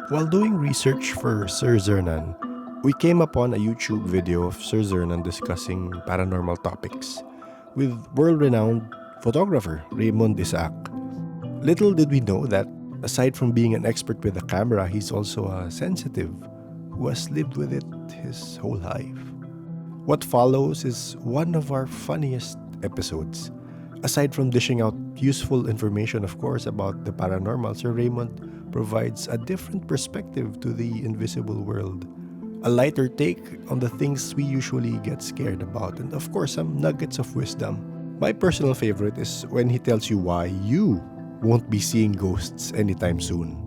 While doing research for Sir Zernan, we came upon a YouTube video of Sir Zernan discussing paranormal topics with world-renowned photographer Raymund Isaac. Little did we know that, aside from being an expert with a camera, he's also a sensitive who has lived with it his whole life. What follows is one of our funniest episodes. Aside from dishing out useful information, of course, about the paranormal, Sir Raymond provides a different perspective to the invisible world. A lighter take on the things we usually get scared about, and of course, some nuggets of wisdom. My personal favorite is when he tells you why you won't be seeing ghosts anytime soon.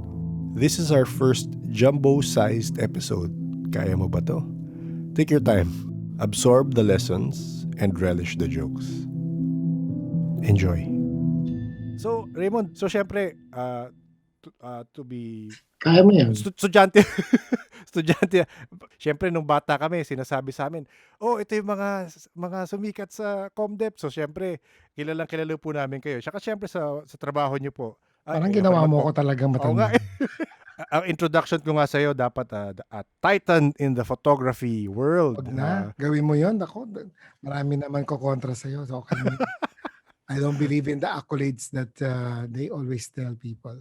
This is our first jumbo-sized episode. Kaya mo ba to? Take your time, absorb the lessons, and relish the jokes. Enjoy. So, Raymond, syempre, to be Kaya mo yan. estudyante, syempre nung bata kami, sinasabi sa amin, ito yung mga sumikat sa Comdep. So, syempre, kilala po namin kayo. Saka syempre sa trabaho niyo po. Parang ginawa mo ko talagang Oo nga. matanda. Ang introduction ko nga sa'yo, dapat a titan in the photography world. Huwag na, gawin mo yun. Ako, marami naman ko kontra sa'yo. So, I don't believe in the accolades that they always tell people.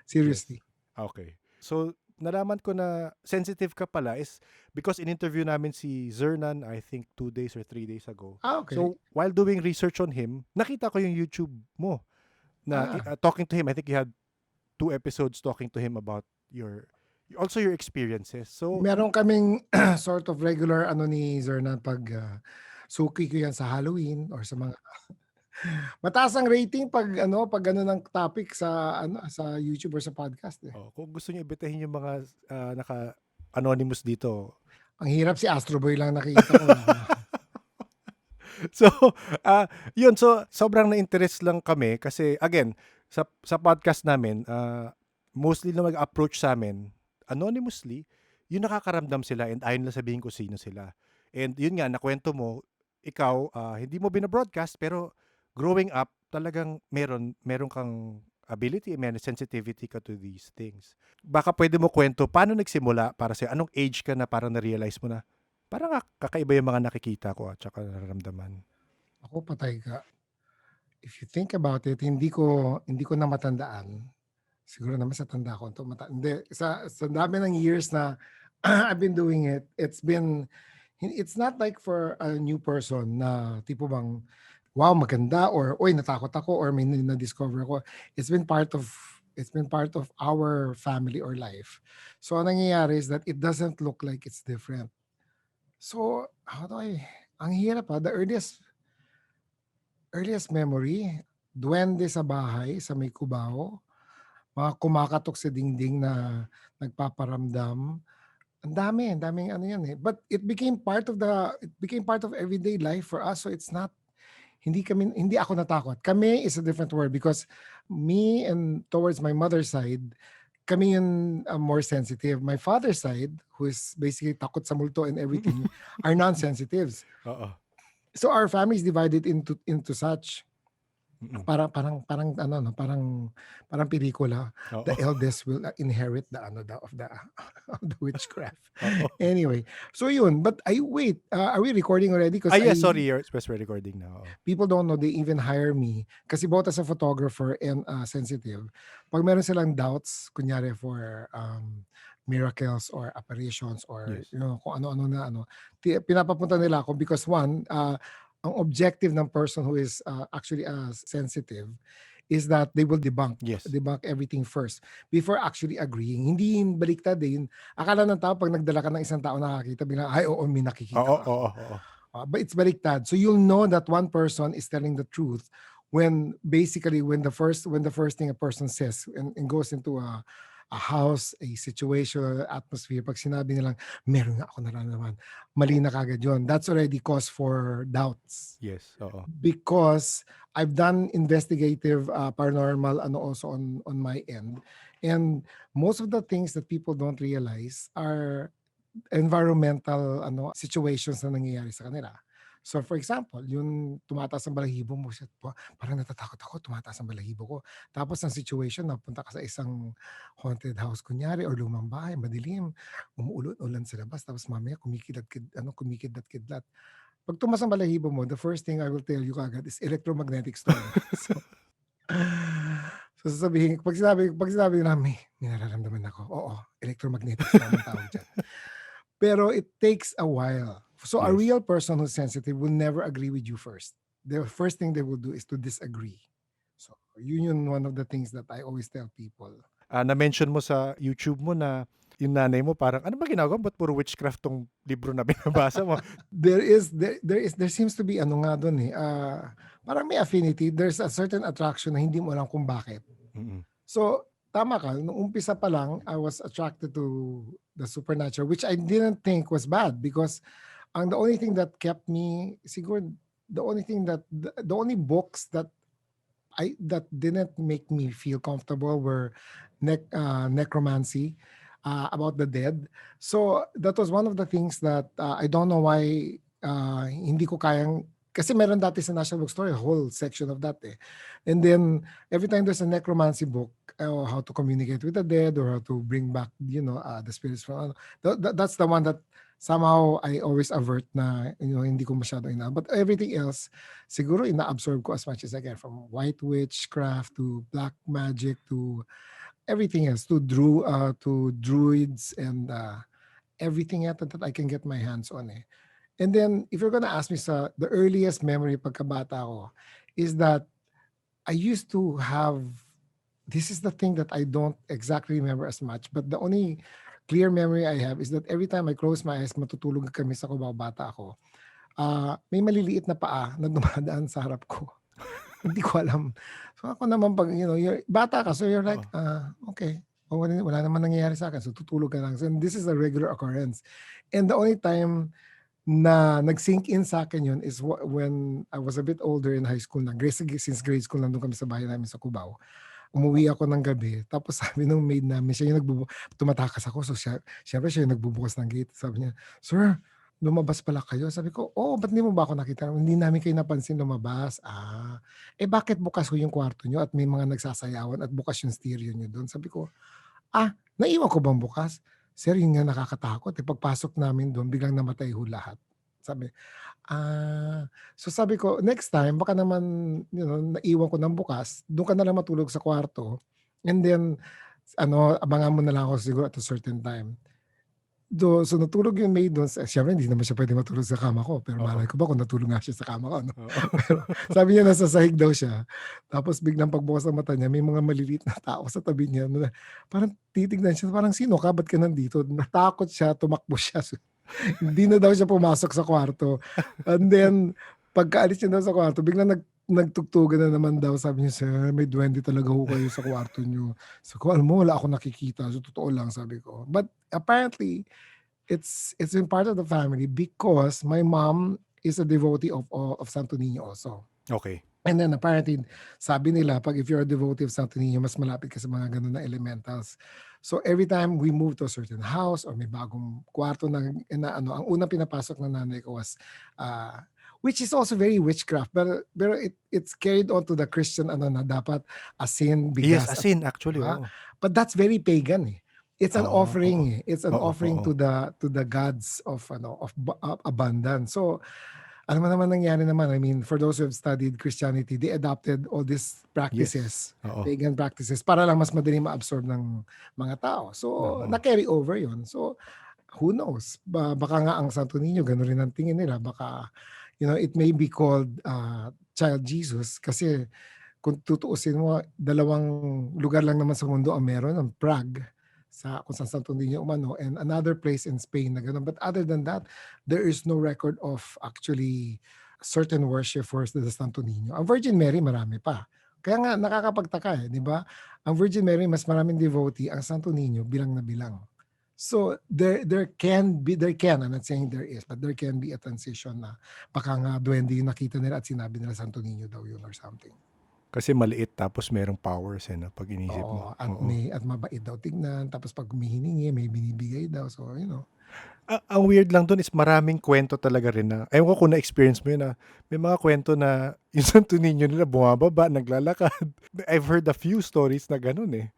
Seriously. Yes. Okay. So, nalaman ko na sensitive ka pala is because in-interview namin si Zernan, I think 2 days or 3 days ago. Okay. So, while doing research on him, nakita ko yung YouTube mo na talking to him. I think you had 2 episodes talking to him about your experiences. So, meron kaming sort of regular ni Zernan pag suki ko yan sa Halloween or sa mga mataas ang rating pag ng topic sa sa YouTube or sa podcast eh. Kung gusto niyo ibitahin yung mga naka-anonymous dito. Ang hirap, si Astro Boy lang nakita ko. So, yun. So, sobrang na-interest lang kami kasi, again, sa podcast namin, mostly na mag-approach sa amin, anonymously, yung nakakaramdam sila and ayaw nila sabihin ko sino sila. And yun nga, nakwento mo, ikaw, hindi mo binabroadcast, pero growing up, talagang meron kang ability, may sensitivity ka to these things. Baka pwede mo kwento, paano nagsimula para sa'yo? Anong age ka na parang na-realize mo na, parang kakaiba yung mga nakikita ko at saka nararamdaman? Ako, patay ka. If you think about it, hindi ko na matandaan. Siguro naman sa tanda ko ito. Hindi. Sa dami ng years na I've been doing it, it's not like for a new person na tipo bang, wow, maganda, or oy, natakot ako, or may na-discover ako. It's been part of our family or life. So, ang nangyayari is that it doesn't look like it's different. So, ang hirap the earliest memory, duwende sa bahay, sa may kubaw, mga kumakatok sa dingding na nagpaparamdam. Ang daming yan eh. But it became part of everyday life for us. So it's not, hindi ako natakot. Kami is a different word because me and towards my mother's side, kami yung more sensitive. My father's side, who is basically takot sa multo and everything, are non-sensitives. So our family is divided into such parang pelikula. The eldest will inherit the witchcraft. Anyway, so yun. But wait, are we recording already? Sorry, we're recording now. People don't know, they even hire me kasi both as a photographer and sensitive. Pag meron silang doubts, kunyari for miracles or apparitions or kung ano-ano na pinapapunta nila ako because one, ang objective ng person who is actually sensitive is that they will debunk everything first before actually agreeing. Hindi yung baliktad eh. Akala ng tao pag nagdala ka ng isang tao nakakita, biglang, may nakikita ka. But it's baliktad. So you'll know that one person is telling the truth when the first thing a person says and goes into a house, a situation, atmosphere, pag sinabi nilang, meron nga ako nararamdaman, mali na kagad yun. That's already cause for doubts. Yes, because I've done investigative paranormal also on my end. And most of the things that people don't realize are environmental situations na nangyayari sa kanila. So for example, yung tumataas ang balahibo mo, shit po, parang natatakot ako, tumataas ang balahibo ko. Tapos ang situation, napunta ka sa isang haunted house kunyari or lumang bahay, madilim, umuulan sa labas, tapos mamaya kumikidlat-kidlat. Pag tumaas ang balahibo mo, the first thing I will tell you kaagad is electromagnetic storm. So pag sinabi na may nararamdaman ako, oo, electromagnetic storm ang tawag diyan. Pero it takes a while. So a Yes. real person who's sensitive will never agree with you first. The first thing they will do is to disagree. So yun one of the things that I always tell people. Na-mention mo sa YouTube mo na yung nanay mo parang, "Ano ba ginagawa mo? Ba't puro witchcraft 'tong libro na binabasa mo?" There seems to be ano nga dun parang may affinity. There's a certain attraction na hindi mo alam kung bakit. Mm. So, tama ka. Nung umpisa pa lang, I was attracted to the supernatural, which I didn't think was bad because the only thing that kept me, siguro, the only books that didn't make me feel comfortable were necromancy, about the dead. So that was one of the things that I don't know why hindi ko kayang, kasi meron dati sa National Bookstore a whole section of that And then every time there's a necromancy book, how to communicate with the dead or how to bring back the spirits from that's the one that somehow I always avert na hindi ko masyado but everything else siguro ina-absorb ko as much as I can, from white witchcraft to black magic to everything else, to druids and everything else that I can get my hands on And then if you're gonna ask me sa the earliest memory pagkabata ko is that I used to have, this is the thing that I don't exactly remember as much, but the only clear memory I have is that every time I close my eyes, matutulog kami sa kubaw, bata ako, may maliliit na paa na dumadaan sa harap ko. Hindi ko alam. So ako naman pag, you're, bata ka, so you're like, okay. Wala naman nangyayari sa akin. So tutulog ka lang. So this is a regular occurrence. And the only time na nag-sink in sa akin yun is when I was a bit older in high school na. Since grade school, nandun kami sa bahay namin sa Cubao. Umuwi ako ng gabi. Tapos sabi ng maid namin, siya yung tumatakas ako. So syempre siya yung nagbubukas ng gate. Sabi niya, "Sir, lumabas pala kayo." Sabi ko, "Oo, ba't hindi mo ba ako nakita?" "Hindi namin kayo napansin lumabas." Bakit bukas ko yung kwarto nyo at may mga nagsasayawan at bukas yung stereo nyo doon?" Sabi ko, naiwan ko bang bukas? "Sir, yun nga nakakatakot. Pagpasok namin doon, biglang namatay ho lahat." Sabi, so sabi ko, next time, baka naman, naiwan ko ng bukas, doon ka na lang matulog sa kwarto. And then, abangan mo na lang ako siguro at a certain time. So natulog yung maid doon. Siyempre, hindi naman siya pwede matulog sa kama ko. Pero malay ko ba kung natulog nga siya sa kama ko. No? Oo. Pero sabi niya nasa sahig daw siya. Tapos biglang pagbukas ng mata niya, may mga maliliit na tao sa tabi niya. Parang titignan siya, parang sino ka? Ba't ka nandito? Natakot siya, tumakbo siya. Hindi na daw siya pumasok sa kwarto. And then, pagkaalis niya daw sa kwarto, biglang nagtugtugan na naman daw. Sabi niya, "Sir, may duwende talaga ho kayo sa kwarto niyo." Sabi ko, "Alam mo, wala akong nakikita." So, totoo lang, sabi ko. But apparently, it's been part of the family because my mom is a devotee of Santo Niño also. Okay. And then apparently, sabi nila, if you're a devotee of Santo Niño, mas malapit ka sa mga ganun na elementals. So every time we move to a certain house or may bagong kwarto ang unang pinapasok ng nanay ko was, which is also very witchcraft, pero it's carried on to the Christian na dapat asin, Yes, bigas, at asin actually, diba? oo. But that's very pagan It's an Oo. offering It's an Oo, offering oo. to the gods of abundance. So alam mo naman nangyari naman, I mean, for those who have studied Christianity, they adopted all these Yes. practices, Oo. pagan practices, para lang mas madali ma-absorb ng mga tao. So, Oo. na-carry over yun. So, who knows? Baka nga ang Santo Niño, gano'n rin ang tingin nila. Baka, it may be called Child Jesus kasi kung tutuusin mo, dalawang lugar lang naman sa mundo ang meron, ang Prague, kung saan Santo Niño umano, and another place in Spain na gano'n. But other than that, there is no record of actually certain worshipers na Santo Niño. Ang Virgin Mary, marami pa. Kaya nga nakakapagtaka di ba? Ang Virgin Mary, mas maraming devotee, ang Santo Niño, bilang na bilang. So I'm not saying there is, but there can be a transition na baka nga duwende yung nakita nila at sinabi nila Santo Niño daw yun or something. Kasi maliit tapos merong powers na pag inisip mo. Oo, at mabait daw tignan, tapos pag may hiningi, may binibigay daw. So, Ang weird lang dun is maraming kwento talaga rin na ewan ko kung na-experience mo yun na may mga kwento na yung Santo Niño nila bumababa, naglalakad. I've heard a few stories na ganun, eh.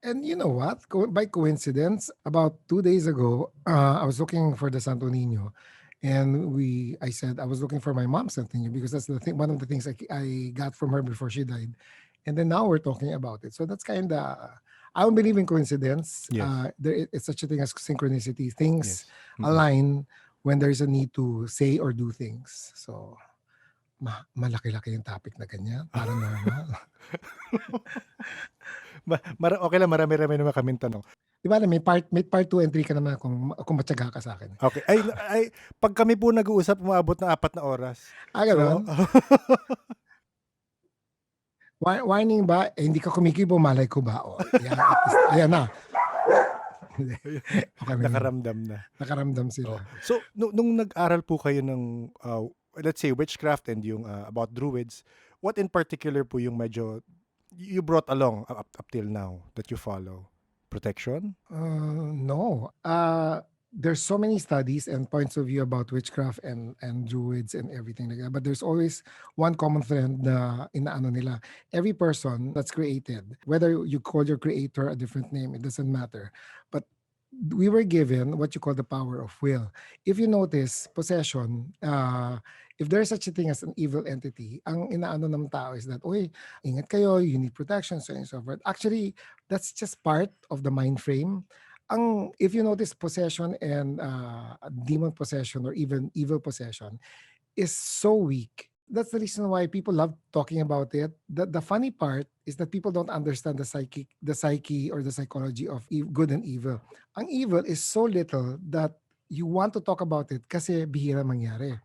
And you know what? By coincidence, about 2 days ago, I was looking for the Santo Nino, and I said I was looking for my mom's Santo Nino because that's the thing. One of the things I got from her before she died, and then now we're talking about it. So that's kind of. I don't believe in coincidence. Yes, It's such a thing as synchronicity. Things yes. Mm. align when there is a need to say or do things. So malaki-laki yung topic na ganyan, paranormal. Okey lang, marami-rami naman kaming tanong. Di ba may part 2 and 3 ka naman kung matyaga ka sa akin. Okay. Ay 'pag kami po nag-uusap umaabot ng 4 na oras. So, Gano'n? Warning ba? Hindi ka kumikibo, malay ko ba? O, yan, at least, ayan na. Okay na yun. nakaramdam na. Nakaramdam Oh. sila. So, nung nag-aral po kayo ng, let's say witchcraft and yung, about druids, what in particular po yung medyo you brought along up till now that you follow? Protection? No. There's so many studies and points of view about witchcraft and druids and everything like that. But there's always one common thread na inaano nila. Every person that's created, whether you call your creator a different name, it doesn't matter. But we were given what you call the power of will. If you notice, possession, if there's such a thing as an evil entity, ang inaano ng tao is that, uy, ingat kayo, you need protection, so on and so forth. Actually, that's just part of the mind frame. If you notice, possession and demon possession or even evil possession is so weak. That's the reason why people love talking about it. The funny part is that people don't understand the psyche or the psychology of good and evil. Ang evil is so little that you want to talk about it kasi bihira mangyari.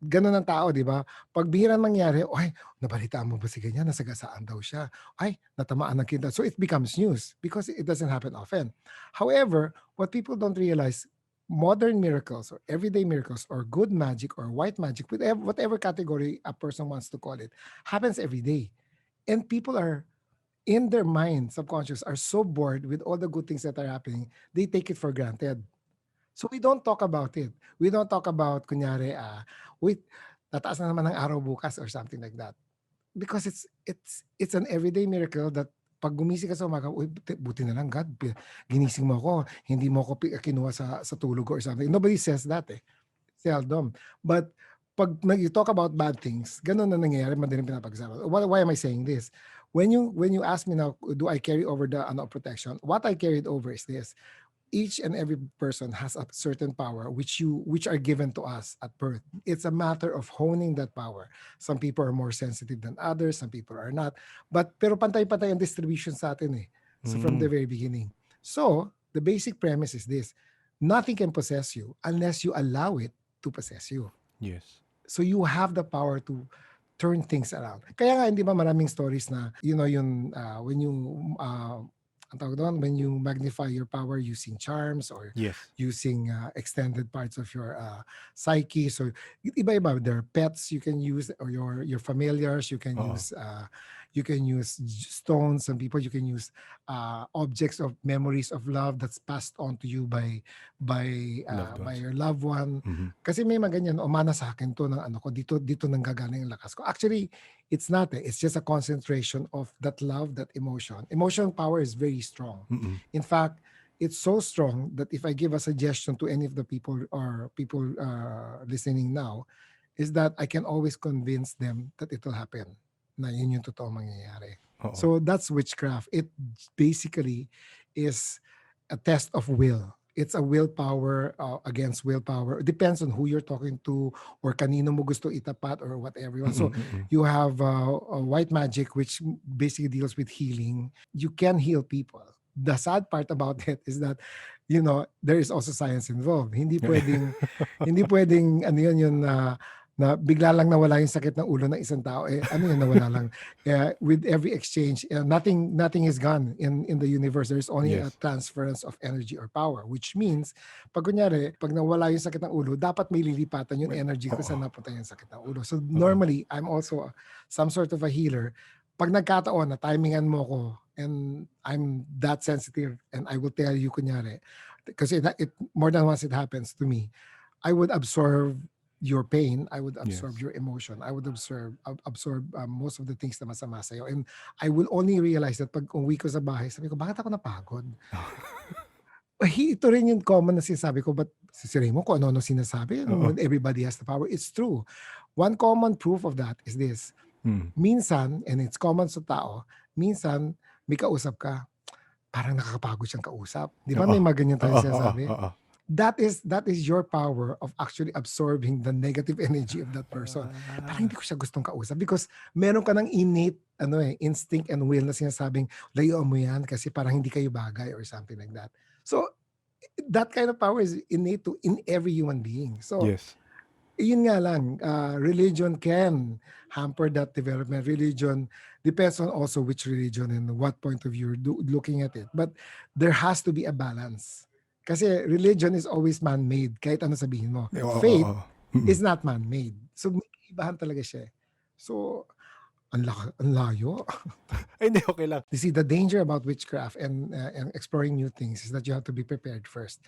Ganun ang tao, di ba? Pag bihira mangyari, ay, nabalitaan mo ba si ganyan? Nasagasaan daw siya. Ay, natamaan ng kita. So it becomes news because it doesn't happen often. However, what people don't realize, modern miracles or everyday miracles or good magic or white magic, whatever category a person wants to call it, happens every day. And people are, in their mind, subconscious, are so bored with all the good things that are happening, they take it for granted. So we don't talk about it. We don't talk about, kunyari, wait, tataas na naman ng araw bukas or something like that. Because it's an everyday miracle that pag gumising ka sa umaga, uy, buti na lang God, ginising mo ako, hindi mo ako kinuha sa tulog or something. Nobody says that eh. Seldom. But pag you talk about bad things, ganun na nangyayari, madaling pinapag-usapan. Why am I saying this? When you ask me now, do I carry over the protection? What I carried over is this. Each and every person has a certain power which are given to us at birth. It's a matter of honing that power. Some people are more sensitive than others, some people are not. Pero pantay-pantay ang distribution sa atin eh. So from the very beginning. So, the basic premise is this. Nothing can possess you unless you allow it to possess you. Yes. So you have the power to turn things around. Kaya nga hindi ba maraming stories na yun when you ang tawag doon, when you magnify your power using charms or Yes. using extended parts of your psyche. So iba-iba, there are pets you can use or your familiars, you can use stones. Some people you can use objects of memories of love that's passed on to you by your loved one. Mhm. Kasi may mga ganyan, mana sa akin to ng ano ko, dito nanggagaling ang lakas ko. Actually, it's not eh. It's just a concentration of that love, that emotion. Emotion power is very strong. Mm-mm. In fact, it's so strong that if I give a suggestion to any of the people listening now, is that I can always convince them that it will happen. Na yun yung totoong mangyayari. Oo. So that's witchcraft. It basically is a test of will. It's a willpower against willpower. It depends on who you're talking to or kanino mo gusto itapat or whatever. So you have white magic, which basically deals with healing. You can heal people. The sad part about it is that, there is also science involved. Hindi pwedeng ano yun na bigla lang nawala yung sakit ng ulo ng isang tao. Ano yun, nawala lang. With every exchange, nothing is gone in the universe. There's only a transference of energy or power, which means, pag nawala yung sakit ng ulo, dapat may lilipatan yung energy kung saan napunta yung sakit ng ulo. So normally, I'm also some sort of a healer. Pag nagkataon na timingan mo ko and I'm that sensitive and I will tell you, kunyari, because it more than once it happens to me. I would absorb your pain, I would absorb Yes. your emotion, I would absorb most of the things na masama sa'yo. And I will only realize that pag uwi ko sa bahay, sabi ko, bakit ako napagod? Ito rin yung common na sinasabi ko, but si Raymond kung ano-ano sinasabi, Oo. when everybody has the power, it's true. One common proof of that is this. Mm. Minsan, and it's common sa tao, minsan may kausap ka, parang nakakapagod siyang kausap. Di ba Oo. may mga ganyan tayong Oo, oo, sinasabi? oo. That is your power of actually absorbing the negative energy of that person. Parang hindi ko siya gustong kausap because meron ka ng innate instinct and will na sinasabing layuan mo yan kasi parang hindi kayo bagay or something like that. So that kind of power is innate to in every human being. So Yes. yun nga lang, religion can hamper that development. Religion depends on also which religion and what point of view you're looking at it. But there has to be a balance. Kasi religion is always man-made, kahit ano sabihin mo. Oo, Faith oo. Mm. is not man-made. So may ibahan talaga siya. So, ang layo. Ay, hindi, okay lang. You see, the danger about witchcraft and exploring new things is that you have to be prepared first.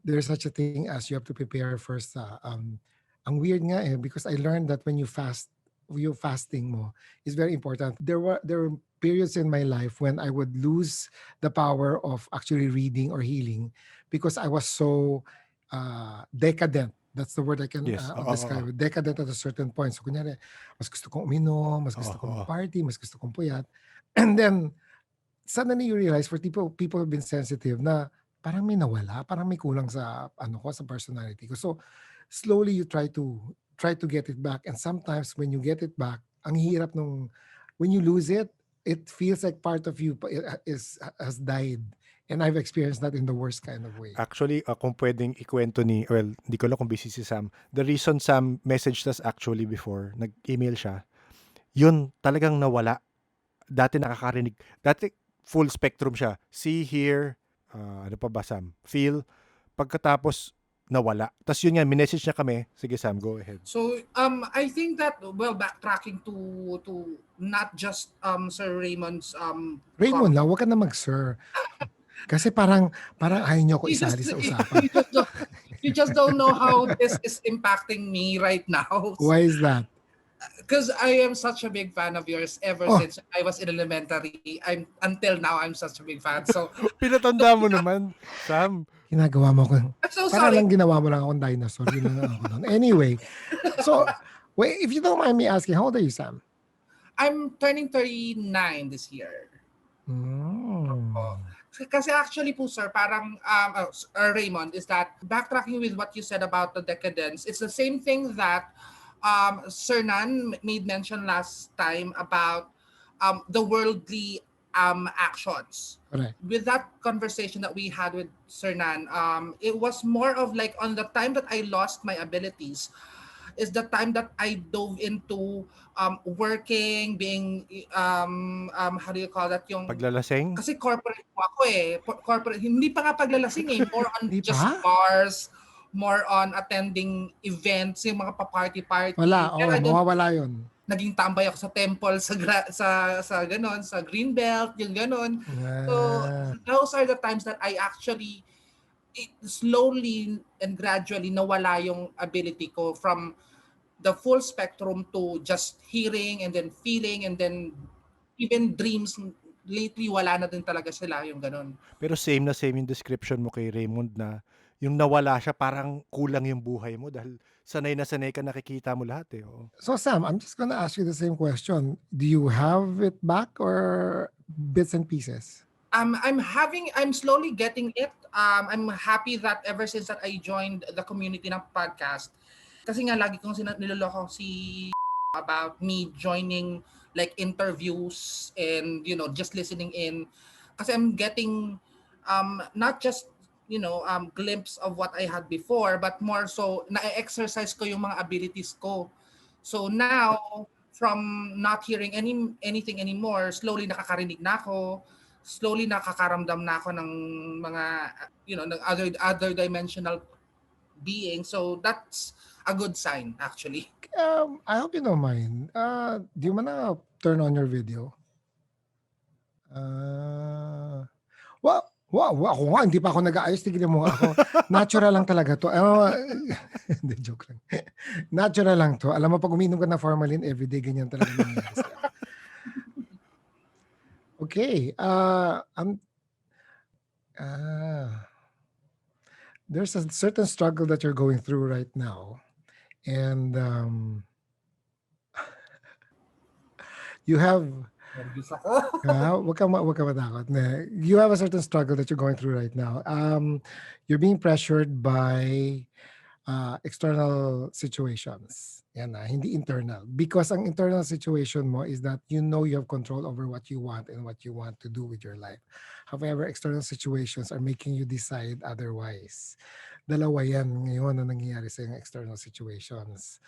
There's such a thing as you have to prepare first. Ang weird nga because I learned that when you fast, yung fasting mo is very important. There were periods in my life when I would lose the power of actually reading or healing because I was so decadent. That's the word I can Yes. Oo, oo. describe it. Decadent at a certain point. So kunyari, mas gusto kong uminom, mas Oo, gusto kong oo. mag-party, mas gusto kong puyat. And then, suddenly you realize for people have been sensitive na parang may nawala, parang may kulang sa sa personality ko. So slowly you try to get it back, and sometimes when you get it back, ang hirap nung when you lose it, it feels like part of you has died. And I've experienced that in the worst kind of way. Actually, kung pwedeng ikwento well, hindi ko lang kung busy si Sam. The reason Sam messaged us actually before, nag-email siya, yun talagang nawala. Dati nakakarinig. Dati full spectrum siya. See, hear, ano pa ba Sam? Feel. Pagkatapos, nawala. Tapos yun nga, minessage niya kami. Sige Sam, go ahead. So I think that, well, backtracking to not just Sir Raymond's Raymond lang, wag ka na mag-sir. Kasi parang ayaw niyo ako you just isali sa usapan. you just don't know how this is impacting me right now. Why is that? Because I am such a big fan of yours ever Oh. since I was in elementary. Until now I'm such a big fan. So Pinatanda mo naman, Sam. Ginagawa mo ko. I'm so Para sorry. lang ginawa mo lang akong dinosaur. Yun lang ako nun. Anyway, so, wait, if you don't mind me asking, how old are you, Sam? I'm turning 39 this year. Kasi actually po, sir, parang Raymond, is that backtracking with what you said about the decadence, it's the same thing that Zernan made mention last time about the worldly actions. Correct. With that conversation that we had with Zernan, it was more of like on the time that I lost my abilities, is the time that I dove into working, being how do you call that, yung Paglalasing? kasi corporate po ako corporate, hindi pa nga paglalasing more on Hindi just pa? bars, more on attending events, yung mga pa-party. Wala, Pero I don't, mawawala yun. naging tambay ako sa temple sa ganon, sa Greenbelt, yung ganon. So those are the times that I actually slowly and gradually nawala yung ability ko from the full spectrum to just hearing and then feeling and then even dreams. Lately wala na din talaga sila, yung ganon. Pero same na same yung description mo kay Raymond na yung nawala siya, parang kulang yung buhay mo dahil sanay na sanay ka, nakikita mo lahat eh. Oo. So Sam, I'm just gonna ask you the same question. Do you have it back or bits and pieces? I'm slowly getting it. I'm happy that ever since that I joined the community ng podcast, kasi nga lagi kong niloloko si about me joining like interviews and just listening in, kasi I'm getting not just glimpse of what I had before, but more so na-exercise ko yung mga abilities ko. So now, from not hearing anything anymore, slowly nakakarinig na ako, slowly nakakaramdam na ako ng mga ng other dimensional being. So that's a good sign actually. I hope you don't mind. Do you wanna turn on your video? Well, Wow, ako nga, hindi pa ako nag-aayos. Tignan mo nga ako. Natural lang talaga to. Hindi, joke lang. Natural lang to. Alam mo, pag uminom ka ng formalin everyday, ganyan talaga nangyayari sa'yo. Okay. There's a certain struggle that you're going through right now. And you have Nervous ako. wag ka matakot. You have a certain struggle that you're going through right now. You're being pressured by external situations. Yan hindi internal. Because ang internal situation mo is that you know you have control over what you want and what you want to do with your life. However, external situations are making you decide otherwise. Dalawa yan ngayon na nangyayari sa yung external situations.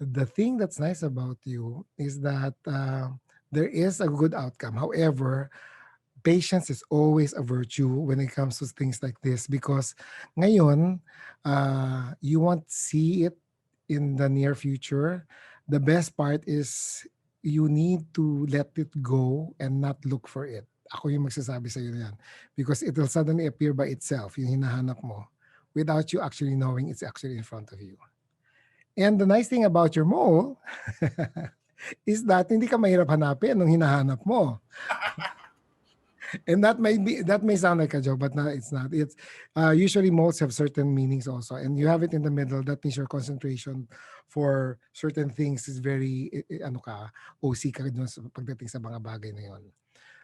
The thing that's nice about you is that there is a good outcome. However, patience is always a virtue when it comes to things like this because ngayon, you won't see it in the near future. The best part is you need to let it go and not look for it. Ako yung magsasabi sa iyo yan. Because it will suddenly appear by itself, yung hinahanap mo, without you actually knowing it's actually in front of you. And the nice thing about your mole is that hindi ka mahirap hanapin nung hinahanap mo. And that may sound like a joke, but no, it's not. It's usually moles have certain meanings also, and you have it in the middle. That means your concentration for certain things is very OC ka dun pagdating sa mga bagay na yon.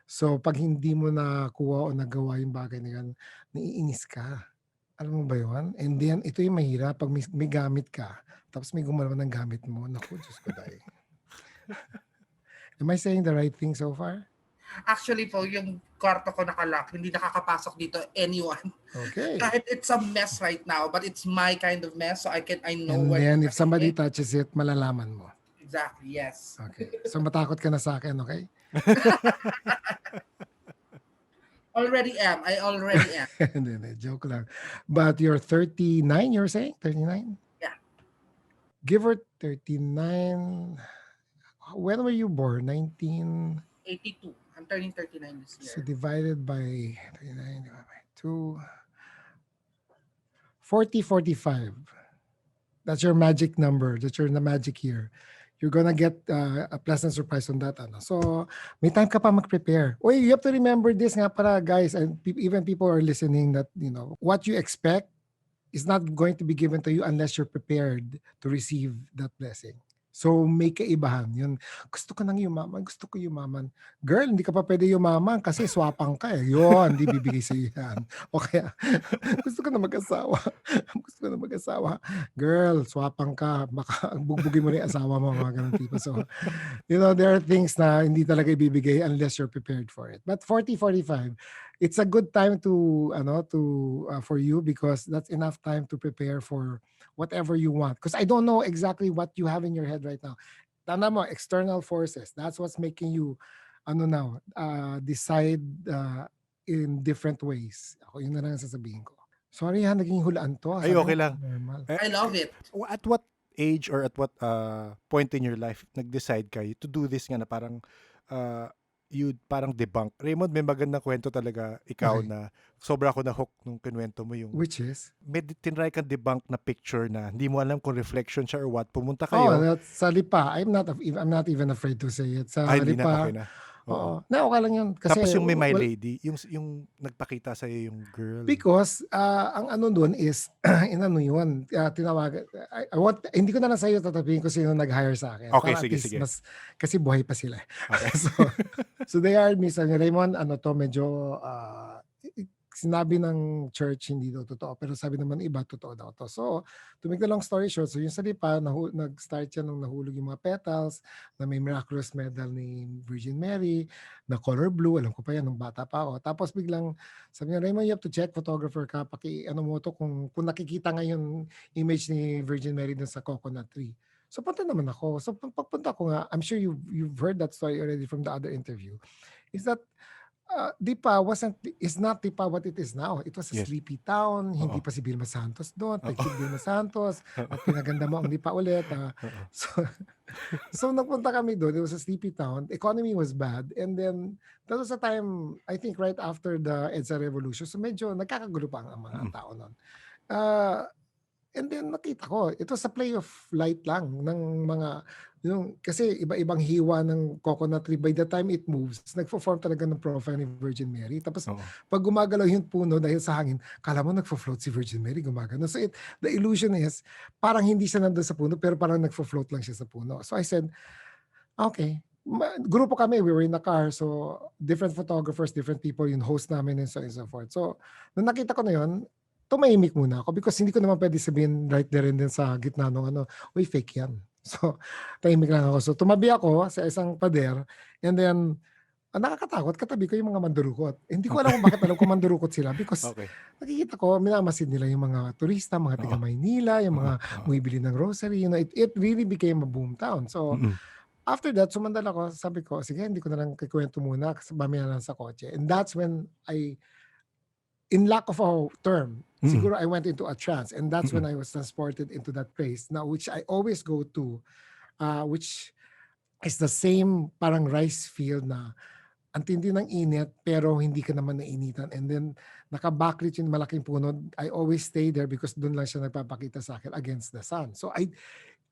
So pag hindi mo nakuha o nagawa yung bagay na yon, naiinis ka. Alam mo ba yun? And then ito yung mahirap pag may gamit ka, tapos may gumalaw ng gamit mo. Naku, Diyos ko dahil. Am I saying the right thing so far? Actually po, yung kwarto ko nakalock, hindi nakakapasok dito anyone. Okay. Kahit it's a mess right now, but it's my kind of mess, so I know And where then to if somebody put it. touches it, malalaman mo. Exactly, yes. Okay. So matakot ka na sa akin, okay? I already am. Hindi, joke lang. But you're 39, you're saying? 39? Yeah. Give her 39. When were you born? 19... 82. I'm turning 39 this year. So divided by 39 divided by 2. 40, 45. That's your magic number. That's your magic year. You're gonna get a pleasant surprise on that. So, may time ka pa mag-prepare. Oy, you have to remember this nga para, guys, and even people are listening that, what you expect is not going to be given to you unless you're prepared to receive that blessing. So, may kaibahan. Yun, gusto ko nang yumaman, gusto ko yumaman. Girl, hindi ka pa pwede yumaman kasi swapang ka eh. Yun, hindi bibigay sa yan. O kaya, gusto ko na mag-asawa. Gusto ko na mag-asawa. Girl, swapang ka. Baka bugbugin mo rin asawa mo, mga ganun tipo. So, there are things na hindi talaga ibibigay unless you're prepared for it. But 40, 45, it's a good time to for you because that's enough time to prepare for whatever you want. Because I don't know exactly what you have in your head right now. Tanda mo, external forces. That's what's making you decide in different ways. Ako yun na lang sasabihin ko. Sorry naging hulaan to. Ay, okay lang. Normal. I love it. At what age or at what point in your life nag-decide kayo to do this nga na parang you parang debunk? Raymond, may magandang kwento talaga ikaw Okay. na sobra ako na hook nung kinwento mo yung Which is? may tinry kang debunk na picture na hindi mo alam kung reflection siya or what. Pumunta Oh, kayo. that's sa Lipa. I'm not even afraid to say it. Sa Hindi na, Lipa. okay na. Oo. Oo. Okay lang yun. Kasi, Tapos yung may my lady, yung nagpakita sa'yo yung girl. Because ang ano doon is yun, tinawagan. Hindi ko na lang sa'yo tatapihin ko sino nag-hire sa akin. Okay, Para at sige, least sige. kasi buhay pa sila. Okay. so they hired me. Sabi, Raymond, medyo sinabi ng church hindi daw totoo, pero sabi naman iba totoo daw to. So to make the long story short, so yung sa Lipa, nag-start siya nung nahulog yung mga petals, na may miraculous medal ni Virgin Mary, na color blue, alam ko pa yan nung bata pa ako. Tapos biglang sabi niya, Raymond, you have to check, photographer ka, mo to kung nakikita ngayon image ni Virgin Mary dun sa coconut tree. So punta naman ako. So pagpunta ko nga, I'm sure you've heard that story already from the other interview, is that Dipa is not Dipa what it is now. It was a Yes. sleepy town. Hindi Oo. pa si Vilma Santos doon. Oo. Like si Vilma Santos Oo. at pinaganda mo ang Dipa ulit. Oo. So, so nagpunta kami doon. It was a sleepy town. Economy was bad. And then, that was a time, I think, right after the EDSA revolution. So medyo nagkakagulo pa ang mga Mm. tao noon. Uh, And then nakita ko, it was a play of light lang ng mga, kasi iba-ibang hiwa ng coconut tree. By the time it moves, nagfo-form talaga ng profile ni Virgin Mary. Tapos Oo. pag gumagalaw yung puno dahil sa hangin, kala mo nagfo-float si Virgin Mary, gumagano. So the illusion is, parang hindi siya nandun sa puno, pero parang nagfo-float lang siya sa puno. So I said, okay. Grupo kami, we were in the car. So different photographers, different people, yung host namin and so on and so forth. So nung nakita ko na yun, tumahimik muna ako because hindi ko naman pwede sabihin right there and then sa gitna ng uy, fake yan. So, tahimik lang ako. So, tumabi ako sa isang pader and then, nakakatakot, katabi ko yung mga mandurukot. Hindi ko alam kung bakit alam ko mandurukot sila because Okay. nakikita ko, minamasid nila yung mga turista, mga taga Maynila, yung mga bumibili ng grocery. It really became a boom town. So, after that, sumandal ako, sabi ko, sige, hindi ko na lang kikwento muna kasi mamaya lang sa kotse. And that's when in lack of a term, siguro I went into a trance, and that's when I was transported into that place now, which I always go to, which is the same parang rice field na ang tindi ng init pero hindi ka naman nainitan, and then naka-backlit yung malaking puno. I always stay there because doon lang siya nagpapakita sa akin against the sun. So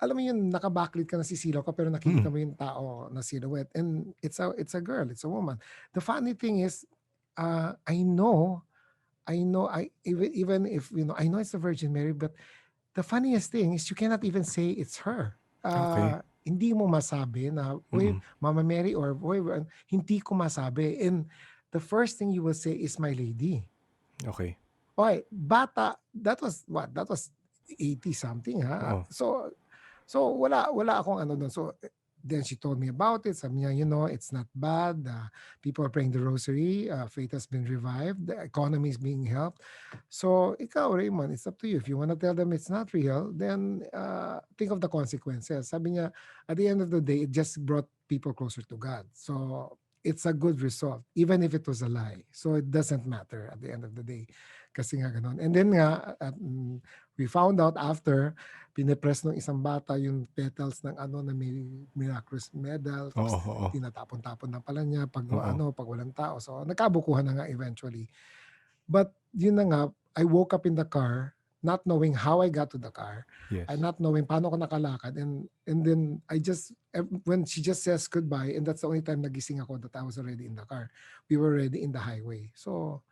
alam mo yun, naka-backlit ka, nasisilaw ka pero nakikita mo yung tao na silhouette, and it's a girl, it's a woman. The funny thing is, I know, even if I know it's the Virgin Mary, but the funniest thing is you cannot even say it's her. Okay. Hindi mo masabi na, uy, Mama Mary, or uy, hindi ko masabi. And the first thing you will say is my lady. Okay. Okay, bata, that was 80 something ha. Oo. So wala akong ano doon. So then she told me about it. Sabi niya, it's not bad. People are praying the rosary. Faith has been revived. The economy is being helped. So, ikaw, Raymond, it's up to you. If you want to tell them it's not real, then think of the consequences. Sabi niya, at the end of the day, it just brought people closer to God. So, it's a good result, even if it was a lie. So, it doesn't matter at the end of the day. Kasi nga ganun. And then nga, we found out after, pinipress ng isang bata yung petals ng na may miraculous medal, tapos tinatapon-tapon na pala niya pag pag walang tao. So nagkabukuhan na nga eventually. But yun na nga, I woke up in the car not knowing how I got to the car. Yes. And not knowing paano ko nakalakad, and then when she just says goodbye, and that's the only time nagising ako that I was already in the car. We were already in the highway. So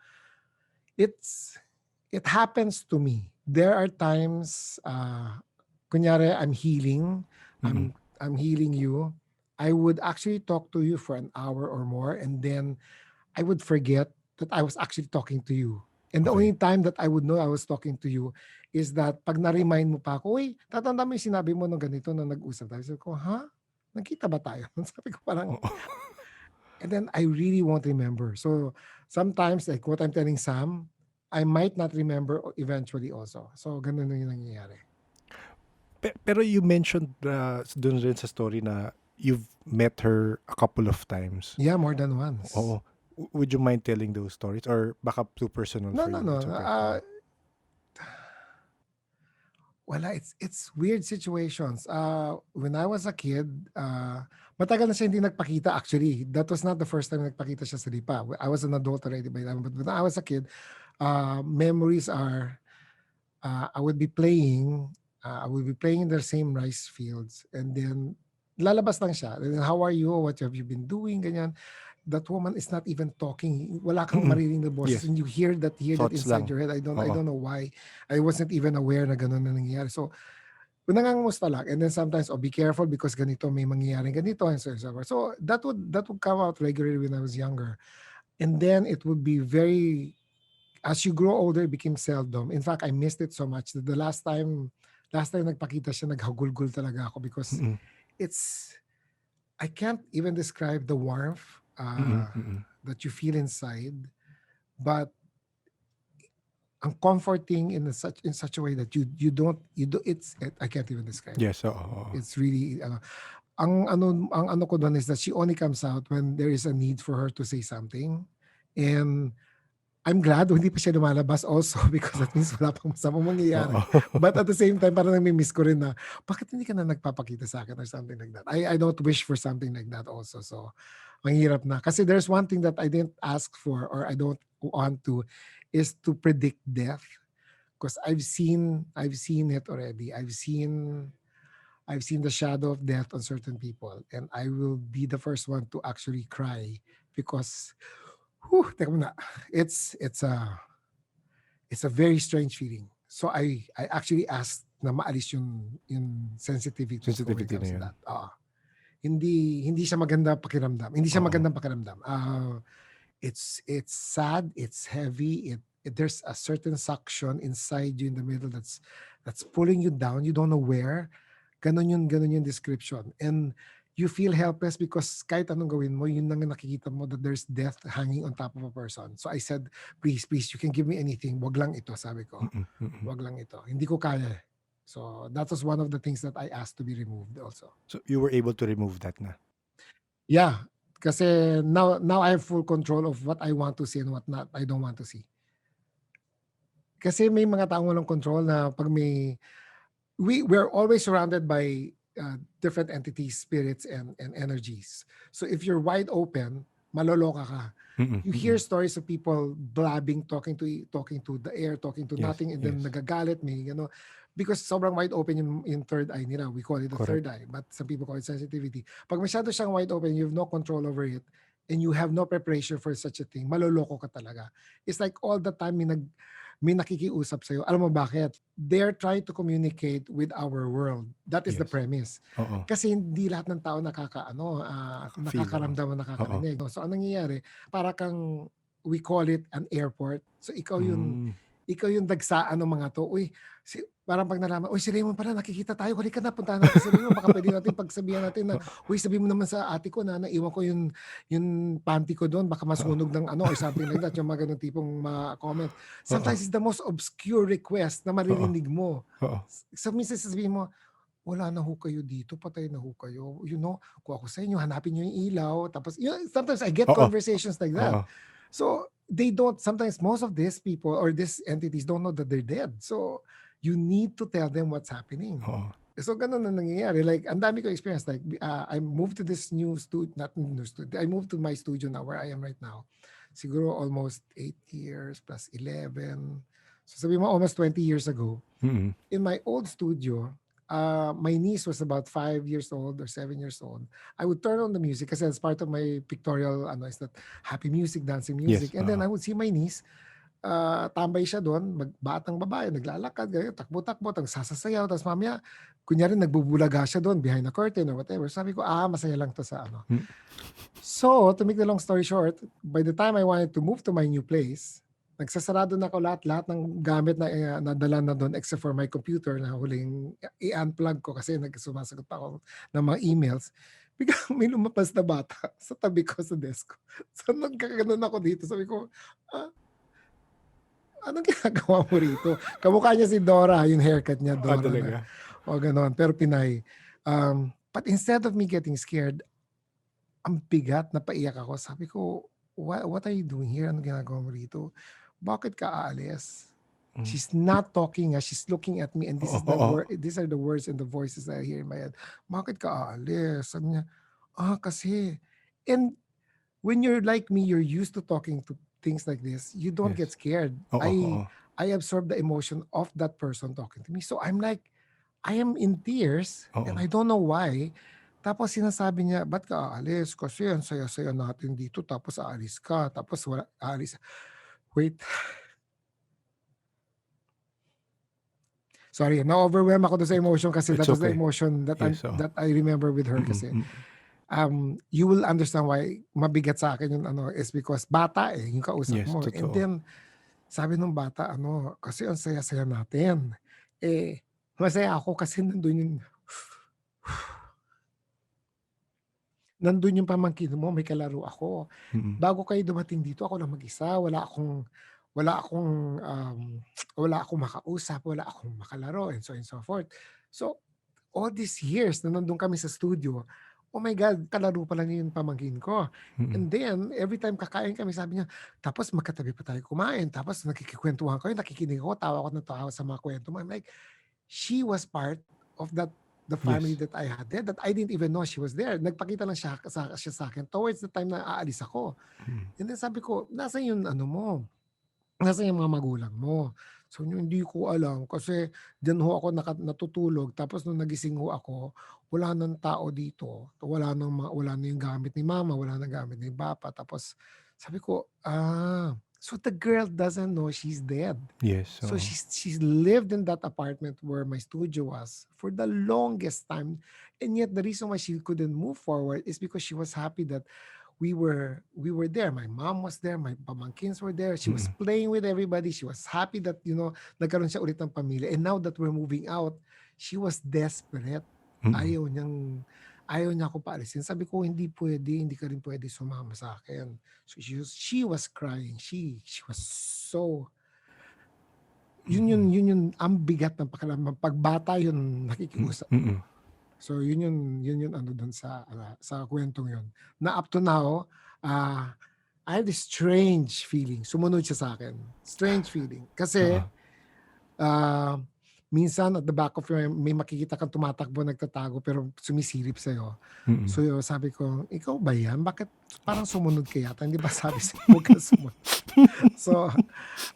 it happens to me. There are times kunyari, I'm healing, I'm healing you. I would actually talk to you for an hour or more, and then I would forget that I was actually talking to you. And the only time that I would know I was talking to you is that pag na-remind mo pa ako, uy, tatanda mo yung sinabi mo nung ganito nung nag-usap tayo. Sabi ko, ha? Nagkita ba tayo? Sabi ko parang, and then I really won't remember. So sometimes, like what I'm telling Sam, I might not remember eventually also. So ganun yung nangyayari. Pero you mentioned dun rin sa story na you've met her a couple of times. Yeah, more than once. Oo. Would you mind telling those stories? Or baka too personal for you? No. Wala, it's weird situations. When I was a kid, matagal na siya hindi nagpakita actually. That was not the first time nagpakita siya sa Lipa. I was an adult already by then. But when I was a kid, memories are, I would be playing in the same rice fields, and then lalabas lang siya. And then, how are you? What have you been doing? Ganyan. That woman is not even talking. Wala kang maririnig na boses. Yes. And you hear that Thoughts inside lang. your head. I don't know why. I wasn't even aware na ganun na nangyayari. So, nangangamusta lang. And then sometimes, be careful because ganito, may mangyayaring ganito, and so on. So, that would come out regularly when I was younger. And then it would be very, as you grow older, it became seldom. In fact, I missed it so much that the last time nagpakita siya, naghagulgul talaga ako because I can't even describe the warmth that you feel inside, but ang comforting in such a way that you don't I can't even describe. Yes. It's really ang ano ko doon is that she only comes out when there is a need for her to say something. And I'm glad hindi pa siya lumalabas also because that means wala pang masamang mangyayari. Oo. But at the same time, parang nami-miss ko rin na, bakit hindi ka na nagpapakita sa akin or something like that? I don't wish for something like that also. So, mahirap na. Kasi there's one thing that I didn't ask for or I don't want to is to predict death. Because I've seen it already. I've seen the shadow of death on certain people, and I will be the first one to actually cry because, teka muna, it's a very strange feeling. So I actually asked na maalis yung sensitivity ko when it Sensitivity na comes to yun. that. Hindi siya maganda pakiramdam. Hindi siya Oo. magandang pakiramdam. It's sad, it's heavy, there's a certain suction inside you in the middle that's pulling you down. You don't know where. Ganun yung description. And you feel helpless because kahit anong gawin mo, yun lang ang nakikita mo that there's death hanging on top of a person. So I said, please, you can give me anything. Wag lang ito, sabi ko. Wag lang ito. Hindi ko kaya. So that was one of the things that I asked to be removed also. So you were able to remove that na? Yeah. Kasi now I have full control of what I want to see and what not I don't want to see. Kasi may mga taong walang control na pag we're always surrounded by different entities, spirits, and energies. So if you're wide open, maloloka ka. You hear stories of people blabbing, talking to the air, talking to nothing, and then nagagalit me, because sobrang wide open yung third eye nila. We call it the third eye, but some people call it sensitivity. Pag masyado siyang wide open, you have no control over it, and you have no preparation for such a thing, maloloko ka talaga. It's like all the time may nakikiusap sa'yo. Alam mo bakit? They're trying to communicate with our world. That is the premise. Oo. Kasi hindi lahat ng tao nakakaramdam o nakakarinig. So, anong nangyayari? Para kang, we call it an airport. So, ikaw yung dagsaan ng mga to. Parang pag nalaman, si Raymond pala, nakikita tayo. Halika na, puntahan natin si Raymond. Baka pwede natin pagsabihan natin na, sabi mo naman sa ate ko na naiwan ko yung panty ko doon. Baka masunog ng or something like that. Yung mga ganun tipong comment. Sometimes it's the most obscure request na maririnig mo. So, minsan sasabihin mo, wala na ho kayo dito, patay na ho kayo. Kung ako sa inyo, hanapin nyo yung ilaw. Tapos, sometimes I get conversations like that. So, they don't, sometimes most of these people or these entities don't know that they're dead. So, you need to tell them what's happening. So, ganun na nangyayari. Like, ang dami ko experience. Like, I moved to this new studio, not new studio. I moved to my studio now where I am right now. Siguro almost 8 years plus 11. So, sabi mo, almost 20 years ago. In my old studio, my niece was about 5 years old or 7 years old. I would turn on the music kasi as part of my pictorial, is that happy music, dancing music. And then I would see my niece, tambay siya doon, batang babae, naglalakad, ganyan, takbo-takbo, sasasayaw, tapos mamaya, kunyari nagbubulaga siya doon behind the curtain or whatever. Sabi ko, masaya lang to sa So, to make the long story short, by the time I wanted to move to my new place, nagsasarado na ako lahat ng gamit na nadala na doon except for my computer na huling i-unplug ko kasi nagsumasagot pa ako ng mga emails. Biglang may lumabas na bata sa tabi ko sa desk ko. So, nagkaganon ako dito. Sabi ko, anong ginagawa mo rito? Kamukha niya si Dora, yung haircut niya, Dora. O ganon, pero Pinay. But instead of me getting scared, ang bigat na paiyak ako. Sabi ko, what are you doing here? Anong ginagawa mo rito? Bakit ka aalis? She's not talking, she's looking at me, and these are the words and the voices that I hear in my head. Bakit ka aalis? Sabi niya, kasi. And when you're like me, you're used to talking to things like this, you don't get scared. I absorb the emotion of that person talking to me. So I'm like, I am in tears, and I don't know why. Tapos sinasabi niya, ba't ka aalis? Kasi ang saya-saya natin dito, tapos aalis ka. Tapos wala, aalis. Wait. Sorry, na-overwhelm ako doon sa emotion kasi that was the emotion that I remember with her kasi. You will understand why mabigat sa akin yung is because bata yung kausap mo. Totoo. And then, sabi nung bata, kasi ang saya-saya natin. Masaya ako kasi nandun yung pamangkin mo, may kalaro ako. Bago kayo dumating dito, ako lang mag-isa, wala akong makausap, wala akong makalaro, and so forth. So, all these years na nandun kami sa studio, oh my God, kalaro pa lang yung pamangkin ko. Mm-mm. And then, every time kakain kami, sabi niya, tapos magkatabi pa tayo kumain, tapos nakikikwentuhan kayo, nakikinig ako, tawa ko na tawa sa mga kwento mo. I'm like, she was part of the family Yes. that I had there that I didn't even know she was there. Nagpakita lang siya sa akin towards the time na aalis ako. Mm. And then sabi ko, nasa yung ano mo? Nasa yung mga magulang mo? So hindi ko alam kasi diyan ho ako natutulog tapos nung nagising ho ako, wala nang tao dito. Wala na yung gamit ni mama, wala nang gamit ni papa. Tapos sabi ko, so the girl doesn't know she's dead. Yes. So she's lived in that apartment where my studio was for the longest time. And yet the reason why she couldn't move forward is because she was happy that we were there. My mom was there, my pamangkins were there. She was playing with everybody. She was happy that, nagkaroon siya ulit ng pamilya. And now that we're moving out, she was desperate. Mm-mm. Ayaw niya ako paalisin. Sabi ko, hindi pwede, hindi ka rin pwede sumama sa akin. So she was crying. She was so, yun yung ang bigat ng pakiramdam. Pag bata yun nakikiusap. Mm-mm. So yun yung ano doon sa kwentong yun. Na up to now, I have this strange feeling. Sumunod siya sa akin. Strange feeling. Kasi minsan at the back of your may makikita kang tumatakbo, nagtatago pero sumisilip sa'yo. Mm-mm. So sabi ko, ikaw ba yan? Bakit parang sumunod ka yata? Hindi ba sabi sa'yo, huwag ka sumunod? So,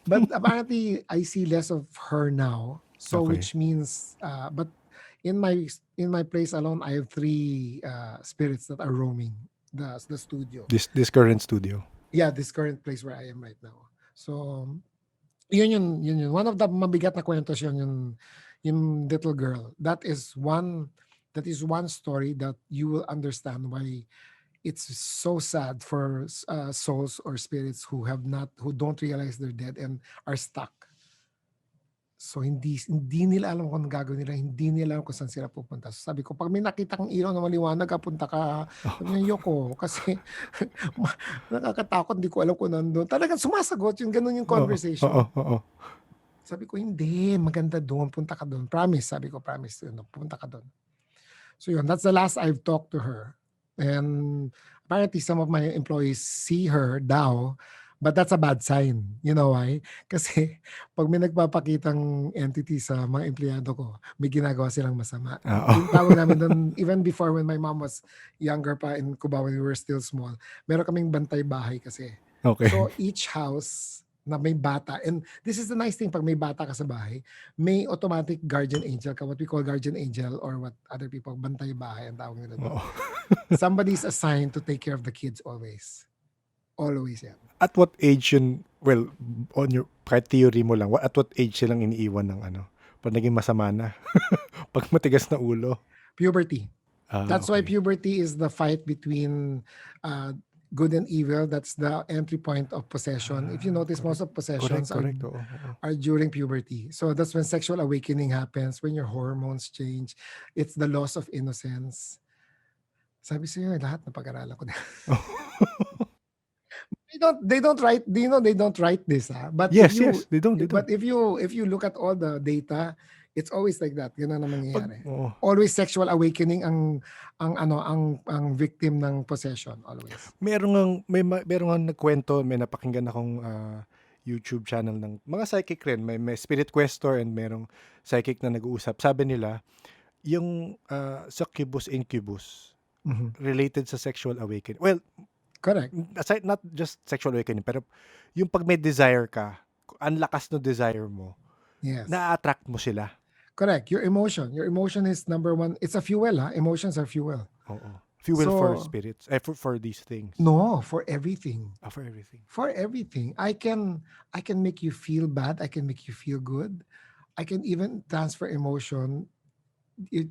but apparently, I see less of her now. So Okay. which means, but in my place alone, I have 3 spirits that are roaming the studio. This current studio. Yeah, this current place where I am right now. So, yun. One of the mabigat na kwentos yun, yung little girl. That is one story that you will understand why it's so sad for souls or spirits who don't realize they're dead and are stuck. So hindi nila alam kung anong gagawin nila, hindi nila alam kung saan sila pupunta. So sabi ko, pag may nakita kang ilaw na maliwanag, punta ka. Sabi niya, yoko. Kasi nakakatakot, hindi ko alam kung nandun. Talagang sumasagot yung ganun yung conversation. Oo. Sabi ko, hindi, maganda doon, punta ka doon. Promise, sabi ko, promise, punta ka doon. So yun, that's the last I've talked to her. And apparently some of my employees see her daw, but that's a bad sign. You know why? Kasi pag may nagpapakitang entity sa mga empleyado ko, may ginagawa silang masama. Yung tawag namin doon, even before when my mom was younger pa in Cubao when we were still small, meron kaming bantay bahay kasi. Okay. So each house na may bata, and this is the nice thing, pag may bata ka sa bahay, may automatic guardian angel ka, what we call guardian angel, or what other people, bantay bahay ang tawag nila doon. Somebody's assigned to take care of the kids always. Always yan. At what age yun, well, on your kahit theory mo lang, at what age silang iniiwan ng pag naging masama na? Pag matigas na ulo? Puberty. That's why okay. puberty is the fight between good and evil. That's the entry point of possession. If you notice, most of possessions Correct. are during puberty. So that's when sexual awakening happens, when your hormones change. It's the loss of innocence. Sabi sa'yo, lahat na pag-aralan ko na. They don't write, do you know they don't write this, ha? But yes, they don't. But if you look at all the data, it's always like that. Ganun ang nangyayari. Always sexual awakening ang victim ng possession, always. Merong nagkwento, may napakinggan akong YouTube channel ng mga psychic rin, may spirit questor and merong psychic na nag-uusap. Sabi nila, yung succubus incubus related sa sexual awakening. Well, correct. Aside not just sexual awakening, pero yung pag may desire ka, ang lakas ng desire mo, yes, na-attract mo sila. Correct. Your emotion is number one. It's a fuel, ha? Emotions are fuel. Oo. Fuel for spirits, for these things. No, for everything. For everything. For everything. I can make you feel bad. I can make you feel good. I can even transfer emotion.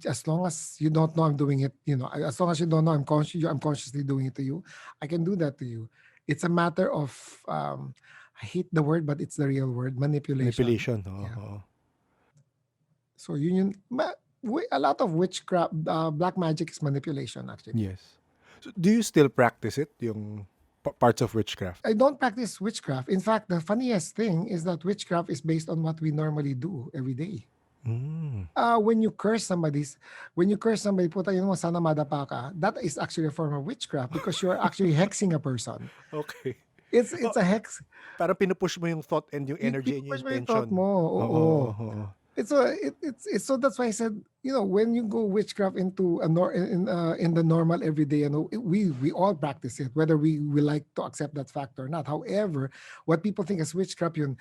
As long as you don't know I'm doing it, as long as you don't know I'm consciously doing it to you, I can do that to you. It's a matter of, I hate the word, but it's the real word, manipulation. Yeah. So a lot of witchcraft, black magic is manipulation actually. Yes. So do you still practice it, yung parts of witchcraft? I don't practice witchcraft. In fact, the funniest thing is that witchcraft is based on what we normally do every day. When you curse somebody, puta yun mo, sana madapa ka, that is actually a form of witchcraft because you're actually hexing a person. Okay. It's Oh, a hex. parang pinupush mo yung thought and yung energy and yung Pinupush mo yung thought intention. mo. Oo. Oo. It's so that's why I said, when you go witchcraft into in the normal everyday, we all practice it, whether we like to accept that fact or not. However, what people think is witchcraft, yun,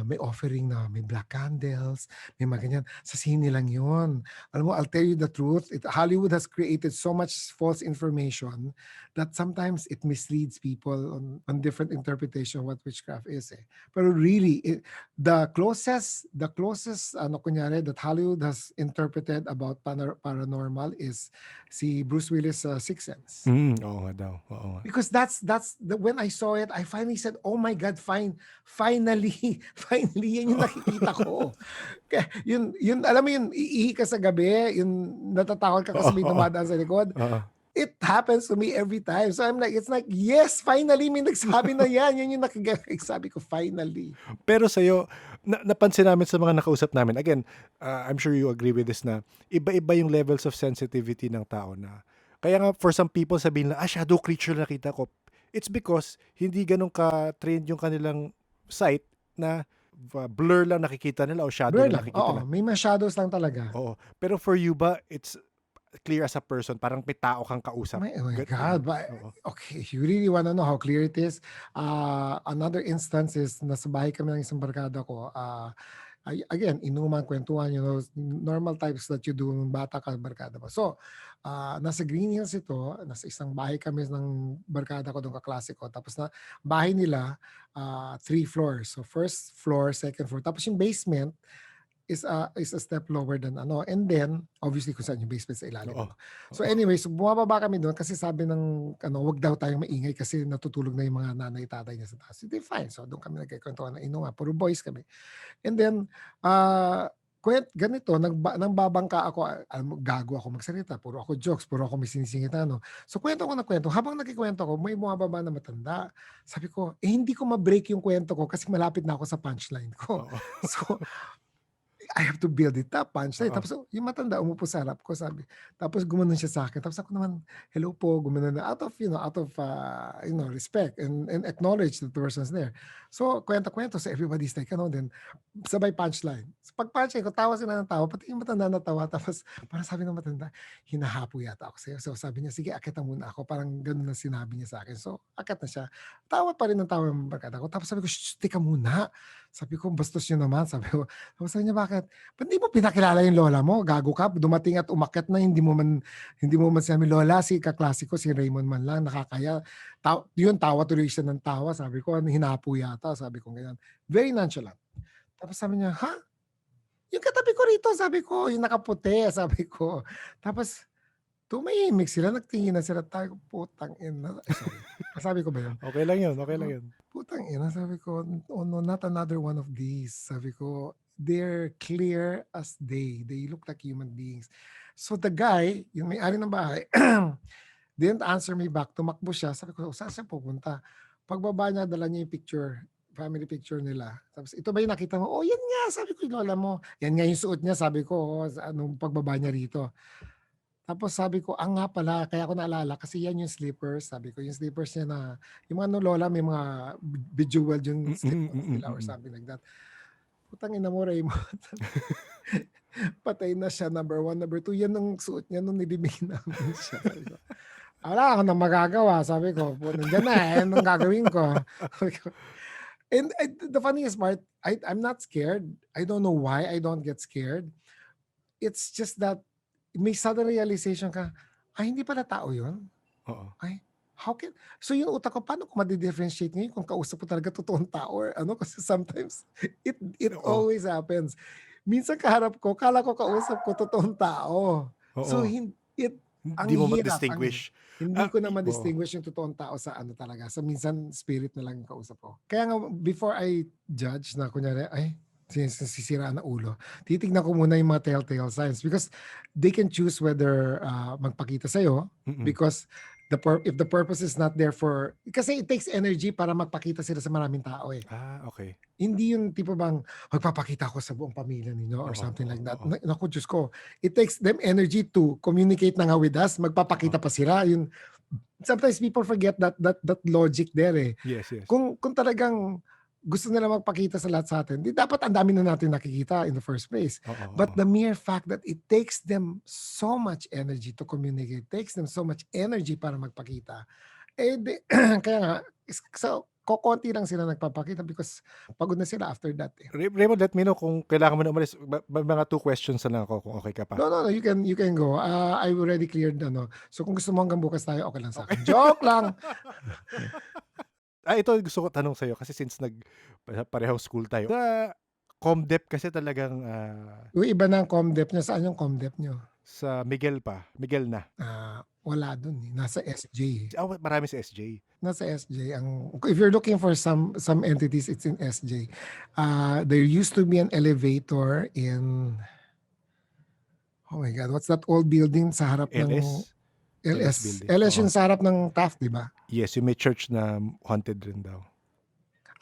may offering na, may black candles, may mga ganyan. Sa sine lang yun. Alam mo, I'll tell you the truth. Hollywood has created so much false information that sometimes it misleads people on different interpretation of what witchcraft is. Pero really, the closest kunyari that Hollywood has interpreted about paranormal is si Bruce Willis Sixth Sense. Oo nga daw. Oo nga. Because when I saw it, I finally said, oh my God, finally yan yung nakikita ko. Kaya, yun alam mo yun, iihi ka sa gabi, yun natatakot ka kasi may dumadaan sa likod. It happens to me every time. So I'm like, it's like, yes, finally may nagsabi na yan. Yan yung sabi ko, finally. Pero sa'yo, napansin namin sa mga nakausap namin, again, I'm sure you agree with this na iba-iba yung levels of sensitivity ng tao na. Kaya nga, for some people, sabihin na, shadow creature nakita ko. It's because hindi ganun ka-trained yung kanilang sight na blur lang nakikita nila o shadow Blur lang lang. nakikita Oo, nila. may mga shadows lang talaga. Oo. Pero for you ba, it's clear as a person, parang may tao kang kausap. Oh my God. But, okay, you really wanna know how clear it is? Another instance is, nasa bahay kami ng isang barkada ko. Again, inuman, kwentuhan, normal types that you do ng bata ka, barkada mo. So, nasa Green Hills ito, nasa isang bahay kami ng barkada ko, doon kaklase ko. Tapos na, bahay nila, 3 floors. So, first floor, second floor. Tapos yung basement, is a step lower than and then obviously kung saan yung basement sa ilalim. So anyway, so bumababa kami doon kasi sabi ng wag daw tayong maingay kasi natutulog na yung mga nanay tatay niya sa taas. Hindi, fine. So doon kami nagkikwentuhan na puro boys kami. And then ganito, nang babangka ako, gago ako magsalita, puro ako jokes, puro ako may sinisingit So kwento ko na kwento, habang nagkikwento ko, may bumababa na matanda. Sabi ko, hindi ko ma-break yung kwento ko kasi malapit na ako sa punchline ko. So I have to build it up, punchline. Tapos yung matanda umupo sa harap ko, sabi. Tapos gumanon siya sa akin. Tapos ako naman, hello po, gumanon na out of respect and acknowledge that the person's there. So kwento-kwento, so everybody's like, then sabay punchline. So pag punchline ko, tawa sila ng tawa, pati yung matanda na tawa. Tapos parang sabi ng matanda, hinahapo yata ako sa'yo. So sabi niya, sige, akit muna ako. Parang ganun na sinabi niya sa akin. So akit na siya. Tawa pa rin ng tawa yung barkada ko. Tapos sabi ko, shh, tika muna. Sabi ko, bastos nyo naman. Sabi ko, sabi niya, bakit? Ba't di mo pinakilala yung lola mo? Gago ka, dumating at umakyat na, hindi mo man sinabi, lola, si kaklase ko, si Raymund man lang, nakakaya. Tawa tuloy siya ng tawa. Sabi ko, hinapo yata. Sabi ko, ganyan. Very nonchalant. Tapos sabi niya, ha? Yung katabi ko rito, sabi ko, yung nakaputi, sabi ko. Tapos, tumahimik sila, nagtingin na sila, tayo, putang ina. Sorry. Sabi ko ba yun? Okay lang yun. Putang ina, sabi ko, oh no, not another one of these. Sabi ko, they're clear as day. They look like human beings. So the guy, yung may-ari ng bahay, didn't answer me back. Tumakbo siya. Sabi ko, saan siya pupunta? Pagbaba niya, dala niya yung picture, family picture nila. Tapos, ito ba yung nakita mo? Oh, yan nga. Sabi ko, lola mo. Yan nga yung suot niya. Sabi ko, anong pagbaba niya rito. Tapos sabi ko, nga pala, kaya ako naalala, kasi yan yung slippers. Sabi ko, yung slippers niya na, yung mga lola, may mga bejeweled yung slippers nila or something like that. Putang ina mo, Raymond. Patay na siya, number 1. Number 2, yan ang suot niya nung nilibing namin siya. Wala ako nang magagawa. Sabi ko, nandiyan na, yan ang gagawin ko. And the funniest part, I'm not scared. I don't know why I don't get scared. It's just that, may sudden realization ka, hindi pala tao yun. Ay, how can, so yung utak ko, paano ko ma-differentiate ngayon kung kausap ko talaga totoong tao or kasi sometimes, it always happens. Minsan kaharap ko, kala ko kausap ko totoong tao. So, hindi mo ma-distinguish. Hindi ko na ma-distinguish yung totoong tao sa talaga. Sa minsan, spirit na lang yung kausap ko. Kaya nga, before I judge na kunyari, sisira na ulo, titignan ko muna yung mga telltale signs because they can choose whether magpakita sa'yo because if the purpose is not there for, kasi it takes energy para magpakita sila sa maraming tao eh. Okay. Hindi yung tipo bang magpapakita ko sa buong pamilya ninyo or Oo, something like oo, that. oo. Naku, Diyos ko. It takes them energy to communicate na nga with us. Magpapakita pa sila. Yun, sometimes people forget that logic there eh. Yes, yes. Kung talagang gusto nila magpakita sa lahat sa atin, di dapat ang dami na natin nakikita in the first place. But the mere fact that it takes them so much energy to communicate, takes them so much energy para magpakita, kaya nga, so, kokonti lang sila nagpapakita because pagod na sila after that eh. Raymond, let me know kung kailangan mo na umalis. Mga 2 questions na lang ako kung okay ka pa. No, you can go. I already cleared so kung gusto mo hanggang bukas tayo, okay lang sa akin. Joke lang! Ito gusto ko tanong sa'yo kasi since parehong school tayo. Sa Comdep kasi talagang Yung iba na ang Comdep nyo. Saan yung Comdep nyo? sa Miguel na. Wala dun eh. Nasa SJ. Marami sa SJ. Nasa SJ. If you're looking for some entities, it's in SJ. There used to be an elevator in, oh my God, what's that old building sa harap ng LS building. LS yung sa harap ng Taft, di ba? Yes, yung may church na haunted rin daw.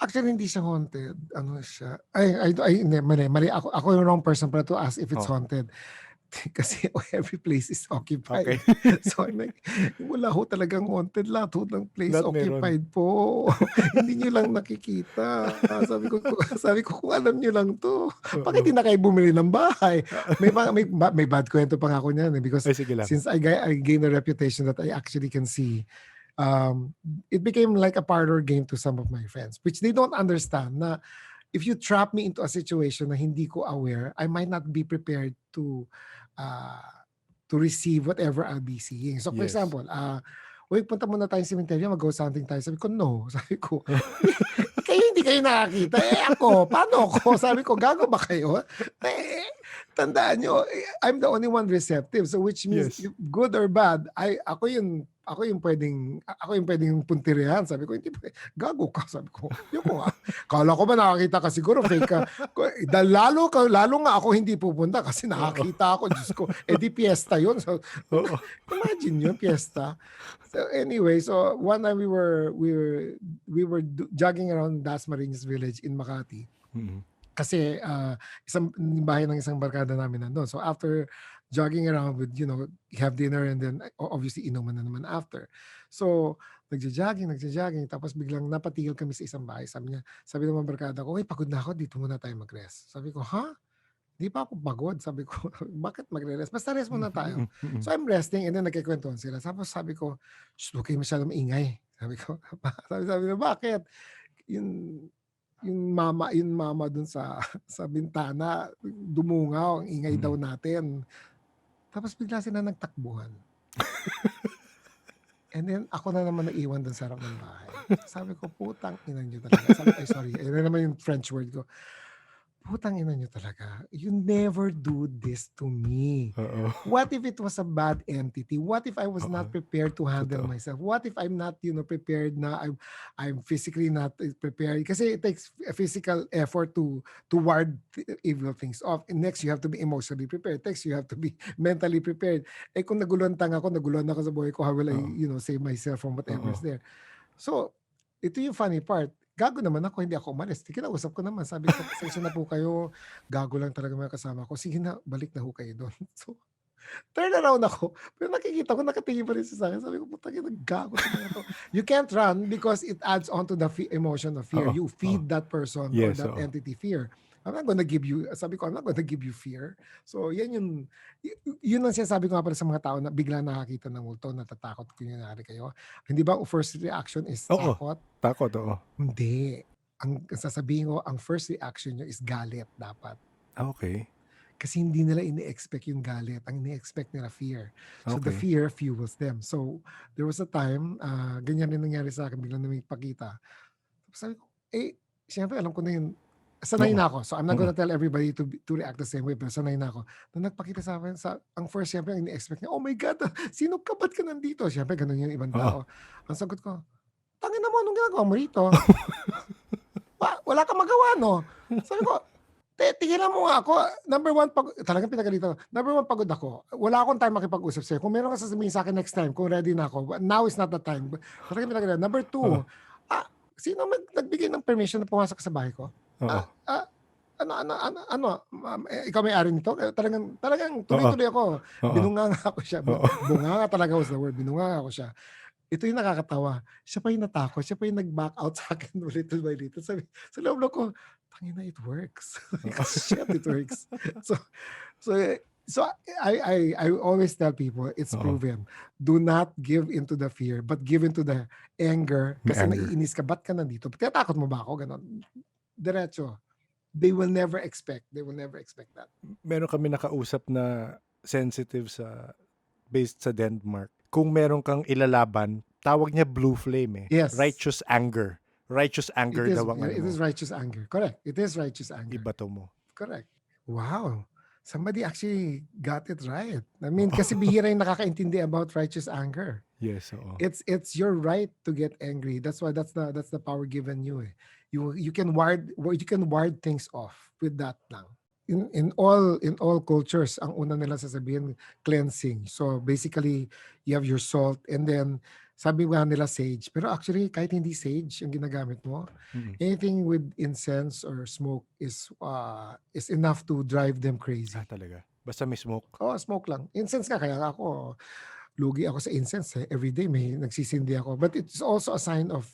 Actually, hindi siya haunted. Ano siya? Hindi, mali. Ako yung wrong person para to ask if it's haunted. Kasi every place is occupied. Okay. So I'm like, wala ho talagang haunted. Lahat ho ng place Lahat occupied po. Hindi nyo lang nakikita. Sabi ko, kung alam nyo lang to, bakit hindi na kayo bumili ng bahay? May bad kwento pa nga ako niyan. Because since I gained a reputation that I actually can see, it became like a parlor game to some of my friends, which they don't understand na if you trap me into a situation na hindi ko aware, I might not be prepared to receive whatever I'll be seeing. So for example, punta muna tayong cemetery, mag-ghost hunting tayo. Sabi ko, no. Sabi ko, hindi kayo nakakita. Ako, paano ako? Sabi ko, gago ba kayo? Tandaan nyo, I'm the only one receptive. So which means, good or bad, ako yung pwedeng puntirihan. Sabi ko, hindi pa, gago ka. Sabi ko, yun ko nga. Kala ko ba nakakita ka siguro, fake ka. Lalo nga ako hindi pupunta kasi nakakita ako. Diyos ko, di piyesta yun. So, imagine yun, piyesta. So anyway, so one time we were jogging around Dasmariñas Village in Makati. Mm-hmm. Kasi isang bahay ng isang barkada namin nandun. So after jogging around with, have dinner and then obviously inuman na naman after. So nagja-jogging, tapos biglang napatigil kami sa isang bahay. Sabi ng mga barkada ko, pagod na ako, dito muna tayo mag-rest. Sabi ko, Di pa ako pagod. Sabi ko, bakit magre-rest? Basta rest muna tayo. So I'm resting and then nagkikwentuhan sila. Tapos sabi ko, huwag kayo masyadong maingay. Sabi ko, sabi na, bakit? Yung mama dun sa bintana, dumungaw, ang ingay daw natin. Tapos bigla sila nagtakbuhan. And then ako na naman naiwan dun sa harap ng bahay. Sabi ko, putang ina nyo talaga. Sorry. Ayun naman yung French word ko. Putang ina nyo talaga. You never do this to me. What if it was a bad entity? What if I was not prepared to handle myself? What if I'm not, prepared na I'm physically not prepared? Kasi it takes a physical effort to ward evil things off. And next, you have to be emotionally prepared. Next, you have to be mentally prepared. Kung naguluhan ako sa buhay ko, how will I, save myself from whatever is there? So, ito yung funny part. Gago naman ako, hindi ako umalis. Kinausap ko naman, sabi ko, pasensya na po kayo, gago lang talaga mga kasama ko. Sige na, balik na ho kayo doon. So, turn around ako. Pero nakikita ko, nakatingin pa rin siya sa akin. Sabi ko, putang ina, gago to. You can't run because it adds on to the emotion of fear. You feed that person or that entity fear. I'm not gonna give you, sabi ko, I'm not gonna give you fear. So, yun ang sinasabi ko nga pala sa mga tao na bigla nakakita ng multo, natatakot kung nangyari kayo. Hindi ba first reaction is takot? Takot, oo. Hindi. Ang sasabihin ko, ang first reaction nyo is galit dapat. Okay. Kasi hindi nila ini-expect yung galit. Ang ini-expect nila fear. So the fear fuels them. So there was a time, ganyan rin nangyari sa akin, biglang na may pakita. Sabi ko, siyempre alam ko na yun, sanay na ako. So I'm not gonna tell everybody to react the same way, pero sanay na ako. Nung nagpakita sa akin, ang first siyempre ang ini-expect niya, oh my God, sino ka, ba't ka nandito? Siyempre ganun yung ibang tao. Ang sagot ko, tangina mo, anong ginagawa mo rito? Wala kang magawa, no? Sabi ko, Tigilan mo nga ako. Number one, talagang pinagalitan. Number one, pagod ako. Wala akong time makipag-usap sa'yo. Kung meron ka sasabihin sa akin next time, kung ready na ako, now is not the time. Talagang pinagalitan. Number Oo. two, sino nagbigay ng permission na pumasok sa bahay ko? Oo. Ikaw may-ari nito? Talagang tuloy-tuloy ako. Oo. Binunganga ako siya. Oo. Bunganga talaga was the word. Binunganga ako siya. Ito yung nakakatawa. Siya pa yung natakot. Siya pa yung nag-back out sa akin little by little. Sabi, sa loob ko, tangina, it works. Shit, it works. So, I always tell people, it's proven. Do not give into the fear, but give into the anger. Kasi naiinis ka, ba't ka nandito? Tinatakot mo ba ako? Ganon. Diretso. They will never expect that. Meron kami nakausap na sensitive based sa Denmark. Kung meron kang ilalaban, tawag niya blue flame Yes. Righteous anger. Righteous anger daw ang It is righteous anger. Correct. It is righteous anger. Ibato mo. Correct. Wow. Somebody actually got it right. I mean, kasi bihira yung nakakaintindi about righteous anger. Yes, oo. It's your right to get angry. That's why that's the power given you. You can ward things off with that lang. In all cultures, ang una nila sasabihin, cleansing. So basically, you have your salt and then sabi nga nila sage. Pero actually, kahit hindi sage ang ginagamit mo, anything with incense or smoke is enough to drive them crazy. Talaga? Basta may smoke? Smoke lang. Incense nga, kaya ako, lugi ako sa incense. Every day may nagsisindi ako. But it's also a sign of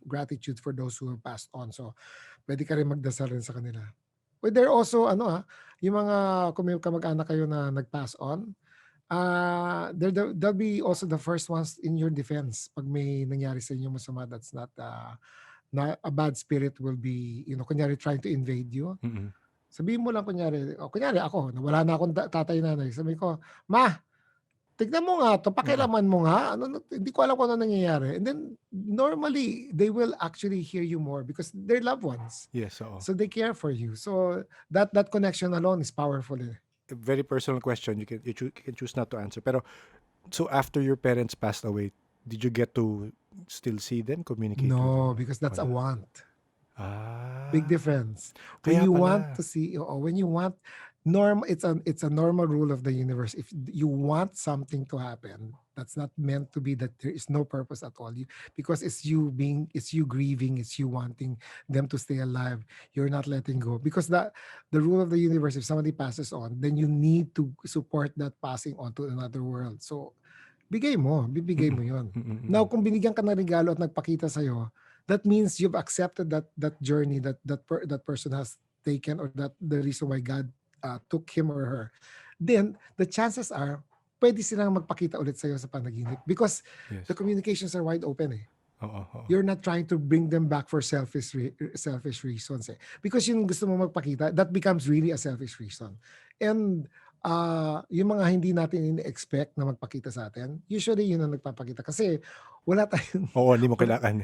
gratitude for those who have passed on. So, pwede ka rin magdasal rin sa kanila. But there also, yung mga kung may kamag-anak kayo na nag-pass on, they'll be also the first ones in your defense pag may nangyari sa inyo masama that's not a bad spirit will be, kunyari trying to invade you. Mm-hmm. Sabihin mo lang kunyari ako, wala na akong tatay nanay. Sabi ko, Ma, tignan mo nga to, pakialaman mo nga. Hindi ko alam kung ano nangyayari. And then, normally, they will actually hear you more because they're loved ones. Yes, oo. So they care for you. So that connection alone is powerful. A very personal question. You can choose not to answer. Pero, so after your parents passed away, did you get to still see them, communicate? No, because that's a want. Big difference. Kaya When you pala. want to see, when you want, it's a normal rule of the universe. If you want something to happen, that's not meant to be that there is no purpose at all. Because it's you grieving, it's you wanting them to stay alive. You're not letting go. Because the rule of the universe, if somebody passes on, then you need to support that passing on to another world. So, bibigay mo yun. Now, kung binigyan ka ng regalo at nagpakita sa'yo, that means you've accepted that journey that person has taken, or that the reason why God took him or her. Then the chances are pwede silang magpakita ulit sa'yo sa panaginip because the communications are wide open. You're not trying to bring them back for selfish reasons. Because yung gusto mo magpakita, that becomes really a selfish reason. And yung mga hindi natin in-expect na magpakita sa atin, usually yun ang nagpapakita. Kasi wala tayong... hindi mo kailangan.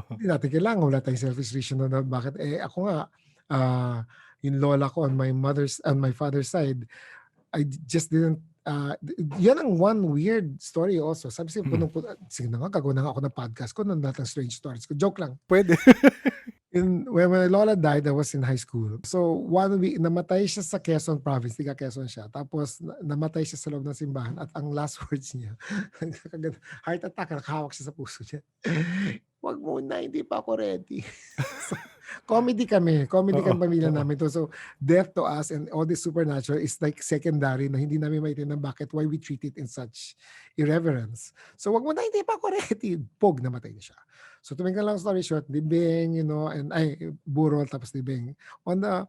Hindi natin kailangan. Wala tayong selfish reason na bakit. Ako nga, yung lola ko on my father's side, I just didn't yan ang one weird story also. Sabi siya, sige na nga, gagawin na nga ako ng podcast ko ng lahat ng strange stories ko. Joke lang. Pwede. When my lola died, I was in high school. So, one week, namatay siya sa Quezon province. Tiga Quezon siya. Tapos, namatay siya sa loob ng simbahan. At ang last words niya, heart attack, nakahawak siya sa puso niya. Wag muna, hindi pa ako ready. So, comedy kami pamilya namin to. So death to us and all this supernatural is like secondary na hindi namin maintindihan bakit why we treat it in such irreverence. So wag mo na, hindi pa ako ready. Pog, namatay na siya. So to make a long story short, libing, and burol tapos libing. On the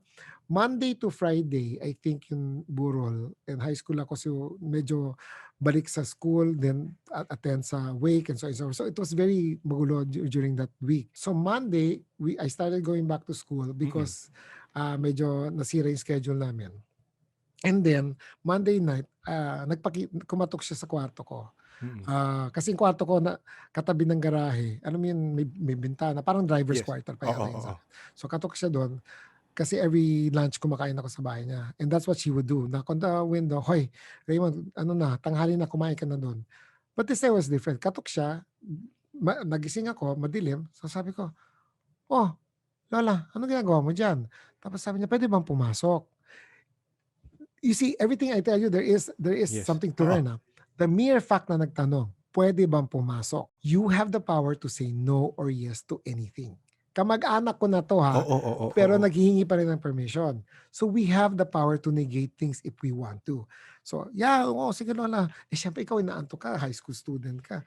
Monday to Friday, I think yung burol. In high school ako, so medyo balik sa school, then attend sa wake and so on. So it was very magulo during that week. So Monday, I started going back to school because medyo nasira yung schedule namin. And then, Monday night, kumatok siya sa kwarto ko. Kasi yung kwarto ko na katabi ng garahe, alam mo yun, may bintana, parang driver's quarter pa yata. So katok siya doon. Kasi every lunch kumakain ako sa bahay niya. And that's what she would do. Knock on the window, hoy, Raymond, tanghali na, kumain ka na doon. But this time was different. Katok siya, nagising ako, madilim. So sabi ko, oh, Lola, ano ginagawa mo dyan? Tapos sabi niya, pwede bang pumasok? You see, everything I tell you, there is Yes. something to learn. The mere fact na nagtanong, pwede bang pumasok? You have the power to say no or yes to anything. Kamag-anak ko na to ha, pero naghihingi pa rin ng permission. So we have the power to negate things if we want to. So yeah, sige lola. Syempre ikaw inaantok ka, high school student ka.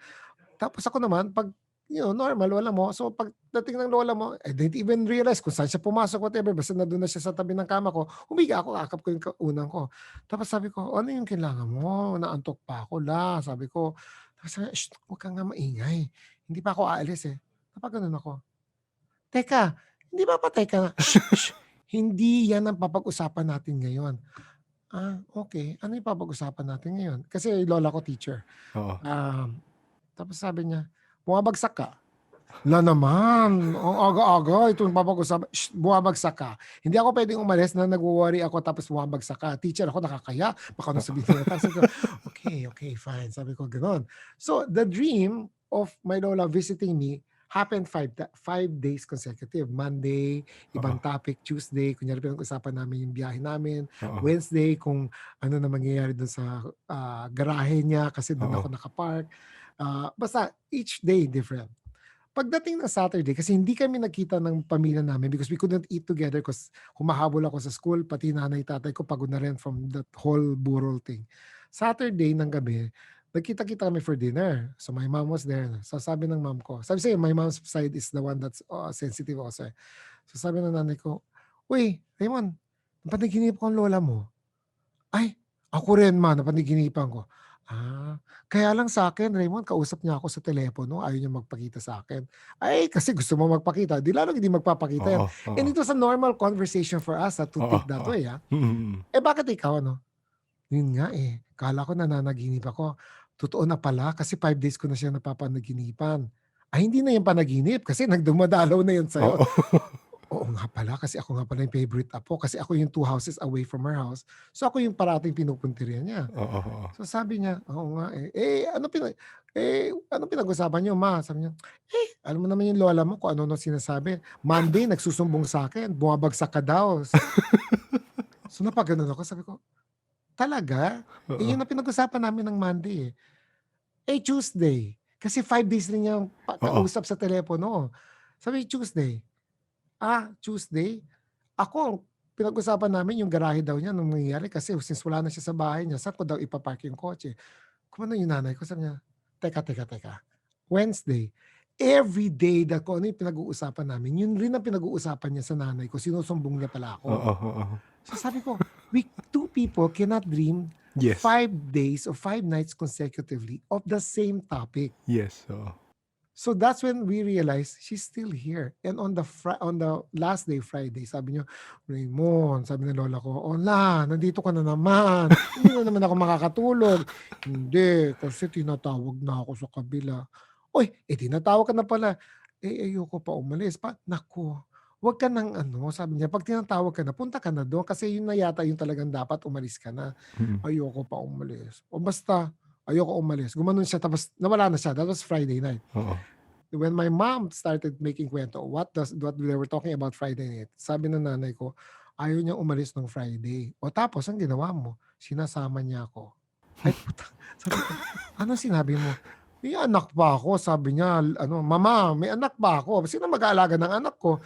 Tapos ako naman, pag normal, lola mo. So pagdating ng lola mo, I didn't even realize kung saan siya pumasok, whatever. Basta na doon na siya sa tabi ng kama ko. Humiga ako, akap ko yung unang ko. Tapos sabi ko, ano yung kailangan mo? Naantok pa ako la. Sabi ko, tapos sabi, huwag kang nga maingay. Hindi pa ako aalis eh. Tapos ganun ako. Teka, hindi ba patay ka na? Hindi yan ang papag-usapan natin ngayon. Okay. Ano yung papag-usapan natin ngayon? Kasi lola ko teacher. Tapos sabi niya, bumabagsak ka. Na naman, ang aga-aga, ito yung papag-usapan. Bumabagsak ka. Hindi ako pwedeng umalis na nag-worry ako tapos bumabagsak ka. Teacher ako, nakakaya. Baka nasabihin niya. Sabi ko, okay, fine. Sabi ko, gano'n. So, the dream of my lola visiting me happened 5 days consecutive. Monday, ibang topic. Tuesday, kunyari pinag-usapan namin yung biyahe namin. Wednesday, kung ano na mangyayari doon sa garahe niya kasi doon ako nakapark. Basta, each day different. Pagdating ng Saturday, kasi hindi kami nakita ng pamilya namin because we couldn't eat together because humahabol ako sa school, pati nanay tatay ko pagod na rin from that whole burol thing. Saturday ng gabi, nagkita-kita kami for dinner. So my mom was there. So sabi ng mom ko, sabi sa'yo, my mom's side is the one that's sensitive also. So sabi ng nanay ko, uy, Raymond, napanaginipan ko ang lola mo. Ay, ako rin ma, napanaginipan ko. Kaya lang sa akin, Raymond, kausap niya ako sa telepono, ayaw niya magpakita sa akin. Ay, kasi gusto mo magpakita, di lalo hindi magpapakita yan. And it was a normal conversation for us to take that way. Bakit ikaw, ano? Yun nga kala ko nananaginip ako. Totoo na pala, kasi 5 days ko na siya napapanaginipan. Hindi na yung panaginip, kasi nagdumadalaw na yun sa'yo. Oo nga pala, kasi ako nga pala yung favorite apo, kasi ako yung 2 houses away from her house. So ako yung parating pinupuntirya niya. So sabi niya, oo nga ano pinag-usapan niyo ma? Sabi niya, alam mo naman yung lola mo kung ano sinasabi. Monday, nagsusumbong sa akin, bumabagsak ka daw. So napagano'n ako, sabi ko, talaga? Yun ang pinag-usapan namin ng Monday Tuesday. Kasi 5 days rin niyang kausap sa telepono. Sabi, Tuesday. Tuesday? Ako, pinag-usapan namin yung garahe daw niya nung nangyayari kasi since wala na siya sa bahay niya, saan ko daw ipapark yung kotse? Kumano yung nanay ko, sabi niya, teka. Wednesday, every day na kung ano yung pinag-uusapan namin, yun rin ang pinag-uusapan niya sa nanay ko, sinusumbong niya pala ako. So sabi ko, we 2 people cannot dream 5 days or 5 nights consecutively of the same topic. Yes. So that's when we realized she's still here. And on the last day, Friday, sabi niyo, Raymond, sabi ng lola ko, nandito ka na naman. Hindi na naman ako makakatulog. Hindi, kasi tinatawag na ako sa kabila. Uy, tinatawag ka na pala. Ayoko pa umalis. Naku, wag ka nang sabi niya, pag tinatawag ka na, punta ka na doon. Kasi yun na yata yung talagang dapat umalis ka na. Ayoko pa umalis. O basta, ayoko umalis. Gumanon siya, tapos nawala na siya. That was Friday night. When my mom started making kwento, what they were talking about Friday night, sabi ng nanay ko, ayaw niya umalis ng Friday. O tapos, ang ginawa mo, sinasama niya ako. Ay, puta. Sabi ko, ano sinabi mo? May anak pa ako. Sabi niya, mama, may anak pa ako. Sino mag-aalaga ng anak ko?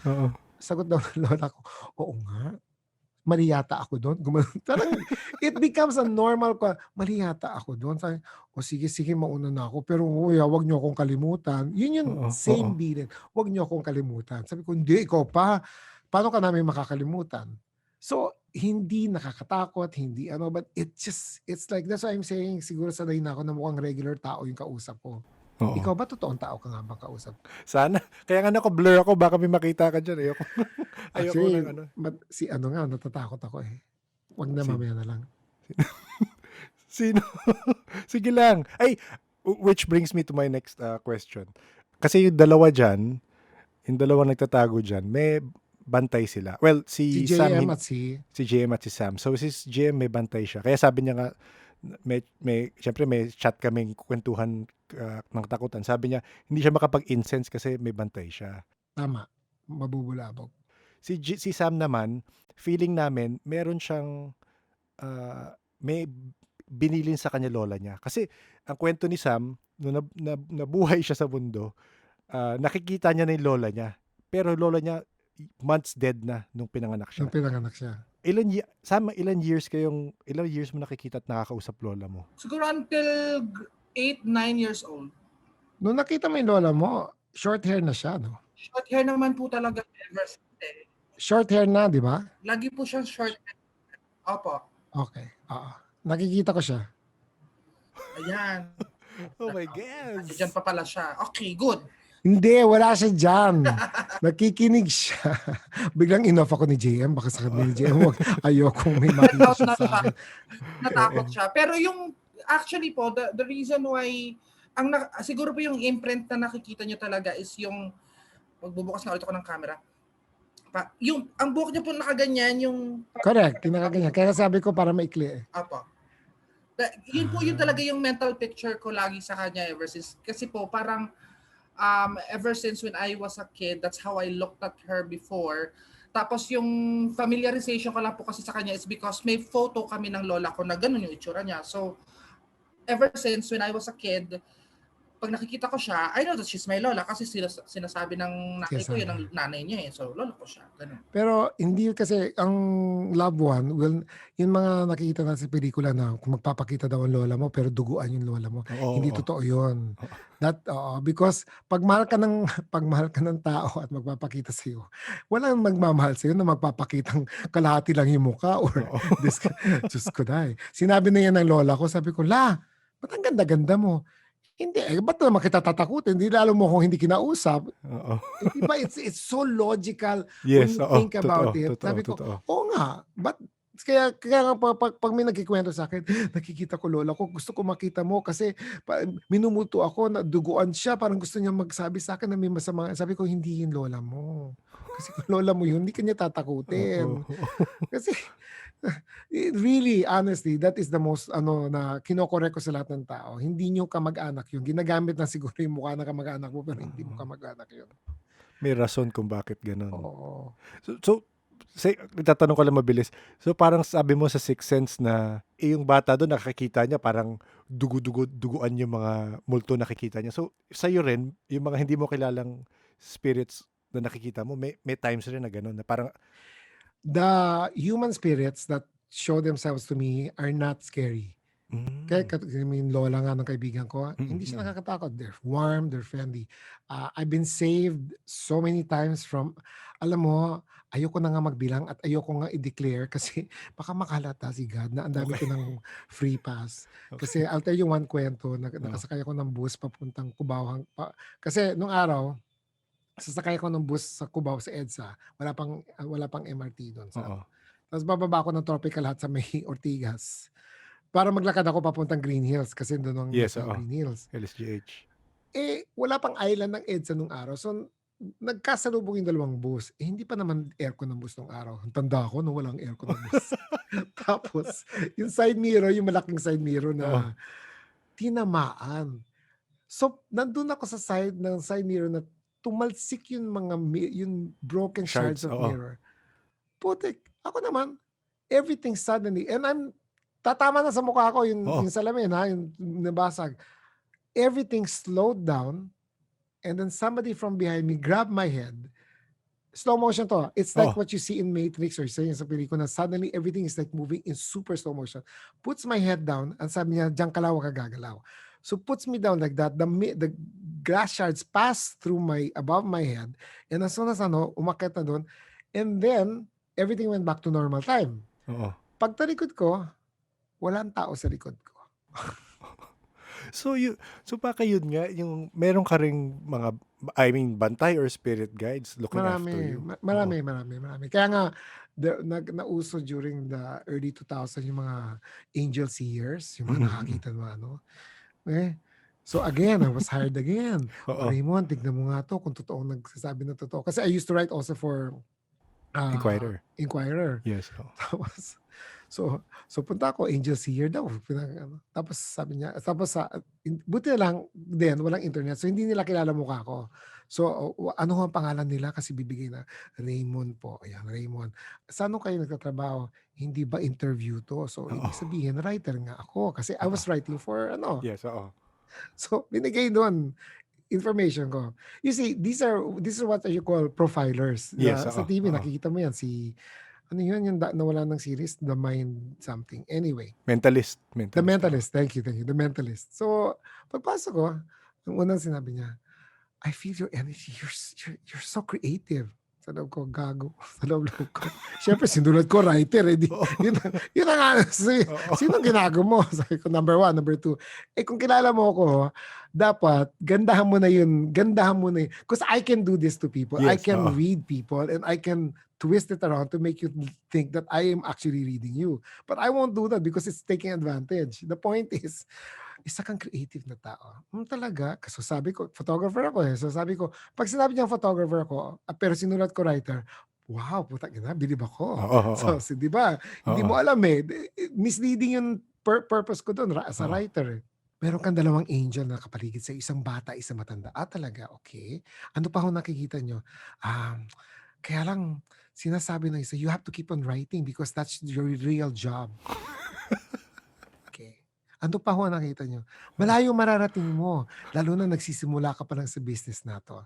Sagot daw ng lola ko, oo nga. Mali yata ako doon. It becomes a normal, mali yata ako doon. Sabi, sige, mauna na ako. Pero wag niyo akong kalimutan. Yun yung same bilin. Wag niyo akong kalimutan. Sabi ko, hindi, ikaw pa. Paano ka namin makakalimutan? So, hindi nakakatakot, hindi but it's like, that's why I'm saying, siguro sanay na ako na mukhang regular tao yung kausap ko. Ikaw ba totoong tao ka nga bang kausap? Sana. Kaya nga blur ako, baka may makita ka dyan. Ayoko. Actually, natatakot ako Wag na, mamaya na lang. Sino? Sige lang. Which brings me to my next question. Kasi yung dalawa nagtatago dyan, may bantay sila. Well, si JM Sam, at si JM at si Sam. So si JM may bantay siya. Kaya sabi niya nga, syempre may chat kaming kwentuhan ng takutan. Sabi niya, hindi siya makapag-incense kasi may bantay siya. Tama. Mabubulabog. Si Sam naman, feeling namin meron siyang may binilin sa kanya lola niya. Kasi ang kwento ni Sam, nung nabuhay siya sa mundo, nakikita niya na yung lola niya. Pero lola niya, months dead na nung pinanganak siya. Nung pinanganak siya. Sam, ilan years mo nakikita at nakakausap lola mo? Siguro until 8-9 years old. Nung nakita mo yung lola mo, short hair na siya, no? Short hair naman po talaga ever since. Short hair na, di ba? Lagi po siyang short hair. Opo. Okay. Nakikita ko siya. Ayan. Oh my God. Diyan pa pala siya. Okay, good. Hindi, wala siya dyan. Nakikinig siya. Biglang inoff ako ni JM. Baka sa kanya ni JM, ayokong may makita siya sa akin. Natakot siya. Pero yung, actually po, the reason why, siguro po yung imprint na nakikita nyo talaga is yung, magbubukas na ulit ako ng camera. Ang buhok niya po nakaganyan, yung... Correct, nakaganyan. Kaya sabi ko para maikli eh. Apo. Yun po yung talaga yung mental picture ko lagi sa kanya ever since. Kasi po, parang, ever since when I was a kid, that's how I looked at her before. Tapos yung familiarization ko lang po kasi sa kanya is because may photo kami ng lola ko na ganun yung itsura niya. So, ever since when I was a kid, pag nakikita ko siya, I know that she's my lola kasi sinasabi ng nanay ko yun ang nanay niya eh. So, lola ko siya. Ganun. Pero hindi kasi ang loved one, yung mga nakikita na sa pelikula na kung magpapakita daw ang lola mo pero duguan yung lola mo. Hindi totoo yun. Because pag mahal ka ng tao at magpapakita sa iyo, walang magmamahal sa iyo na magpapakitang kalahati lang yung mukha or Diyos ko dahil. Sinabi na yan ng lola ko, sabi ko, ba't ang ganda-ganda mo? Hindi, ba't naman kita tatakutin? Hindi lalo mo kung hindi kinausap. Diba? It's so logical when you think about it. Sabi ko, nga, but kaya nga pag may nagkikwento sa akin, nakikita ko lola ko, gusto ko makita mo kasi minumuto ako, duguan siya, parang gusto niya magsabi sa akin na may masama. Sabi ko, hindi yung lola mo. Kasi kung lola mo yun, hindi kanya tatakutin. Kasi really, honestly, that is the most na kinokorek ko sa lahat ng tao. Hindi nyo kamag-anak yun. Ginagamit na siguro yung mukha ng kamag-anak mo, pero hindi mo kamag-anak yun. May rason kung bakit ganun. Oo. So tatanong ko lang mabilis. So parang sabi mo sa Sixth Sense na yung bata doon nakakita niya parang duguan yung mga multo nakikita niya. So sa'yo rin, yung mga hindi mo kilalang spirits na nakikita mo, may times rin na gano'n na parang the human spirits that show themselves to me are not scary. Kaya lola nga ng kaibigan ko, hindi siya nakakatakot. They're warm, they're friendly. I've been saved so many times from, alam mo, ayoko na nga magbilang at ayoko nga i-declare kasi baka makalata si God na ang dami ko ng free pass. Kasi I'll tell you one kwento, nakasakay ako ng bus papuntang Cubao. Kasi nung araw, sasakay ako ng bus sa Cubao sa EDSA, wala pang MRT doon. Tapos bababa ako ng Tropical Hut sa may Ortigas para maglakad ako papuntang Green Hills kasi doon ang Green Hills. LSGH. Wala pang island ng EDSA nung araw. So nagkasalubong yung dalawang bus. Hindi pa naman aircon ng bus nung araw. Ang tanda ko nung walang aircon ng bus. Tapos yung side mirror, yung malaking side mirror na tinamaan. So nandun ako sa side mirror na tumalsik yung yung broken shards of mirror. Putik, ako naman, everything suddenly, and tatama na sa mukha ko yung salamin, yung nabasag. Everything slowed down, and then somebody from behind me grabbed my head. Slow motion to. It's like what you see in Matrix or sa pelikula. Suddenly, everything is like moving in super slow motion. Puts my head down, and sabi niya, diyan ka lang, wag ka gagalaw. So puts me down like that. The glass shards pass through above my head. And as soon as umakyat na doon. And then, everything went back to normal time. Pagtalikod ko, walang tao sa likod ko. So baka yun nga, yung meron ka ring mga, bantay or spirit guides looking after you. Marami. Kaya nga, nauso during the early 2000s yung mga angel seers, yung mga nakakita mo So again, I was hired again. Raymond, tignan mo nga to kung totoong nagsasabi na totoo. Kasi I used to write also for Inquirer. Inquirer. Yes. Oh. Tapos, so punta ako, Angel Seer daw. Tapos sabi niya, buti na lang din, walang internet. So hindi nila kilala mukha ko. So ano ang pangalan nila? Kasi bibigay na, Raymund po. Ayan, Raymund. Saan kayo nagtatrabaho? Hindi ba interview to? So ibig sabihin, writer nga ako. Kasi I was writing for Yes, oo. So binigay doon information ko. You see, this is what you call profilers. Yes, Sa TV, nakikita mo yan, ano yun, yung nawala ng series, The Mind something. Anyway. Mentalist. The Mentalist. Thank you. The Mentalist. So, pagpasok ko, yung unang sinabi niya, I feel your energy. You're so creative. Sa loob ko, gago. Sa loob ko. Siyempre, sinulat ko, writer. Yun ang ano. Sino ginago mo? Sabi ko, number 1, number 2. Kung kilala mo ako, dapat, gandahan mo na yun. Because I can do this to people. Yes, I can read people and I can twist it around to make you think that I am actually reading you. But I won't do that because it's taking advantage. The point is, isa kang creative na tao. Talaga. Kasi sabi ko, photographer ako eh. So sabi ko, pag sinabi niyang photographer ako, pero sinulat ko writer, wow, puta ina, bilib ako. So, di ba? Hindi mo alam eh. Misleading yung purpose ko doon as a writer eh. Meron kang dalawang angel na kapaligid sa isang bata, isang matanda. Talaga, okay. Ano pa ho nakikita nyo? Kaya lang, sinasabi ng isa, you have to keep on writing because that's your real job. Okay. Ano pa ho nakita nyo? Malayo mararating mo, lalo na nagsisimula ka pa lang sa business na to.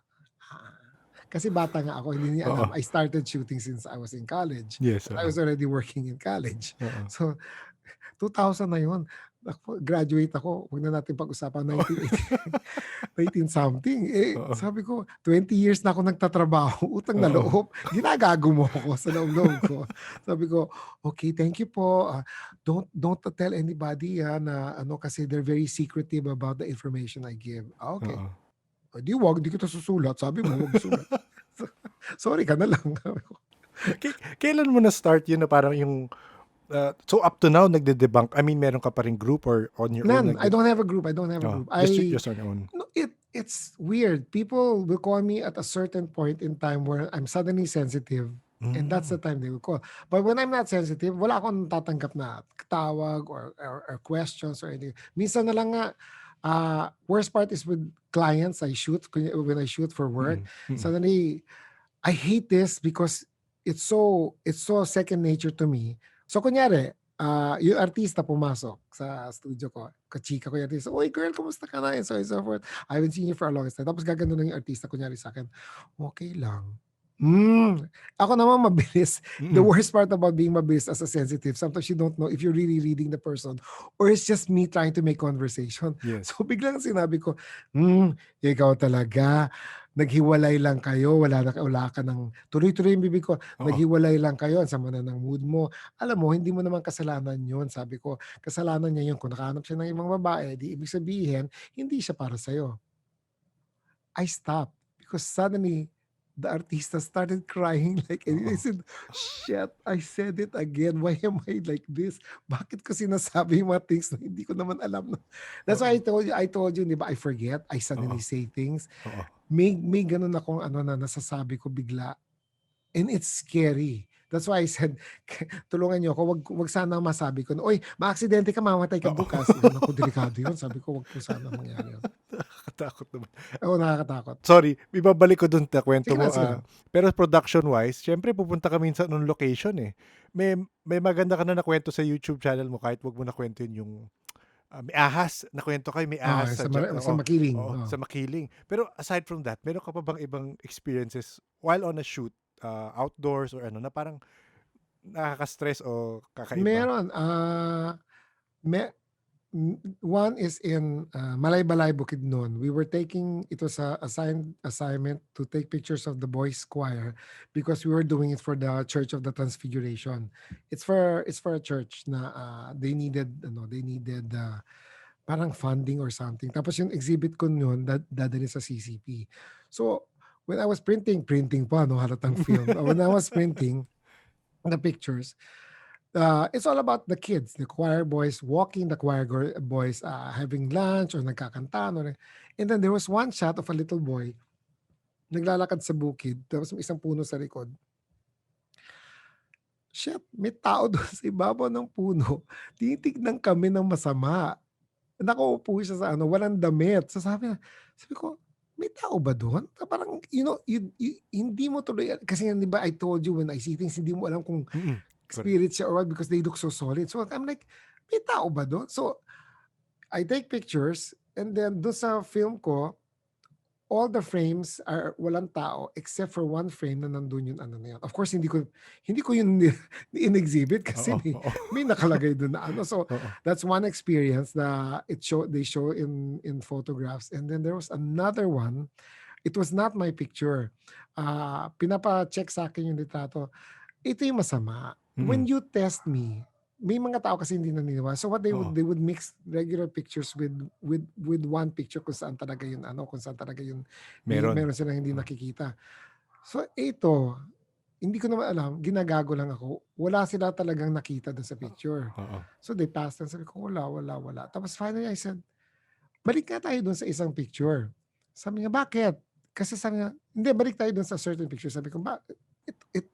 Kasi bata nga ako, hindi niya alam. I started shooting since I was in college. Yes. I was already working in college. So, 2000 na yun. Graduate ako, huwag na natin pag-usapan, 19 something. Sabi ko, 20 years na ako nagtatrabaho, utang na loob, ginagago mo ako sa loob ko. Sabi ko, okay, thank you po. Don't tell anybody na kasi they're very secretive about the information I give. Okay. Di kita susulat. Sabi mo, wag sulat. Sorry ka na lang. Kailan mo na-start yun na parang yung so up to now, nagde-debunk? I mean, meron ka pa rin group or on your own? None. I don't have a group. Just on your own. No, it's weird. People will call me at a certain point in time where I'm suddenly sensitive. And that's the time they will call. But when I'm not sensitive, wala akong tatanggap na tawag or questions or anything. Minsan na lang nga, worst part is with clients I shoot, when I shoot for work. Suddenly, I hate this because it's so second nature to me. So kunyari, yung artista pumasok sa studio ko, kachika ko yung artista, oy girl, kumusta ka na? And so forth. I haven't seen you for a long time. Tapos gagano na yung artista, kunyari sa akin, okay lang. Ako naman mabilis. The worst part about being mabilis as a sensitive, sometimes you don't know if you're really reading the person or it's just me trying to make conversation. Yes. So biglang sinabi ko, ikaw talaga. Naghiwalay lang kayo, wala ka ng tuloy-tuloy yung bibig ko. Naghiwalay lang kayo, ang sama na ng mood mo. Alam mo, hindi mo naman kasalanan yun. Sabi ko, kasalanan niya yun. Kung nakahanap siya ng ibang babae, di ibig sabihin, hindi siya para sa'yo. I stopped because suddenly, the artista started crying like, I said, shit, I said it again. Why am I like this? Bakit ko sinasabi yung mga things na hindi ko naman alam? That's why I told you, di ba, I forget. I suddenly say things. May ganun akong na nasasabi ko bigla. And it's scary. That's why I said, tulungan niyo ako, wag sana masabi ko, oy, maaksidente ka, mamatay ka bukas. Ako, delikado yun. Sabi ko, wag po sana mangyari yun. Nakakatakot naman. Oo, nakakatakot. Sorry, ibabalik ko dun sa kwento mo. Sige. Pero production-wise, syempre pupunta kami sa nung location eh. May maganda ka na nakwento sa YouTube channel mo kahit wag mo nakwento yun yung may ahas. Nakwento kayo, may ahas sa Makiling. Sa Makiling. Pero aside from that, meron ka pa bang ibang experiences while on a shoot, outdoors or na parang nakaka-stress o kakaiba? Meron. One is in Malaybalay, Bukidnon. We were taking, it was a assignment to take pictures of the boys choir because we were doing it for the Church of the Transfiguration. It's for a church na they needed parang funding or something. Tapos yung exhibit ko noon dadali sa CCP. So when I was printing pa, halatang film. When I was printing the pictures, it's all about the kids, the choir boys walking, the choir boys having lunch or nagkakanta. And then there was one shot of a little boy naglalakad sa bukid, tapos may isang puno sa likod. shit, may tao doon sa ibabaw ng puno. Tinitignan kami ng masama. Nakaupo siya sa walang damit. So sabi ko, may tao ba doon? Parang, hindi mo tuloy, kasi di ba I told you when I see things, hindi mo alam kung Correct. spirit siya or what because they look so solid. So I'm like, may tao ba doon? So I take pictures and then doon sa film ko, all the frames are walang tao except for one frame na nandun yung na yun. Of course, hindi ko yun in-exhibit kasi may nakalagay doon na So that's one experience na they show in photographs. And then there was another one. It was not my picture. Pinapa-check sa akin yung litrato. Ito yung masama. When you test me, may mga tao kasi hindi naniniwala. So what they would mix regular pictures with one picture kung saan talaga yun kung saan talaga yun meron silang hindi nakikita. So ito, hindi ko naman alam, ginagago lang ako. Wala sila talagang nakita dun sa picture. So they passed and sabi ko, wala. Tapos finally I said, balik nga tayo dun sa isang picture. Sabi niya, bakit? Kasi sabi niya, hindi, balik tayo dun sa certain picture. Sabi ko,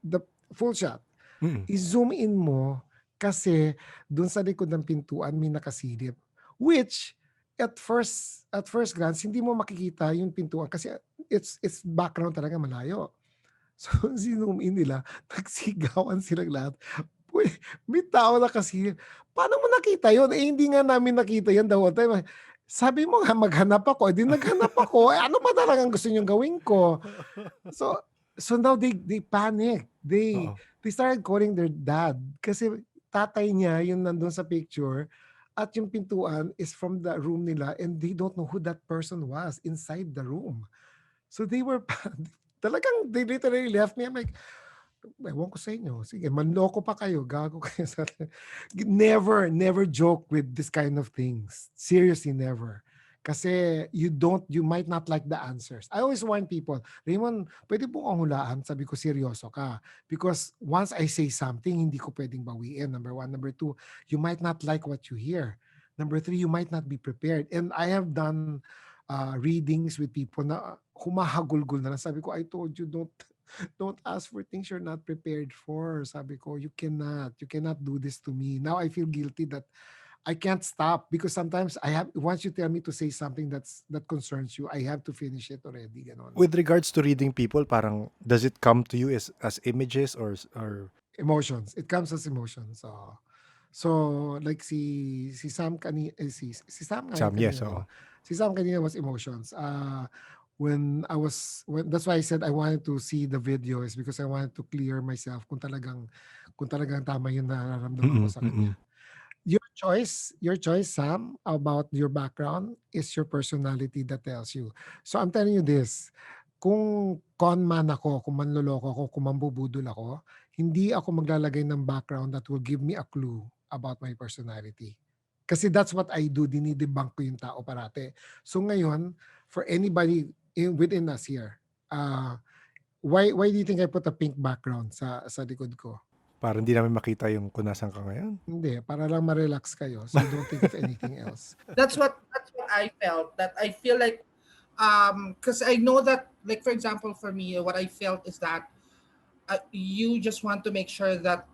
the full shot. I-zoom in mo kasi doon sa likod ng pintuan may nakasilip. Which, at first glance, hindi mo makikita yung pintuan kasi it's background talaga malayo. So, zoom in nila, nagsigawan silang lahat. Uy, may tao nakasilip. Paano mo nakita yun? Hindi nga namin nakita yan the whole time. Sabi mo nga, maghanap ako. Di naghanap ako. Ano ba talagang gusto niyong gawin ko? So now they panic. They started calling their dad kasi tatay niya yung nandun sa picture at yung pintuan is from the room nila and they don't know who that person was inside the room. So they were talagang they literally left me. I'm like, ewan ko sa inyo. Sige, manloko pa kayo. Gago kayo. Never joke with this kind of things. Seriously, never. Kasi you might not like the answers. I always warn people, Raymond, pwede po kang hulaan. Sabi ko, seryoso ka. Because once I say something, hindi ko pwedeng bawiin. Number one. Number two, you might not like what you hear. Number three, you might not be prepared. And I have done readings with people na humahagulgul na lang. Sabi ko, I told you, don't ask for things you're not prepared for. Sabi ko, you cannot do this to me. Now I feel guilty that I can't stop because sometimes once you tell me to say something that concerns you, I have to finish it already. Ganon. With regards to reading people, parang does it come to you as images or emotions? It comes as emotions. So like si Sam kanina, si Sam Sam, kanina, yes, si Sam kanina was emotions. When that's why I said I wanted to see the video is because I wanted to clear myself kung talagang tama yung nararamdaman ko sa kanya. Your choice, Sam, about your background is your personality that tells you. So I'm telling you this, kung con man ako, kung manloloko ako, kung mambubudol ako, hindi ako maglalagay ng background that will give me a clue about my personality. Kasi that's what I do, dinidebunk ko yung tao parate. So ngayon, for anybody within us here, why do you think I put a pink background sa likod ko? Para hindi namin makita yung kung nasan ka ngayon. Hindi, para lang ma-relax kayo so you don't think of anything else. That's what I felt. That I feel like, because I know that, like for example, for me, what I felt is that you just want to make sure that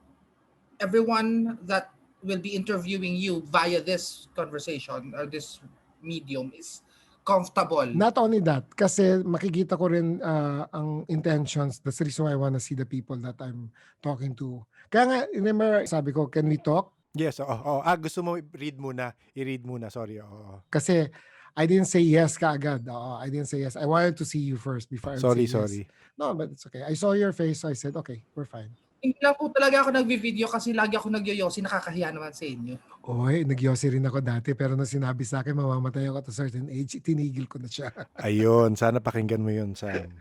everyone that will be interviewing you via this conversation or this medium is comfortable. Not only that, kasi makikita ko rin ang intentions. That's the reason why I want to see the people that I'm talking to. Kaya nga, remember, sabi ko, can we talk? Yes, gusto mo i-read muna, sorry. Kasi I didn't say yes kaagad. I didn't say yes. I wanted to see you first before I would say yes. Sorry. No, but it's okay. I saw your face, so I said, okay, we're fine. Hindi lang po talaga ako nagvi-video kasi lagi ako nagyoyosi, nakakahiya naman sa inyo. Oy, nagyosi rin ako dati pero nung sinabi sa akin mamamatay ako at a certain age, tinigil ko na siya. Ayun, sana pakinggan mo yun, Sam.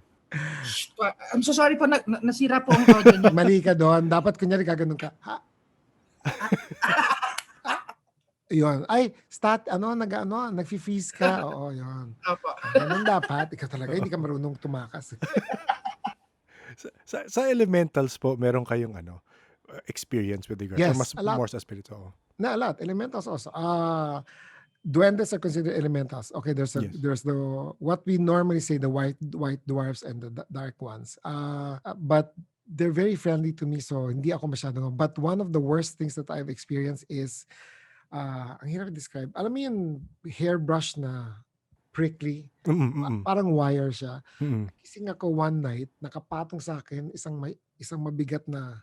I'm so sorry po, nasira po ang audio niyo. Mali ka doon. Dapat kunyari kaganon ka. Ha? Yun. Ay, nag-freeze ka. Oo, yun. Opo. Ganun dapat. Ikaw talaga, hindi ka marunong tumakas. Sa elementals po, meron kayong experience with regards? Yes, mas a lot. more sa spiritual? A lot. Elementals also. Duendes are considered elementals. Okay, there's the what we normally say the white dwarfs and the dark ones. But they're very friendly to me, so hindi ako masyadong. But one of the worst things that I've experienced is, ang hirap i-describe. Alam mo yung hairbrush na prickly? Parang wire siya. Gising ako one night, nakapatong sa akin isang mabigat na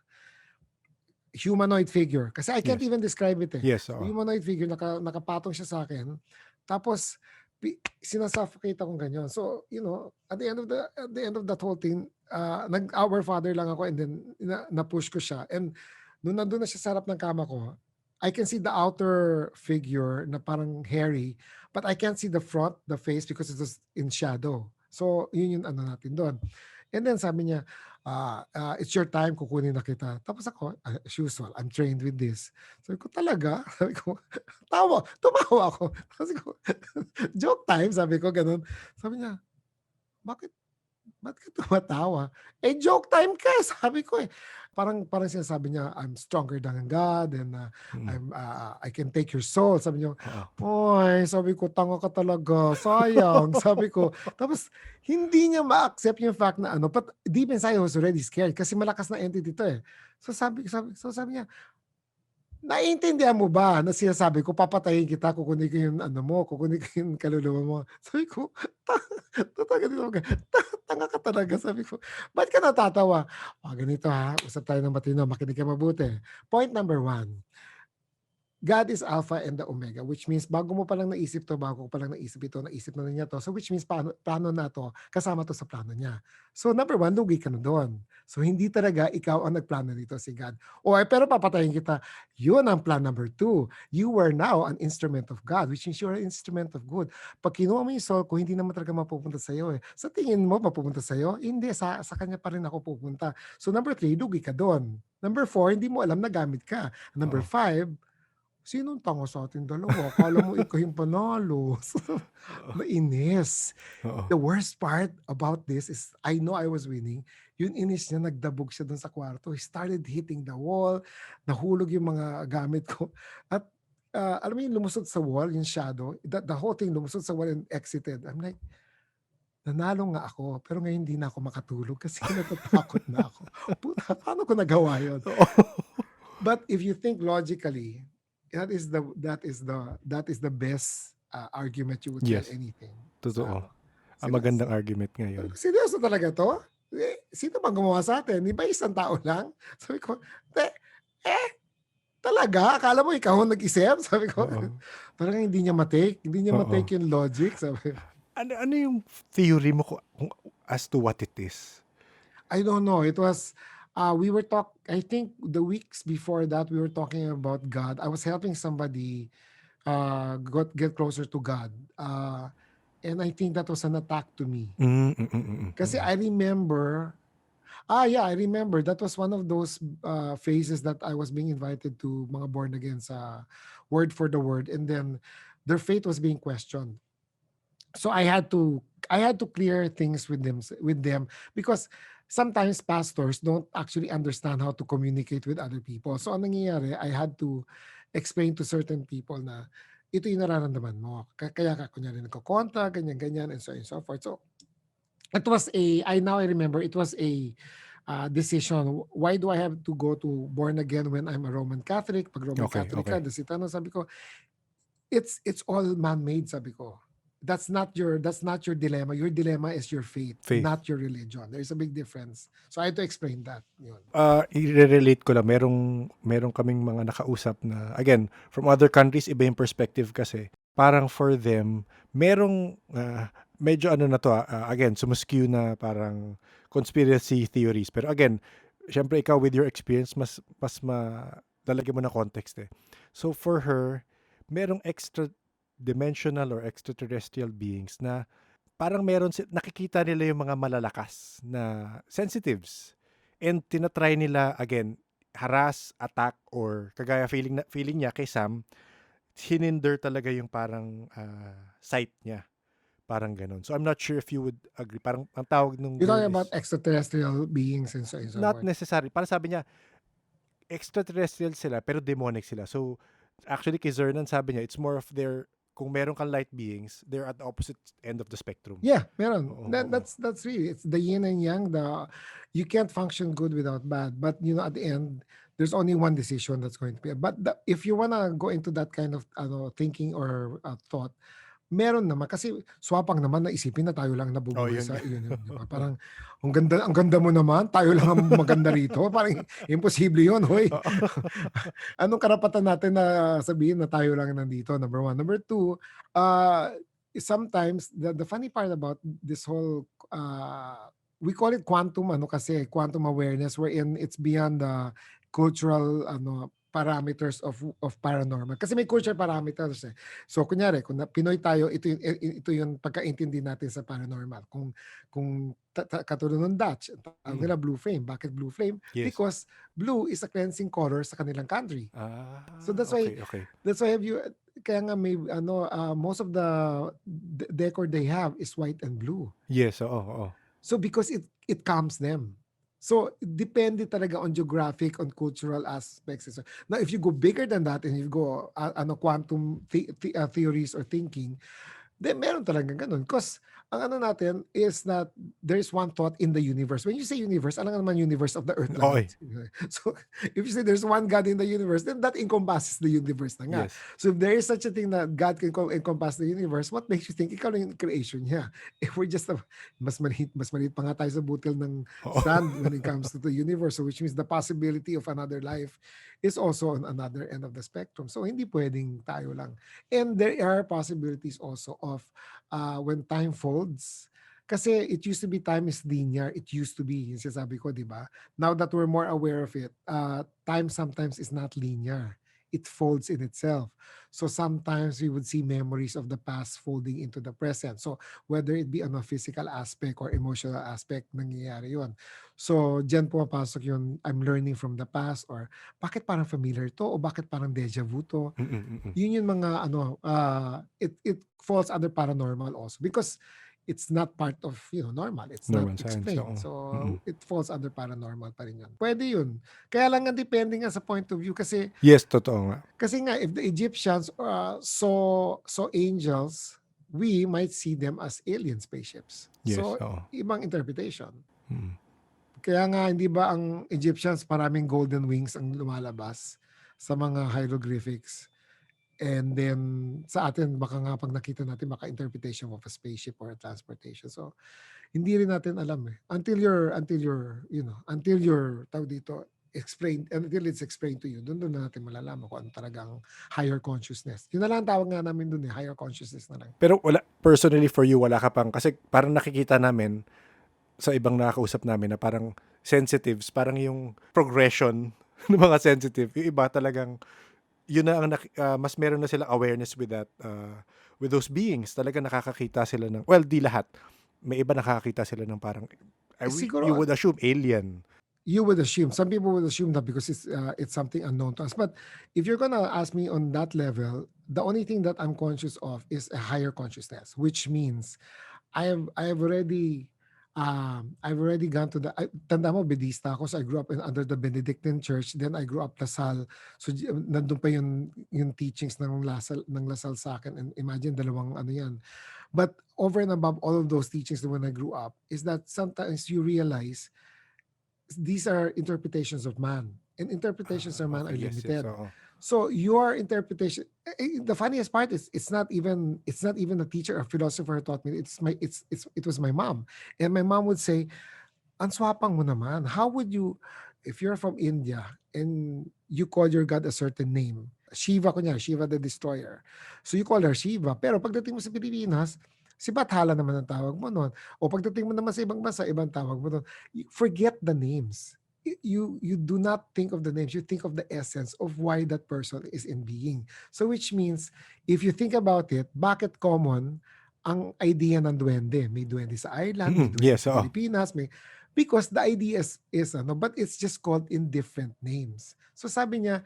humanoid figure. Kasi I can't Yes. even describe it eh. Yes, Humanoid figure, nakapatong siya sa akin. Tapos, sinasuffocate akong ganyan. So, at the end of that whole thing, nag-Our Father lang ako and then na-push ko siya. And nung nandun na siya sa harap ng kama ko, I can see the outer figure na parang hairy, but I can't see the front, the face, because it was in shadow. So, yun yung ano natin doon. And then sabi niya, it's your time, kukunin na kita. Tapos ako, as usual, I'm trained with this. Sabi ko, talaga? Sabi ko, tumawa ako. Sabi ko, joke time, sabi ko, ganun. Sabi niya, bakit ka tumatawa? Joke time ka, sabi ko eh. Parang sinasabi niya, I'm stronger than God and I can take your soul. Sabi niya, oy, sabi ko, tanga ka talaga, sayang, sabi ko. Tapos, hindi niya ma-accept yung fact na but deep inside I was already scared kasi malakas na entity to eh. So sabi niya, naiintindihan mo ba na sinasabi ko, papatayin kita, kukunin ko yung kukunin ko yung kaluluwa mo. Sabi ko, tanga ka talaga. Sabi ko, ba't ka natatawa? Ganito ha, usap tayo ng matino, makinig ka mabuti. Point number 1, God is Alpha and the Omega, which means bago ko pa lang naisip ito, naisip na niya to. So which means plano na to, kasama to sa plano niya. So number 1, lugi ka na doon. So hindi talaga ikaw ang nagplano dito, si God. Pero papatayin kita. Yun ang plan number 2. You were now an instrument of God, which means you're an instrument of good. Pag kinuha mo yung soul ko, hindi naman talaga mapupunta sa'yo eh. Sa tingin mo, mapupunta sa'yo? Hindi, sa kanya pa rin ako pupunta. So number 3, lugi ka doon. Number 4, hindi mo alam na gamit ka. Number 5, sinong tanga sa ating dalawa? Akala mo ikaw yung panalo. Mainis. The worst part about this is, I know I was winning. Yung inis niya, nagdabog siya dun sa kwarto. He started hitting the wall. Nahulog yung mga gamit ko. At alam mo yung lumusot sa wall, yung shadow, the whole thing lumusot sa wall and exited. I'm like, nanalo nga ako, pero ngayon hindi na ako makatulog kasi natatakot na ako. Puta, paano ko nagawa yun? But if you think logically, that is the best argument you would tell anything. Totoo. Ang magandang argument ngayon. Seryoso talaga to? Sino bang gumawa sa atin? Di ba isang tao lang? Sabi ko, talaga? Akala mo ikaw ang nag-isip? Sabi ko, parang hindi niya matake yung logic. Sabi. Ano yung theory mo as to what it is? I don't know. It was, we were I think the weeks before that, we were talking about God. I was helping somebody get closer to God. And I think that was an attack to me. Kasi I remember, I remember that was one of those phases that I was being invited to mga born again sa word for the word, and then their faith was being questioned. So I had to clear things with them because sometimes pastors don't actually understand how to communicate with other people. So ang nangyayari, I had to explain to certain people na ito yung nararamdaman mo. Kaya ka kunyari nagko-kontra, ganyan, and so on and so forth. So it was I remember, it was a decision. Why do I have to go to born again when I'm a Roman Catholic? Pag Roman Catholic ka, sabi ko, it's all man-made, sabi ko. That's not your dilemma. Your dilemma is your faith, not your religion. There's a big difference. So I had to explain that. Yun. I-relate ko lang, merong kaming mga nakausap na, again, from other countries, iba yung perspective kasi. Parang for them, merong medyo again, sumuskew na parang conspiracy theories. Pero again, syempre ikaw with your experience, mas lalagyan mo na context eh. So for her, merong extra dimensional or extraterrestrial beings na parang nakikita nila yung mga malalakas na sensitives and tinatry nila, again, harass, attack, or kagaya feeling niya kay Sam, hininder talaga yung parang sight niya. Parang ganun. So I'm not sure if you would agree. Parang ang tawag nung you're talking about extraterrestrial beings and so on. Not necessarily. Parang sabi niya, extraterrestrial sila pero demonic sila. So actually kay Zernan sabi niya, it's more of their kung meron kang light beings, they're at the opposite end of the spectrum. Yeah, meron. Oo, oo. That's really, it's the yin and yang. You can't function good without bad. But at the end, there's only one decision that's going to be. But if you wanna go into that kind of thinking or thought, meron naman kasi swapang naman na isipin na tayo lang nabubuhay Yun. sa yun, di ba? Parang ang ganda mo naman, tayo lang ang maganda rito. Parang imposible yun, hoy. Anong karapatan natin na sabihin na tayo lang nandito? Number one. Number two, sometimes the funny part about this whole we call it quantum quantum awareness, wherein it's beyond the cultural parameters of paranormal, kasi may culture parameters. So kunyari kung Pinoy tayo, ito yung pagkaintindi natin sa paranormal. Kung katulad ng Dutch, tawag nila blue flame. Bakit blue flame? Yes. Because blue is a cleansing color sa kanilang country. So that's why have you, kaya nga may most of the decor they have is white and blue. Yes, oo. So because it calms them. So depende talaga on geographic, on cultural aspects. Now if you go bigger than that and you go quantum theories or thinking, then meron talaga ganun. Because ang natin is that there is one thought in the universe. When you say universe, ano naman universe of the earth lang? So if you say there's one God in the universe, then that encompasses the universe na nga. Yes. So if there is such a thing that God can encompass the universe, what makes you think ikaw lang yung creation niya? If we're just mas maliit pa nga tayo sa butil ng sand when it comes to the universe, so which means the possibility of another life is also on another end of the spectrum. So hindi pwedeng tayo lang. And there are possibilities also of when time folds. Kasi it used to be time is linear. It used to be, yung sinasabi ko, di ba? Now that we're more aware of it, time sometimes is not linear. It folds in itself. So sometimes we would see memories of the past folding into the present. So whether it be on a physical aspect or emotional aspect, nangyayari yun. So dyan pumapasok yun, I'm learning from the past, or bakit parang familiar to, o bakit parang deja vu to. Yun yung mga it falls under paranormal also, because it's not part of normal. It's normal not science, explained. So it falls under paranormal pa rin yun. Pwede yun. Kaya lang nga depende nga sa point of view, kasi yes, totoo nga. Kasi nga if the Egyptians saw angels, we might see them as alien spaceships. Yes, So ibang interpretation. Kaya nga hindi ba ang Egyptians maraming golden wings ang lumalabas sa mga hieroglyphics? And then sa atin baka nga pag nakita natin baka interpretation of a spaceship or a transportation. So hindi rin natin alam until you're tawag dito explained, until it's explained to you, doon na natin malalaman kung ano talagang higher consciousness. Yun na lang tawag nga namin doon higher consciousness na lang. Pero personally for you, wala ka pang, kasi parang nakikita namin sa ibang nakakausap namin na parang sensitives, parang yung progression ng mga sensitive, yung iba talagang yun na ang mas meron na silang awareness with that with those beings. Talaga nakakakita sila ng, well, di lahat. May iba nakakakita sila ng parang you would assume alien. You would assume. Some people would assume that because it's something unknown to us. But if you're gonna ask me on that level, the only thing that I'm conscious of is a higher consciousness, which means I've already gone to the, tanda mo, Bedista ako, so I grew up under the Benedictine Church, then I grew up Lasal, so nandun pa yung teachings ng Lasal sa akin, and imagine dalawang yan. But over and above all of those teachings when I grew up, is that sometimes you realize these are interpretations of man, and interpretations of man are limited. So your interpretation, the funniest part is it's not even a teacher or philosopher who taught me. It was my mom. And my mom would say, "Ang swapang mo naman. How would you, if you're from India and you call your God a certain name, Shiva kunyari, Shiva the Destroyer. So you call her Shiva, pero pagdating mo sa Pilipinas, si Bathala naman ang tawag mo noon. O pagdating mo naman sa ibang bansa, ibang tawag mo noon. Forget the names. You do not think of the names, you think of the essence of why that person is in being. So which means, if you think about it, bakit common ang idea ng duwende? May duwende sa Ireland, may duwende sa Pilipinas, because the idea is but it's just called in different names. So sabi niya,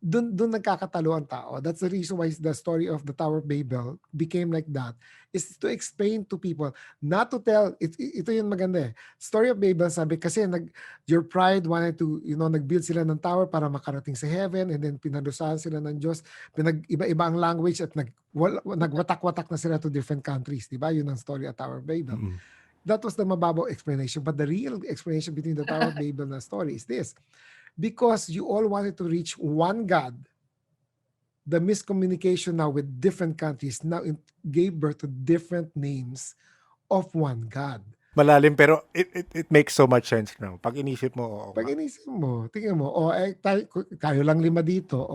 Dun nagkakatalo ang tao. That's the reason why the story of the Tower of Babel became like that, is to explain to people, not to tell, ito yung maganda eh. Story of Babel, sabi, kasi your pride wanted to, nag-build sila ng tower para makarating sa heaven, and then pinadusahan sila ng Diyos, iba-iba ang language, at nagwatak-watak na sila to different countries. Diba? Yun ang story of Tower of Babel. That was the mababaw explanation. But the real explanation between the Tower of Babel na story is this. Because you all wanted to reach one God, the miscommunication now with different countries now gave birth to different names of one God. Malalim, pero it makes so much sense now. Pag inisip mo, Pag inisip mo, tingnan mo, tayo lang 5 dito,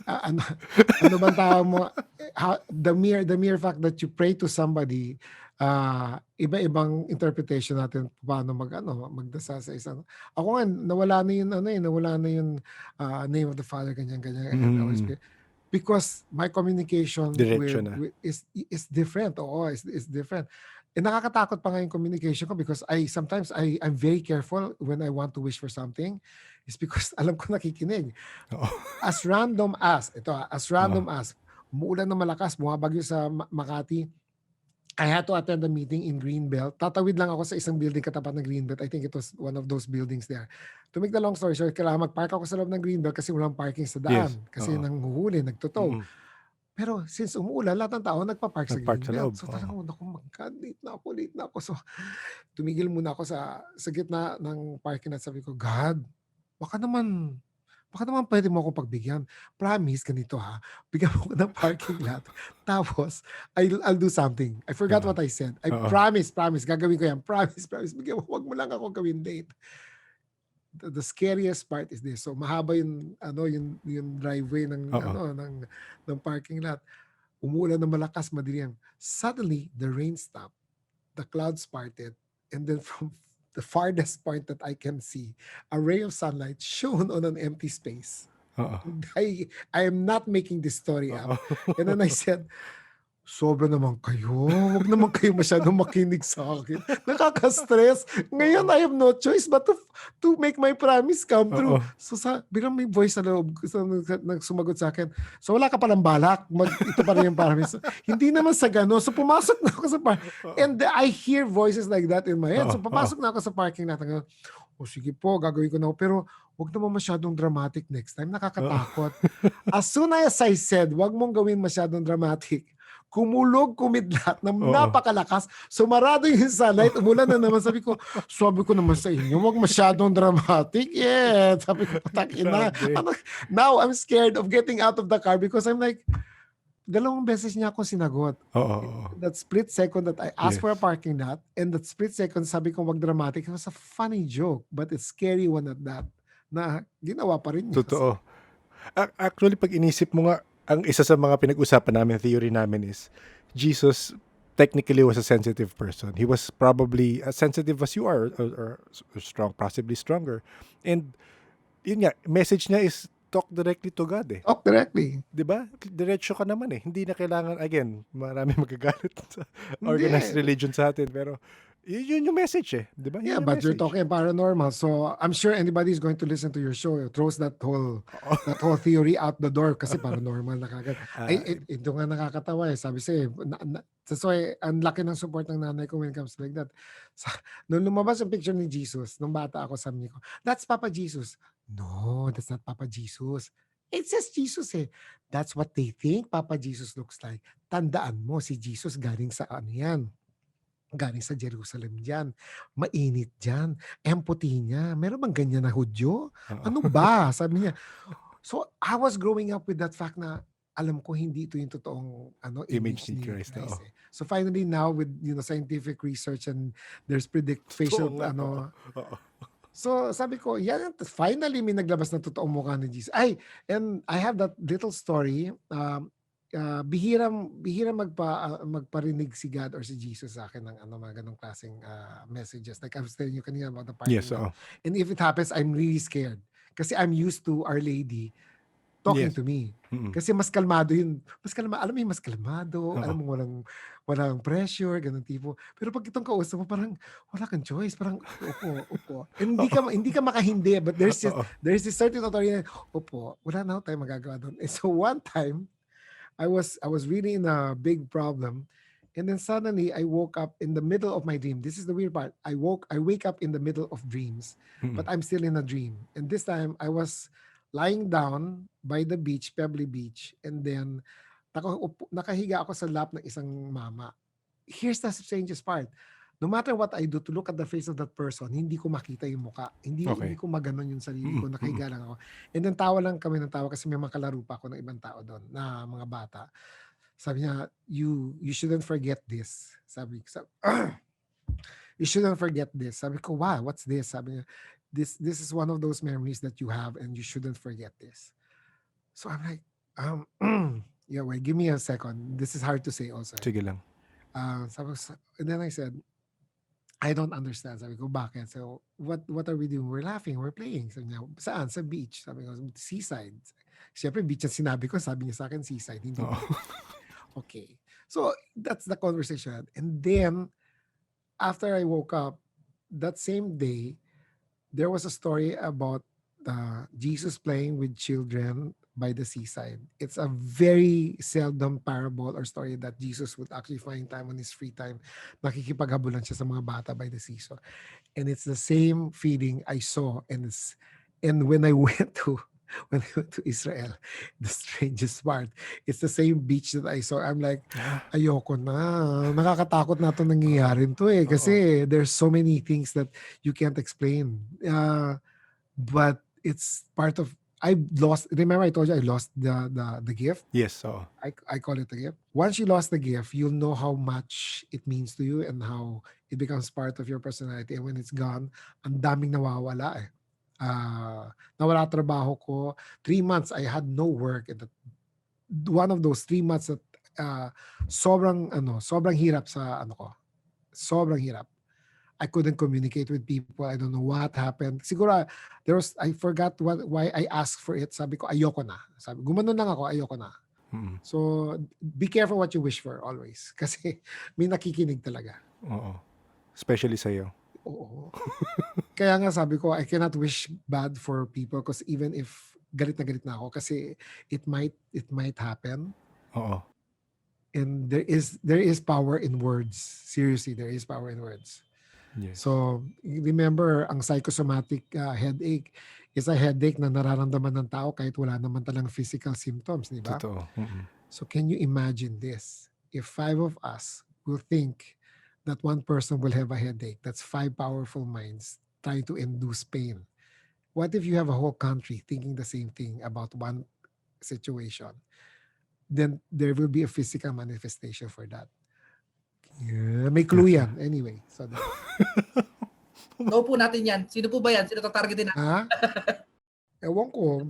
ano bang tawag mo? The mere fact that you pray to somebody, iba-ibang interpretation natin paano magdasal sa isang. Ako nga nawala na yung name of the Father, ganyan and the Holy Spirit. Because my communication with is different. Is different. And nakakatakot pa nga yung communication ko, because sometimes I'm very careful when I want to wish for something. It's because alam ko nakikinig. As random as umuulan na malakas, bumabagyo sa Makati, I had to attend a meeting in Greenbelt. Tatawid lang ako sa isang building katapat ng Greenbelt. I think it was one of those buildings there. To make the long story short, kailangan mag-park ako sa loob ng Greenbelt kasi walang parking sa daan. Kasi nanghuhuli, nagtotow. Pero since umuulan, lahat ng tao nagpa-park sa Greenbelt. So talagang, late na ako. So tumigil muna ako sa gitna ng parking at sabi ko, God, baka naman pwede mo ako pagbigyan. Promise, ganito ha. Bigyan mo ko ng parking lot. Tapos, I'll do something. I forgot what I said. I promise. Gagawin ko yan. Promise. Bigyan mo, wag mo lang ako gawin late. The scariest part is this. So, mahaba yung driveway ng parking lot. Umuulan na malakas, madilim. Suddenly, the rain stopped. The clouds parted. And then from the farthest point that I can see, a ray of sunlight shone on an empty space. I am not making this story up. And then I said, sobra naman kayo. Huwag naman kayo masyadong makinig sa akin. Nakaka-stress. Ngayon, I have no choice but to make my promise come true. So, bilang may voice sa loob, sumagot sa akin, so wala ka palang balak. Ito pa rin yung promise. Hindi naman sa gano'n. So, pumasok na ako sa and I hear voices like that in my head. So, papasok na ako sa parking natin. Sige po, gagawin ko na ako. Pero, huwag naman masyadong dramatic next time. Nakakatakot. As soon as I said, huwag mong gawin masyadong dramatic, kumidlat na napakalakas, sumarado yung sunlight, umulan na naman. Sabi ko naman sa inyo, huwag masyadong dramatic. Yeah, sabi ko, patakina. Now, I'm scared of getting out of the car because I'm like, 2 beses niya ako sinagot. That split second that I asked for a parking lot, and that split second sabi ko wag dramatic, it was a funny joke, but it's scary one at that, na ginawa pa rin niya. Totoo. Actually, pag inisip mo nga, ang isa sa mga pinag-usapan namin, theory namin is, Jesus technically was a sensitive person. He was probably as sensitive as you are, or strong, possibly stronger. And yun nga, message niya is talk directly to God eh. Talk directly. Diba? Diretso ka naman eh. Hindi na kailangan, again, marami magagalit sa organized religion sa atin. Pero yun yung message eh. Diba? Yeah, but you're talking paranormal. So I'm sure anybody's going to listen to your show. It throws that whole theory out the door kasi paranormal na kagad. Ito nga nakakatawa eh. Sabi sa'yo, so ang laki ng support ng nanay ko when it comes to like that. Nung lumabas yung picture ni Jesus, nung bata ako, sabi ko, that's Papa Jesus. No, that's not Papa Jesus. It says Jesus eh. That's what they think Papa Jesus looks like. Tandaan mo, si Jesus galing sa yan. Galing sa Jerusalem dyan. Mainit dyan. Empty niya. Meron bang ganyan na Hudyo? Ano ba? Sabi niya. So, I was growing up with that fact na alam ko hindi ito yung totoong image ni Christ. Eh. So finally now with scientific research and there's facial So sabi ko, yan, finally may naglabas ng totoong mukha ni Jesus. And I have that little story. Bihirang magparinig si God or si Jesus sa akin ng mga ganong klaseng messages. Like I was telling you kanina about the parking lot. And if it happens, I'm really scared. Kasi I'm used to Our Lady talking Yes. to me. Mm-mm. Kasi mas kalmado yun. Alam mo yung mas kalmado, alam Oo. mo walang pressure, ganun tipo. Pero pag itong kausap mo, parang wala kang choice. Parang, upo. And hindi ka makahindi, but Oo. there's this certain authority na, upo, wala na tayong magagawa doon. And so one time, I was really in a big problem. And then suddenly I woke up in the middle of my dream. This is the weird part. I wake up in the middle of dreams, but I'm still in a dream. And this time I was lying down by the beach, Pebbly Beach, and then nakahiga ako sa lap ng isang mama. Here's the strangest part. No matter what I do to look at the face of that person, hindi ko makita yung muka. Hindi Okay. ko maganon yung sarili ko, nakahiga lang ako. And then tawa lang kami ng tawa kasi may mga kalaro pa ako ng ibang tao doon na mga bata. Sabi niya, you shouldn't forget this. You shouldn't forget this. Sabi ko, wow, what's this? Sabi niya, this is one of those memories that you have and you shouldn't forget this. So I'm like, yeah, wait, give me a second. This is hard to say also. Sige lang. And then I said, I don't understand. Sabi ko, bakit? So, what are we doing? We're laughing, we're playing. Sabi niya, saan? Sa beach. Sabi ko, seaside. Siyempre, beach ang sinabi ko. Sabi niya sa akin, seaside. Hindi Oo. beach. Okay. So, that's the conversation. And then, after I woke up, that same day, there was a story about Jesus playing with children by the seaside. It's a very seldom parable or story that Jesus would actually find time on his free time. Nakikipaghabulan siya sa mga bata by the seashore. And it's the same feeling I saw. And when I went to Israel, the strangest part, it's the same beach that I saw. I'm like, ayoko na. Nakakatakot na itong nangyayari to eh. Kasi there's so many things that you can't explain. But it's part of, remember I told you I lost the gift? Yes, oo. I call it a gift. Once you lost the gift, you'll know how much it means to you and how it becomes part of your personality. And when it's gone, ang daming nawawala eh. Nawala trabaho ko. 3 months, I had no work. One of those 3 months that sobrang hirap sa ko. Sobrang hirap. I couldn't communicate with people. I don't know what happened. Siguro, I forgot why I asked for it. Sabi ko, ayoko na. Gumanon lang ako, ayoko na. So, be careful what you wish for always. Kasi may nakikinig talaga. Oo. Especially sa'yo. Oo. Kaya nga sabi ko, I cannot wish bad for people because even if galit na ako kasi it might happen. Oo. And there is power in words. Seriously, there is power in words. Yes. So, remember, ang psychosomatic headache is a headache na nararamdaman ng tao kahit wala naman talang physical symptoms, di ba? Totoo. So, can you imagine this? If 5 of us will think that one person will have a headache, that's 5 powerful minds trying to induce pain. What if you have a whole country thinking the same thing about one situation? Then there will be a physical manifestation for that. Yeah, may clue yan. Anyway. So Go po natin yan. Sino po ba yan? Sino tatargetin natin? ha? Ewan ko.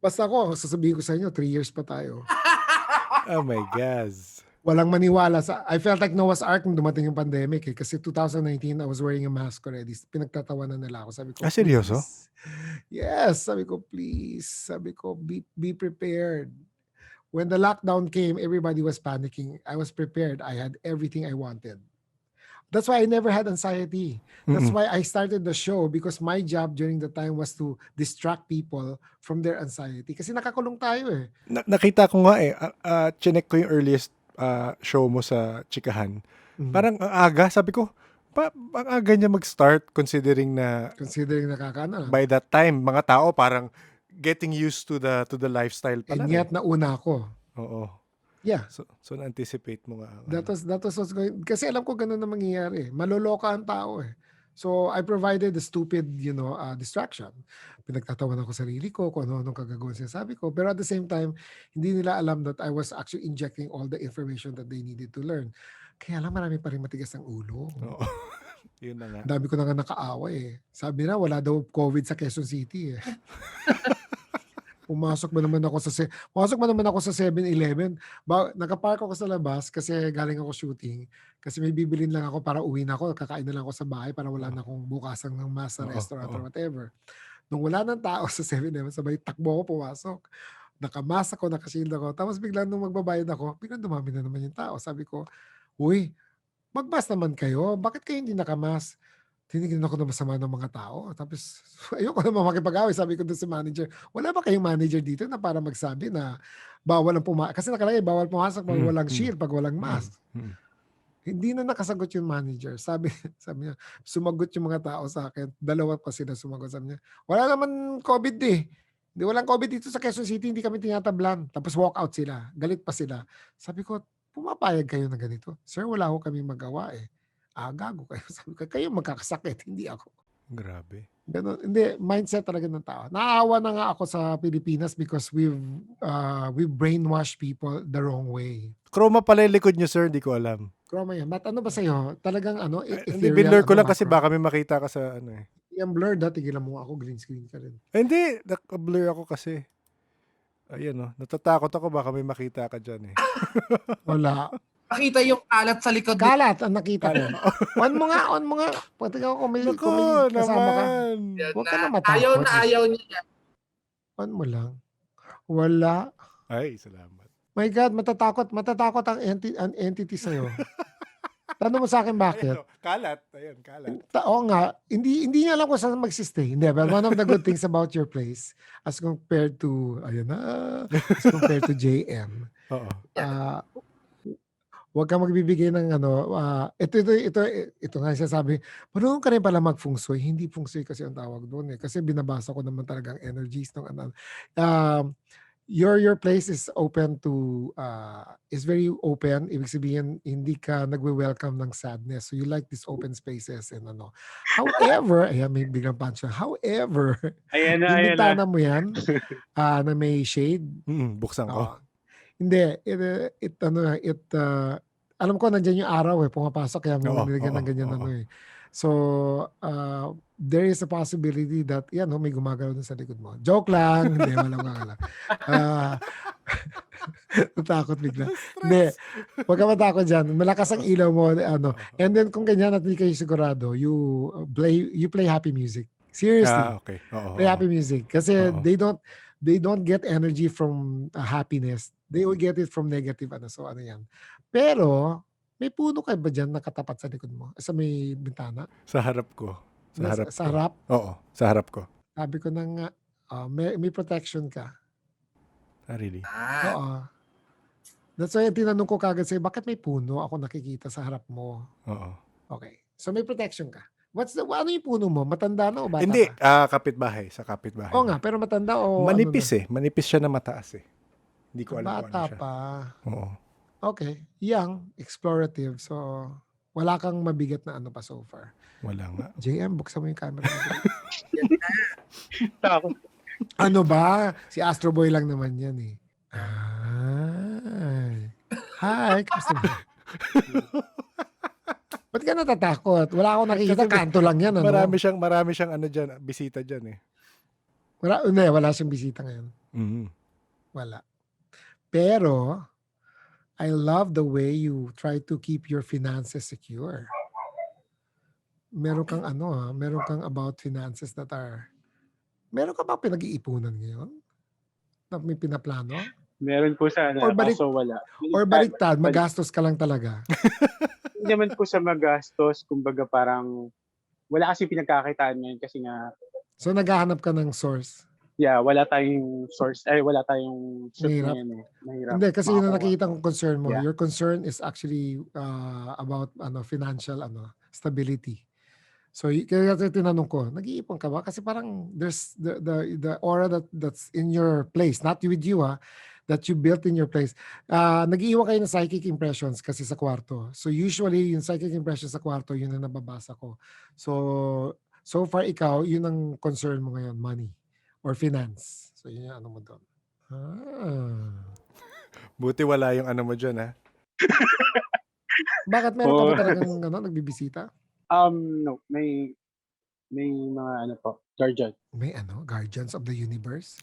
Basta ako, sasabihin ko sa inyo, 3 years pa tayo. Oh my God. Walang maniwala I felt like Noah's Ark nung dumating yung pandemic eh. Kasi 2019, I was wearing a mask already. Pinagtatawanan nila ako. Sabi ko, seryoso? please. Yes. Sabi ko, please. Sabi ko, be prepared. When the lockdown came, everybody was panicking. I was prepared. I had everything I wanted. That's why I never had anxiety. That's why I started the show because my job during the time was to distract people from their anxiety. Kasi nakakulong tayo eh. Nakita ko nga eh. Chinek ko yung earliest show mo sa Chikahan. Parang ang aga. Sabi ko, ang aga niya mag-start considering nakakana. By that time, mga tao parang getting used to the lifestyle pala. And yet, nauna ako. Oo. Yeah. So na-anticipate mo nga. That was what's going. Kasi alam ko ganun na mangyayari. Maloloka ang tao eh. So I provided the stupid, distraction. Pinagtatawan ako sarili ko kung ano-anong kagagawin sinasabi ko. Pero at the same time, hindi nila alam that I was actually injecting all the information that they needed to learn. Kaya lang marami pa rin matigas ang ulo. Oo. Yun na nga. Dami ko na nga nakaawa eh. Sabi na, wala daw COVID sa Quezon City eh. Pumasok ba naman ako sa 7-Eleven. Nakapark ako sa labas kasi galing ako shooting. Kasi may bibilin lang ako para uwi na ako. Kakain na lang ako sa bahay para wala na akong bukasan ng mas sa restaurant or whatever. Nung wala ng tao sa 7-Eleven, sabay takbo ako pumasok. Nakamask ako, nakashield ako. Tapos biglang nung magbabayad ako, biglang dumami na naman yung tao. Sabi ko, uy, mag-mask naman kayo. Bakit kayo hindi nakamask? Tinignan ako na masama ng mga tao. Tapos ayoko naman makipag-away. Sabi ko doon sa manager, wala ba kayong manager dito na para magsabi na bawal ang pumasok? Kasi nakalagay, bawal pumasok pag walang shield, pag walang mask. Hindi na nakasagot yung manager. Sabi niya, sumagot yung mga tao sa akin. Dalawa pa sila sumagot. Sabi niya, wala naman COVID eh. Hindi, walang COVID dito sa Quezon City, hindi kami tinatablan. Tapos walk out sila. Galit pa sila. Sabi ko, pumapayag kayo na ganito? Sir, wala ko kami magawa eh. Gago kayo. Sabi ko, kayo magkakasakit, hindi ako. Grabe. Ganun. Hindi, mindset talaga ng tao. Naawa na nga ako sa Pilipinas because we've brainwashed people the wrong way. Chroma pala yung likod nyo, sir. Hindi ko alam. Chroma yan. But ano ba sa'yo? Talagang Hindi, binlur ko lang kasi baka may makita ka sa ano eh. Yung blur, tigilan mo ako, green screen ka rin. Hindi, naka-blur ako kasi. Ayan natatakot ako baka may makita ka dyan eh. Wala. Nakita yung kalat sa likod. Kalat ang nakita ko. On mo nga. Pati ka kung may kasama ka. Huwag ka na matakot. Ayaw niya. On mo lang. Wala. Ay, salamat. My God, matatakot ang entity sa'yo. Tanong mo sa akin bakit? Kalat. Ayun, kalat. Oo nga, hindi niya alam kung saan magsistay. Hindi, but one of the good things about your place as compared to, as compared to JM, Oo. huwag ka magbibigay ng ito nga siya sabi, marunong ka rin pala mag-feng shui. Hindi feng shui kasi ang tawag doon eh. Kasi binabasa ko naman talagang energies ng your place is open to is very open. Ibig sabihin hindi ka nagwe-welcome ng sadness. So you like these open spaces and However, may biglang punch. However, yung bintana mo yan na may shade. Buksan ko. Hindi, alam ko nandiyan yung araw pumapasok kaya mo nilagyan ng ganyan eh. So, there is a possibility that may gumagalaw dun sa likod mo. Joke lang. Hindi, walang. Natakot bigla. Hindi, huwag ka matakot dyan. Malakas ang ilaw mo. And then kung ganyan at hindi kayo sigurado, you play happy music. Seriously. Okay. Play happy music. Kasi they don't get energy from happiness. They will get it from negative. So ano yan. Pero, may puno kayo ba dyan nakatapat sa likod mo? Sa may bintana? Sa harap ko. Sa harap? Oo, sa harap ko. Sabi ko na nga, may protection ka. Really? Oo. That's why tinanong ko kagad sa'yo, bakit may puno ako nakikita sa harap mo? Oo. Okay. So may protection ka. Ano yung puno mo? Matanda na o bata Hindi, pa? kapitbahay. Sa kapitbahay. Oo nga, pero matanda o manipis Manipis siya na mataas eh. Hindi ko alam kung ano bata siya. pa. Oo. Okay. Young, explorative. So, wala kang mabigat na pa so far. Wala nga. JM, buksan mo yung camera. Takot. Ano ba? Si Astro Boy lang naman yan eh. Hi, kamusta ba? Ba't ka natatakot? Wala akong nakikita, kanto lang yan. Marami siyang dyan, bisita dyan eh. Wala siyang bisita ngayon. Wala. Pero, I love the way you try to keep your finances secure. Meron kang meron kang about finances that are, meron ka ba pinag-iipunan ngayon? Na may pinaplano? Meron po sana, kaso wala. Or baliktad, magastos ka lang talaga. Hindi naman po sa magastos, kumbaga parang, wala kasi pinagkakitaan ngayon kasi nga. So naghahanap ka ng source? Yeah, wala tayong source, wala tayong source ngayon eh. Mahirap. Hindi, kasi yun ang nakikita kong concern mo. Yeah. Your concern is actually about financial stability. So kaya tinanong ko, nag-iipon ka ba? Kasi parang there's the aura that's in your place, not with you that you built in your place. Nag-iiwan kayo ng psychic impressions kasi sa kwarto. So usually yung psychic impressions sa kwarto, yun ang nababasa ko. So far ikaw, yun ang concern mo ngayon, money or finance. So yun yung mo doon. Buti wala yung mo dyan ha. Bakit meron ka ba talagang nagbibisita? No, may mga guardian. May guardians of the universe?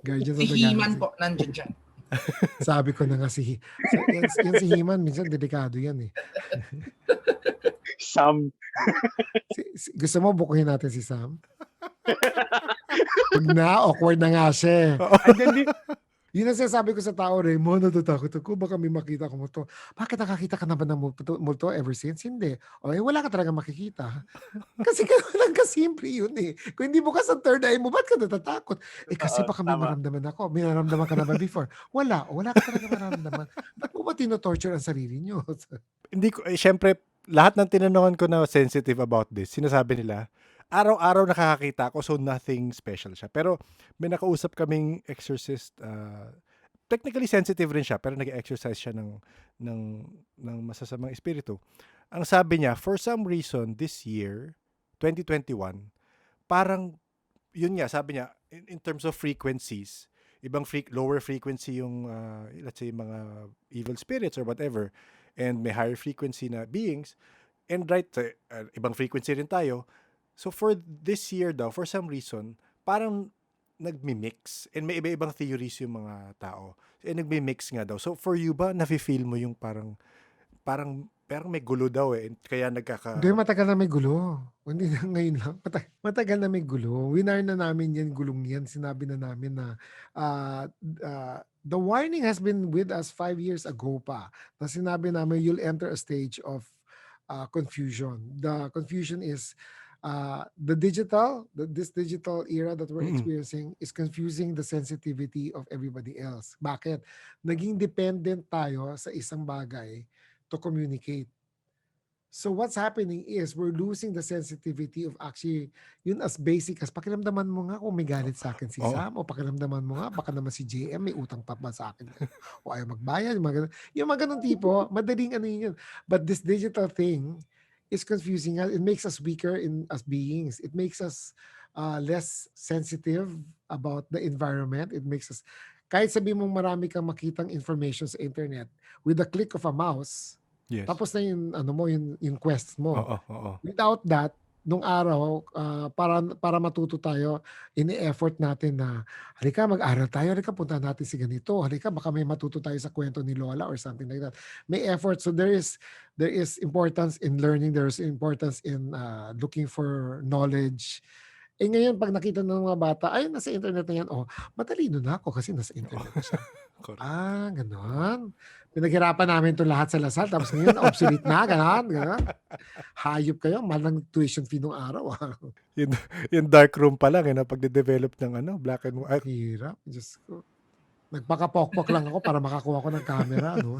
Guardians Si of the He-Man galaxy. po, nandiyan dyan. Sabi ko na nga yan si He-Man, minsan delikado yan eh. Sam. Gusto mo bukuhin natin si Sam? Huwag na, awkward na nga siya. And then, Yun ang sinasabi ko sa tao, Raymond, natatakot ako. Baka may makita ko multo. Bakit nakakita ka na ba ng multo ever since? Hindi. O wala ka talaga makikita. Kasi lang kasimple yun eh. Kung hindi bukas ang third eye mo, ba't ka natatakot? Kasi baka may tama. maramdaman ako. May naramdaman ka na ba before? Wala ka talaga maramdaman. Ba't mo ba tinotorture ang sarili nyo? Hindi ko, syempre, lahat ng tinanungan ko na sensitive about this, sinasabi nila, araw-araw nakakakita ako, so nothing special siya. Pero may nakausap kaming exorcist, technically sensitive rin siya, pero nag-exercise siya ng masasamang espiritu. Ang sabi niya, for some reason, this year, 2021, parang, yun nga, sabi niya, in terms of frequencies, ibang lower frequency yung, let's say, mga evil spirits or whatever, and may higher frequency na beings, and ibang frequency rin tayo. So for this year daw, for some reason, parang nagmi-mix. And may iba-ibang theories yung mga tao. And nagmi-mix nga daw. So for you ba, nafe-feel mo yung parang may gulo daw eh. Kaya Hindi, matagal na may gulo. Hindi na ngayon lang. Matagal na may gulo. Winar na namin yan, gulong yan. Sinabi na namin na the warning has been with us 5 years ago pa. Na sinabi namin, you'll enter a stage of confusion. The confusion is this digital era that we're experiencing is confusing the sensitivity of everybody else. Bakit? Naging dependent tayo sa isang bagay to communicate. So what's happening is we're losing the sensitivity of actually, yun as basic as pakiramdaman mo nga kung may galit sa akin si Sam, o pakiramdaman mo nga baka naman si JM may utang pa ba sa akin o ayaw magbayad, yung mga ganun tipo, madaling ano yun. But this digital thing is confusing us. It makes us weaker as beings. It makes us less sensitive about the environment. It makes us, kahit sabi mong marami kang makitang information sa internet, with the click of a mouse, yes. Tapos na yung quest mo. Oo. Without that, nung araw, para matuto tayo, ini-effort natin na, halika mag-aral tayo, halika punta natin si ganito, halika baka may matuto tayo sa kwento ni Lola or something like that. May effort. So there is importance in learning, there is importance in looking for knowledge. Ngayon, pag nakita ng mga bata, ay, nasa internet na yan, matalino na ako kasi nasa internet na siya. Ganon. Pinaghirapan namin ito lahat sa Lasal, tapos ngayon, obsolete na, ganon. Hayop kayo, mahal ng tuition fee nung araw. yung dark room pa lang, pag-develop ng black and white. Hirap, Diyos ko. Nagpakapokpok lang ako para makakuha ko ng camera, no?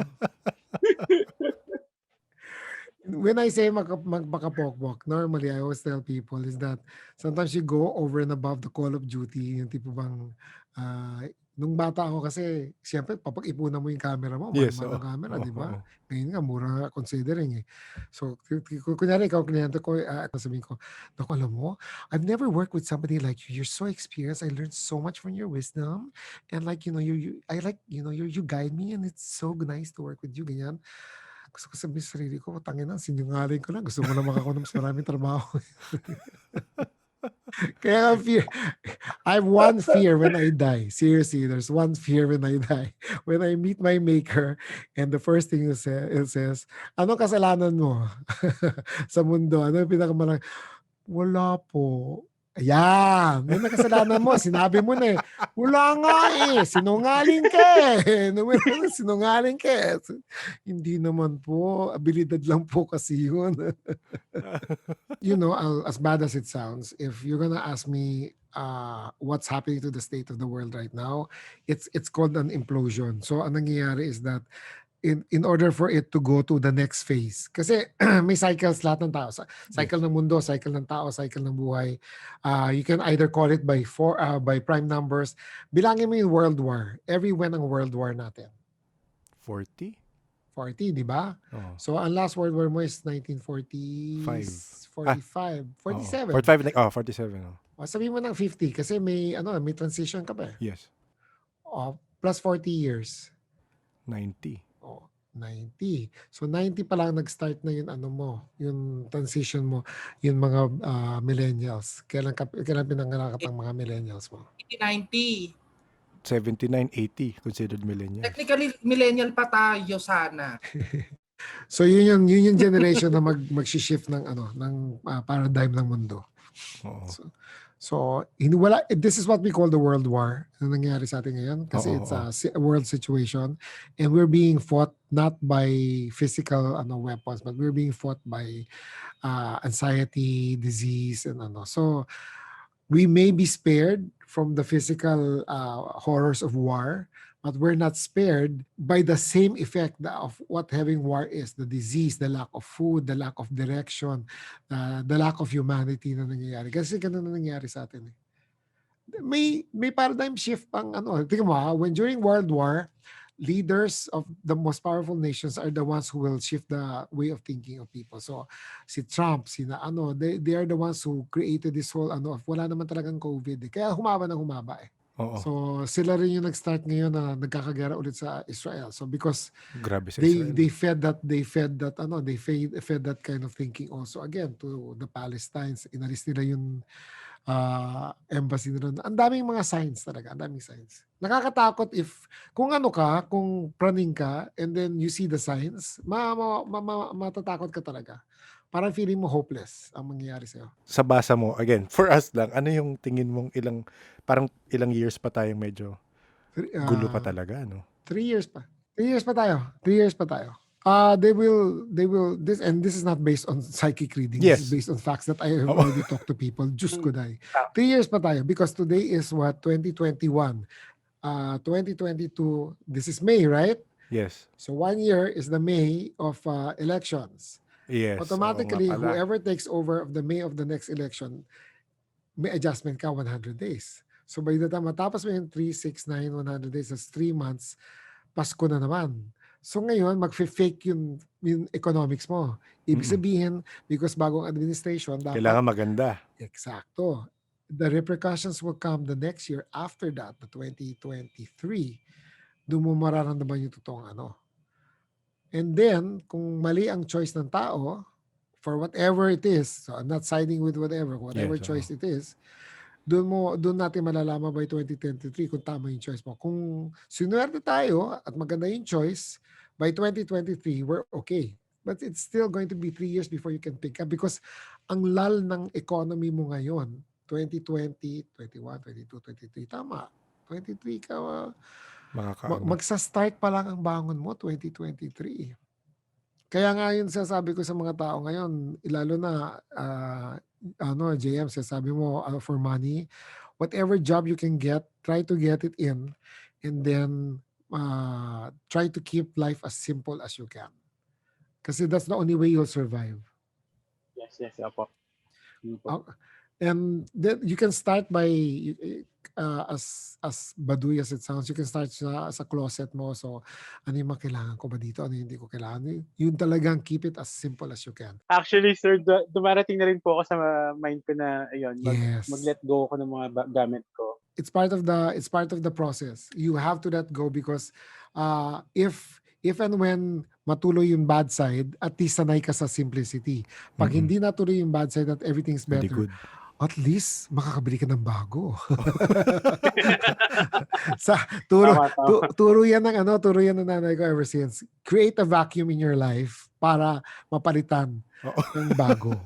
When I say magpakapokpok, normally I always tell people is that sometimes you go over and above the call of duty, yung tipo bang, nung bata ako kasi, siyempre, papag-ipunan mo yung camera mo, mahal camera, di ba? Ngayon nga, mura considering eh. So, kunyari ikaw, kliyente ko, sabihin ko, naku, alam mo, I've never worked with somebody like you. You're so experienced. I learned so much from your wisdom. And like, you guide me and it's so nice to work with you, ganyan. Gusto ko sabihin sa sarili ko, tangina, sinungaling ko lang. Gusto mo na makakuha ng mas maraming trabaho. Kaya I have one fear when I die. Seriously, there's one fear when I die. When I meet my maker, and the first thing it says, anong kasalanan mo sa mundo? Ano yung pinakamarang? Wala po. Ayan, may nakasalanan mo, sinabi mo na eh. Wala nga eh, sinungaling ka eh. Sinungaling ka eh. Hindi naman po, abilidad lang po kasi yun. As bad as it sounds, if you're gonna ask me what's happening to the state of the world right now, it's called an implosion. So ang nangyayari is that in order for it to go to the next phase. Kasi may cycles lahat ng tao. Cycle ng mundo, cycle ng tao, cycle ng buhay. You can either call it by prime numbers. Bilangin mo yung world war. Every when ang world war natin? 40, di ba? So ang last world war mo is 1940, 45, 47. 47. Sabihin mo ng 50 kasi may transition ka pa. Yes. Plus 40 years. 90. 90. So 90 pa lang nag-start na yung transition mo, yung mga millennials. Kailan pinanganak ang mga millennials mo? 90. 79, 80 considered millennials. Technically, millennial pa tayo sana. So yun yung generation na mag-shift ng paradigm ng mundo. Oo. So this is what we call the world war na nangyayari sa atin ngayon kasi it's a world situation and we're being fought not by physical weapons but we're being fought by anxiety, disease and so we may be spared from the physical horrors of war, but we're not spared by the same effect of what having war is, the disease, the lack of food, the lack of direction, the lack of humanity na nangyayari. Kasi ganun na nangyayari sa atin. May paradigm shift pang tingnan mo when during World War, leaders of the most powerful nations are the ones who will shift the way of thinking of people. So si Trump, they are the ones who created this whole wala naman talagang COVID. Kaya humaba eh. Oo. So sila rin yung nag-start ngayon na nagkakagera ulit sa Israel. So because Grabe sa they Israel. they fed that kind of thinking also again to the Palestinians. Inalis nila yung embassy nila. Ang daming mga signs talaga. Ang daming signs. Nakakatakot kung praning ka and then you see the signs, matatakot ka talaga. Parang feeling mo hopeless ang mangyayari sa'yo. Sa basa mo, again, for us lang, ano yung tingin mong ilang years pa tayong medyo gulo pa talaga, no? 3 years pa. 3 years pa tayo. 3 years pa tayo. They will this is not based on psychic reading. Yes. This is based on facts that I have already talked to people. Diyos ko dahil. 3 years pa tayo because today is 2021. 2022, this is May, right? Yes. So 1 year is the May of elections. Yes. Automatically, oo nga pala. whoever takes over of the May of the next election, may adjustment ka 100 days. So by the time matapos mo yung 3, 6, 9, 100 days, that's 3 months, Pasko na naman. So ngayon, mag-fake yung economics mo. Ibig sabihin, because bagong administration, dapat... Kailangan maganda. Eksakto. The repercussions will come the next year after that, the 2023. Doon mo mararamdaman yung totoong And then, kung mali ang choice ng tao, for whatever it is, so I'm not siding with whatever choice it is, doon natin malalaman by 2023 kung tama yung choice mo. Kung sinuwerte tayo at maganda yung choice, by 2023, we're okay. But it's still going to be 3 years before you can pick up because ang lull ng economy mo ngayon, 2020, 21, 22, 23, tama. 23 ka, magsa-start pa lang ang bangon mo, 2023. Kaya nga yun sasabi ko sa mga tao ngayon, lalo na JM, sasabi mo for money, whatever job you can get, try to get it in and then try to keep life as simple as you can. Kasi that's the only way you'll survive. Yes, apo. And then you can start by as baduy as it sounds, you can start sa closet mo. So ano yung kailangan ko ba dito, ano yung hindi ko kailangan, yun talagang keep it as simple as you can. Actually sir, dumarating na rin po ako sa mind ko na ayun, mag-let go ko ng mga gamit ko. It's part of the process. You have to let go because if and when matuloy yung bad side, at least sanay ka sa simplicity. Pag hindi natuloy yung bad side that everything's better, at least makakabili ka ng bago. Turo yan ng nanay ko ever since. Create a vacuum in your life para mapalitan ng bago.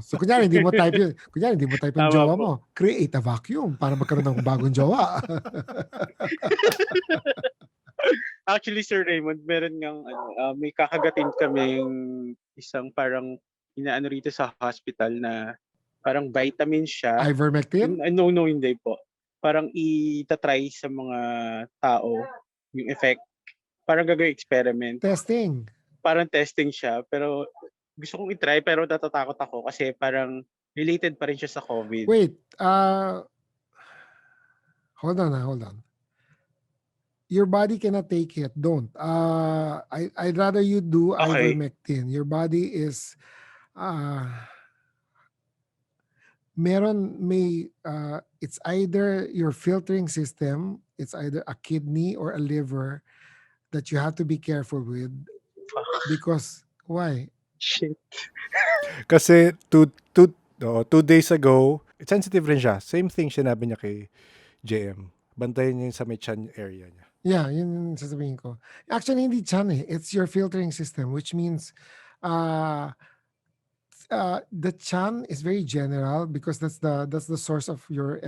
So kunyari hindi mo type yung jowa mo. Create a vacuum para magkaroon ng bagong jowa. Actually, Sir Raymond, meron ngang may kakagatin kaming isang parang inaano rito sa hospital na parang vitamin siya. Ivermectin? No, hindi po. Parang itatry sa mga tao yung effect. Parang gagawin experiment. Testing. Parang testing siya. Pero gusto kong itry pero natatakot ako kasi parang related pa rin siya sa COVID. Wait. Hold on. Your body cannot take it. Don't. I'd rather you do ivermectin. Your body is it's either your filtering system, it's either a kidney or a liver that you have to be careful with. Because why? Shit. Kasi 2 days ago, sensitive rin siya. Same thing sinabi niya kay JM. Bantayan niya sa may chan area niya. Yeah, yun yung sasabihin ko. Actually, hindi chan eh. It's your filtering system, which means uh, the chan is very general because that's the source of your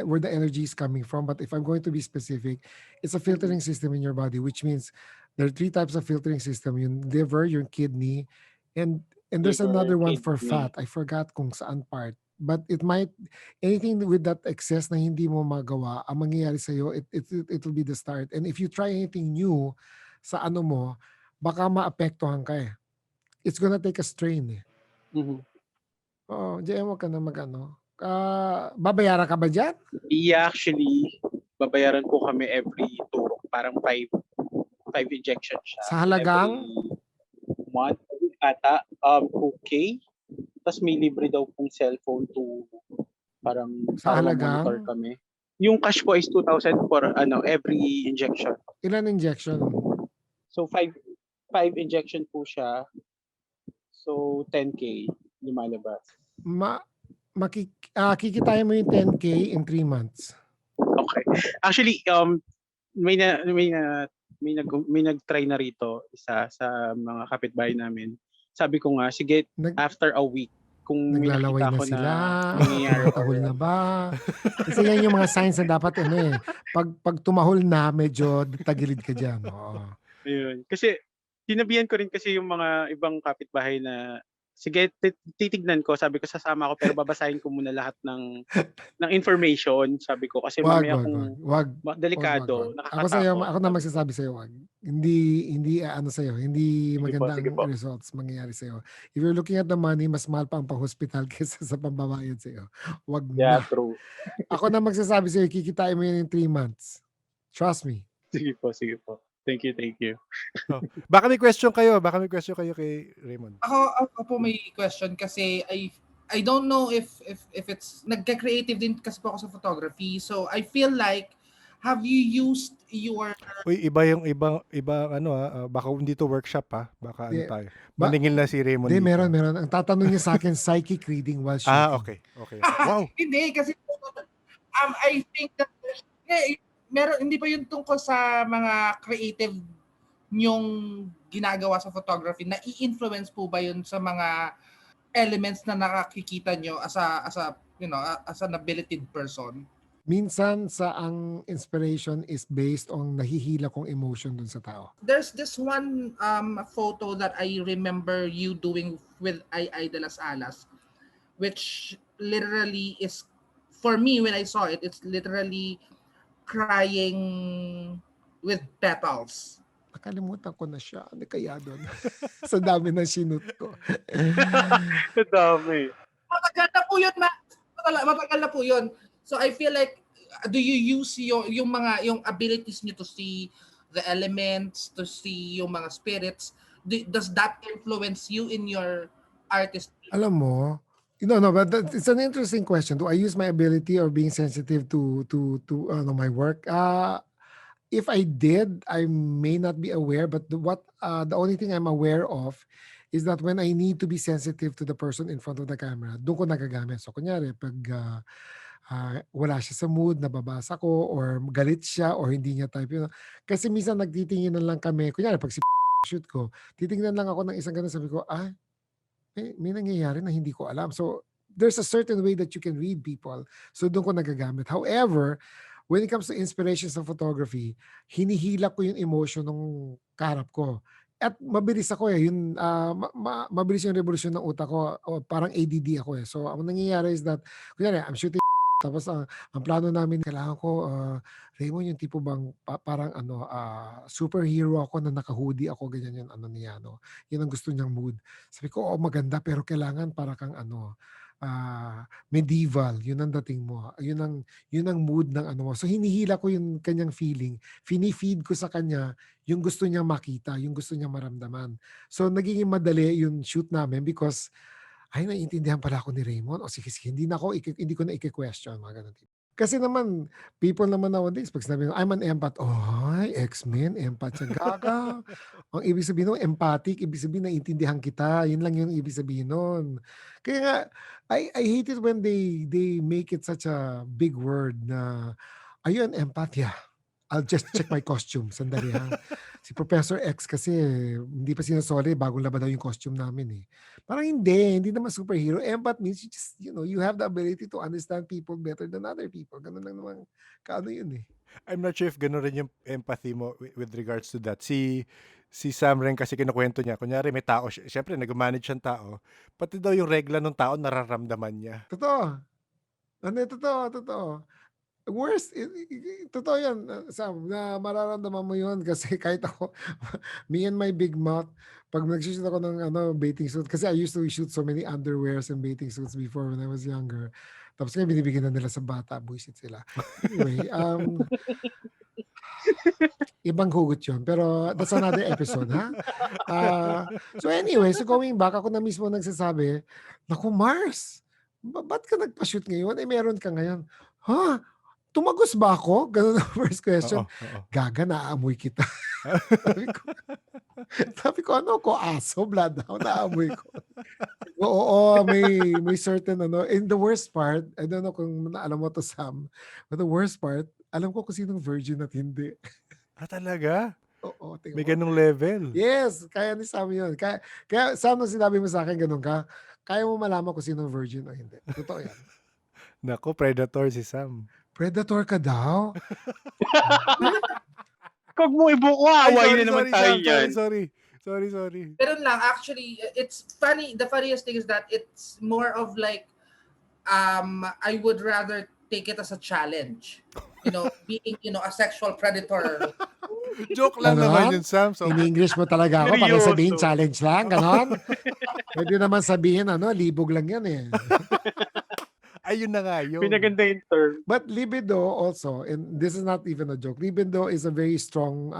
where the energy is coming from. But if I'm going to be specific, it's a Mhm. filtering system in your body, which means there are three types of filtering system: yung liver, your kidney, and there's Liver, another one for kidney. fat. I forgot kung saan part. But it might anything with that excess na hindi mo magawa, ang mangyayari sa iyo, it will be the start. And if you try anything new sa ano mo, baka maapektuhan ka eh. It's gonna take a strain eh. Mhm. Oo, diyan wag ka na mag-ano. Babayaran ka ba diyan? Yeah, actually, babayaran po kami every turok. Parang five injections siya. Sa Every halagang month ata, 2K. Tapos may libre daw pong cellphone to parang sa para ma-monitor halagang kami. Yung cash po is 2,000 for every injection. ilan injection? So five injection po siya. So 10K lumalabas. Kikitain mo yung 10K in 3 months. Okay. Actually, may nag-try na rito isa sa mga kapitbahay namin. Sabi ko nga, sige, Nag after a week, kung may Naglalaway nakita na ko na sila, nangyayari tumatahol or na ba? Kasi yan yung mga signs na dapat ano eh, pag tumahol na medyo tagilid ka diyan, oo. ayun. Kasi sinabihan ko rin kasi yung mga ibang kapitbahay na sige, titignan ko, sabi ko sasama ako pero babasahin ko muna lahat ng information, sabi ko kasi Wag, mamaya wag, wag. kung Wag. Wag, wag, wag. delikado, Ako sa'yo, nakakatakot, ako na sabi ko. magsasabi sa'yo, wag. Hindi ano sa'yo, hindi Sige po, maganda sige ang po. results mangyayari sa'yo. If you're looking at the money, mas mahal pa ang pang-hospital kaysa sa pambabayad sa'yo. Wag Yeah, na. true. Ako na magsasabi sa'yo, kikitain mo yan in 3 months. Trust me. Sige po, sige po. Thank you, thank you. Oh, baka may question kayo kay Raymond. Ako po may question kasi I don't know if it's nagka-creative din kasi po ako sa photography. So I feel like have you used your Uy, iba ano baka hindi to workshop baka ano Di, tayo. ba, Maningil na si Raymond di, dito. meron. Ang tatanong niya sa akin, psychic reading while shooting. Okay. Wow. hindi kasi I think that meron hindi pa yun tungkol sa mga creative yung ginagawa sa photography na i-influence po ba yun sa mga elements na nakakikita nyo as a as an abilited person? Minsan sa ang inspiration is based on nahihila kong emotion dun sa tao. There's this one photo that I remember you doing with Ay de las Alas, which literally is, for me when I saw it, it's literally crying with petals. Nakalimutan ko na siya. Ano kaya doon? Sa dami ng sinut ko. Ang dami. Matagal na po yun, matagal na po yun. So I feel like, do you use yung abilities niyo to see the elements, to see yung mga spirits? Does that influence you in your artistry? Alam mo, no, but it's an interesting question. Do I use my ability or being sensitive to my work? If I did, I may not be aware, but the only thing I'm aware of is that when I need to be sensitive to the person in front of the camera, doon ko nagagamit. So kunyari, pag wala siya sa mood, nababasa ko, or galit siya, or hindi niya type yun. Kasi minsan nagtitingin na lang kami, kunyari pag shoot ko, titingnan lang ako ng isang ganun, sabi ko, may nangyayari na hindi ko alam. So, there's a certain way that you can read people. So, doon ko nagagamit. However, when it comes to inspiration sa photography, hinihila ko yung emotion ng kaharap ko. At mabilis ako yun, mabilis yung revolution ng utak ko. Parang ADD ako So, ang nangyayari is that, kunyari, I'm shooting tapos ang plano namin, kailangan ko, Raymond, yung tipo bang parang superhero ako na naka-hoodie ako, ganyan yung ano niya, no? Yun ang gusto niyang mood. Sabi ko, maganda pero kailangan para kang medieval, yun ang dating mo. Yun ang mood ng ano mo. So hinihila ko yung kanyang feeling. Fini-feed ko sa kanya yung gusto niyang makita, yung gusto niyang maramdaman. So nagiging madali yung shoot namin because naiintindihan pala ako ni Raymond. O sige, hindi ko na i-question, mga ganun. Kasi naman, people naman nowadays, pag sinabi mo, I'm an empath. X-Men, empath siya. Gaga. Ang ibig sabihin nun, empathic, ibig sabihin naiintindihan kita. Yun lang yung ibig sabihin nun. Kaya nga, I hate it when they make it such a big word na, are you an empath? Yeah. I'll just check my costume. Sandali ha. Si Professor X kasi hindi pa sinasoli, bagong laba daw yung costume namin eh. Parang hindi naman superhero. Empath means you just, you have the ability to understand people better than other people. Ganun lang naman, kaano yun eh. I'm not sure if gano'n rin yung empathy mo with regards to that. Si Sam rin kasi kinukwento niya, kunyari may tao, syempre nag-manage siyang tao, pati daw yung regla ng tao nararamdaman niya. Totoo. Totoo. Worst, totoo yan, Sam, na mararamdaman mo yun kasi kahit ako, me and my big mouth, pag nag-shoot ako ng bathing suit, kasi I used to shoot so many underwears and bathing suits before when I was younger. Tapos ngayon binibigyan na nila sa bata, buisit sila. Anyway, ibang hugot yun, pero that's another episode, ha? So anyway, so going back, ako na mismo nagsasabi, naku Mars, ba't ka nagpa-shoot ngayon? Meron ka ngayon. Ha? Tumagos ba ako? Ganun ang first question. Gaga, naaamoy kita. sabi ko, ano ko? Aso, bloodhound, naamoy ko. Oo, may certain And the worst part, I don't know kung alam mo to, Sam, but the worst part, alam ko kung sinong virgin at hindi. Talaga? Oo, may ganung level? Yes, kaya ni Sam yun. Kaya Sam, nung sinabi mo sa akin, ganun ka, kaya mo malaman kung sinong virgin o hindi. Totoo yan. Nako, predator si Sam. Predator ka daw? Kung mo ibuko, away na naman tayo yan. Sorry. Pero lang, actually, it's funny. The funniest thing is that it's more of like, I would rather take it as a challenge. Being, a sexual predator. Joke lang naman yun, Sam. So, in English mo talaga ako, para sabihin challenge lang, ganon. Pwede naman sabihin, libog lang yan eh. Ayun na nga yun. Pinaganda yung term. But libido also, and this is not even a joke, libido is a very strong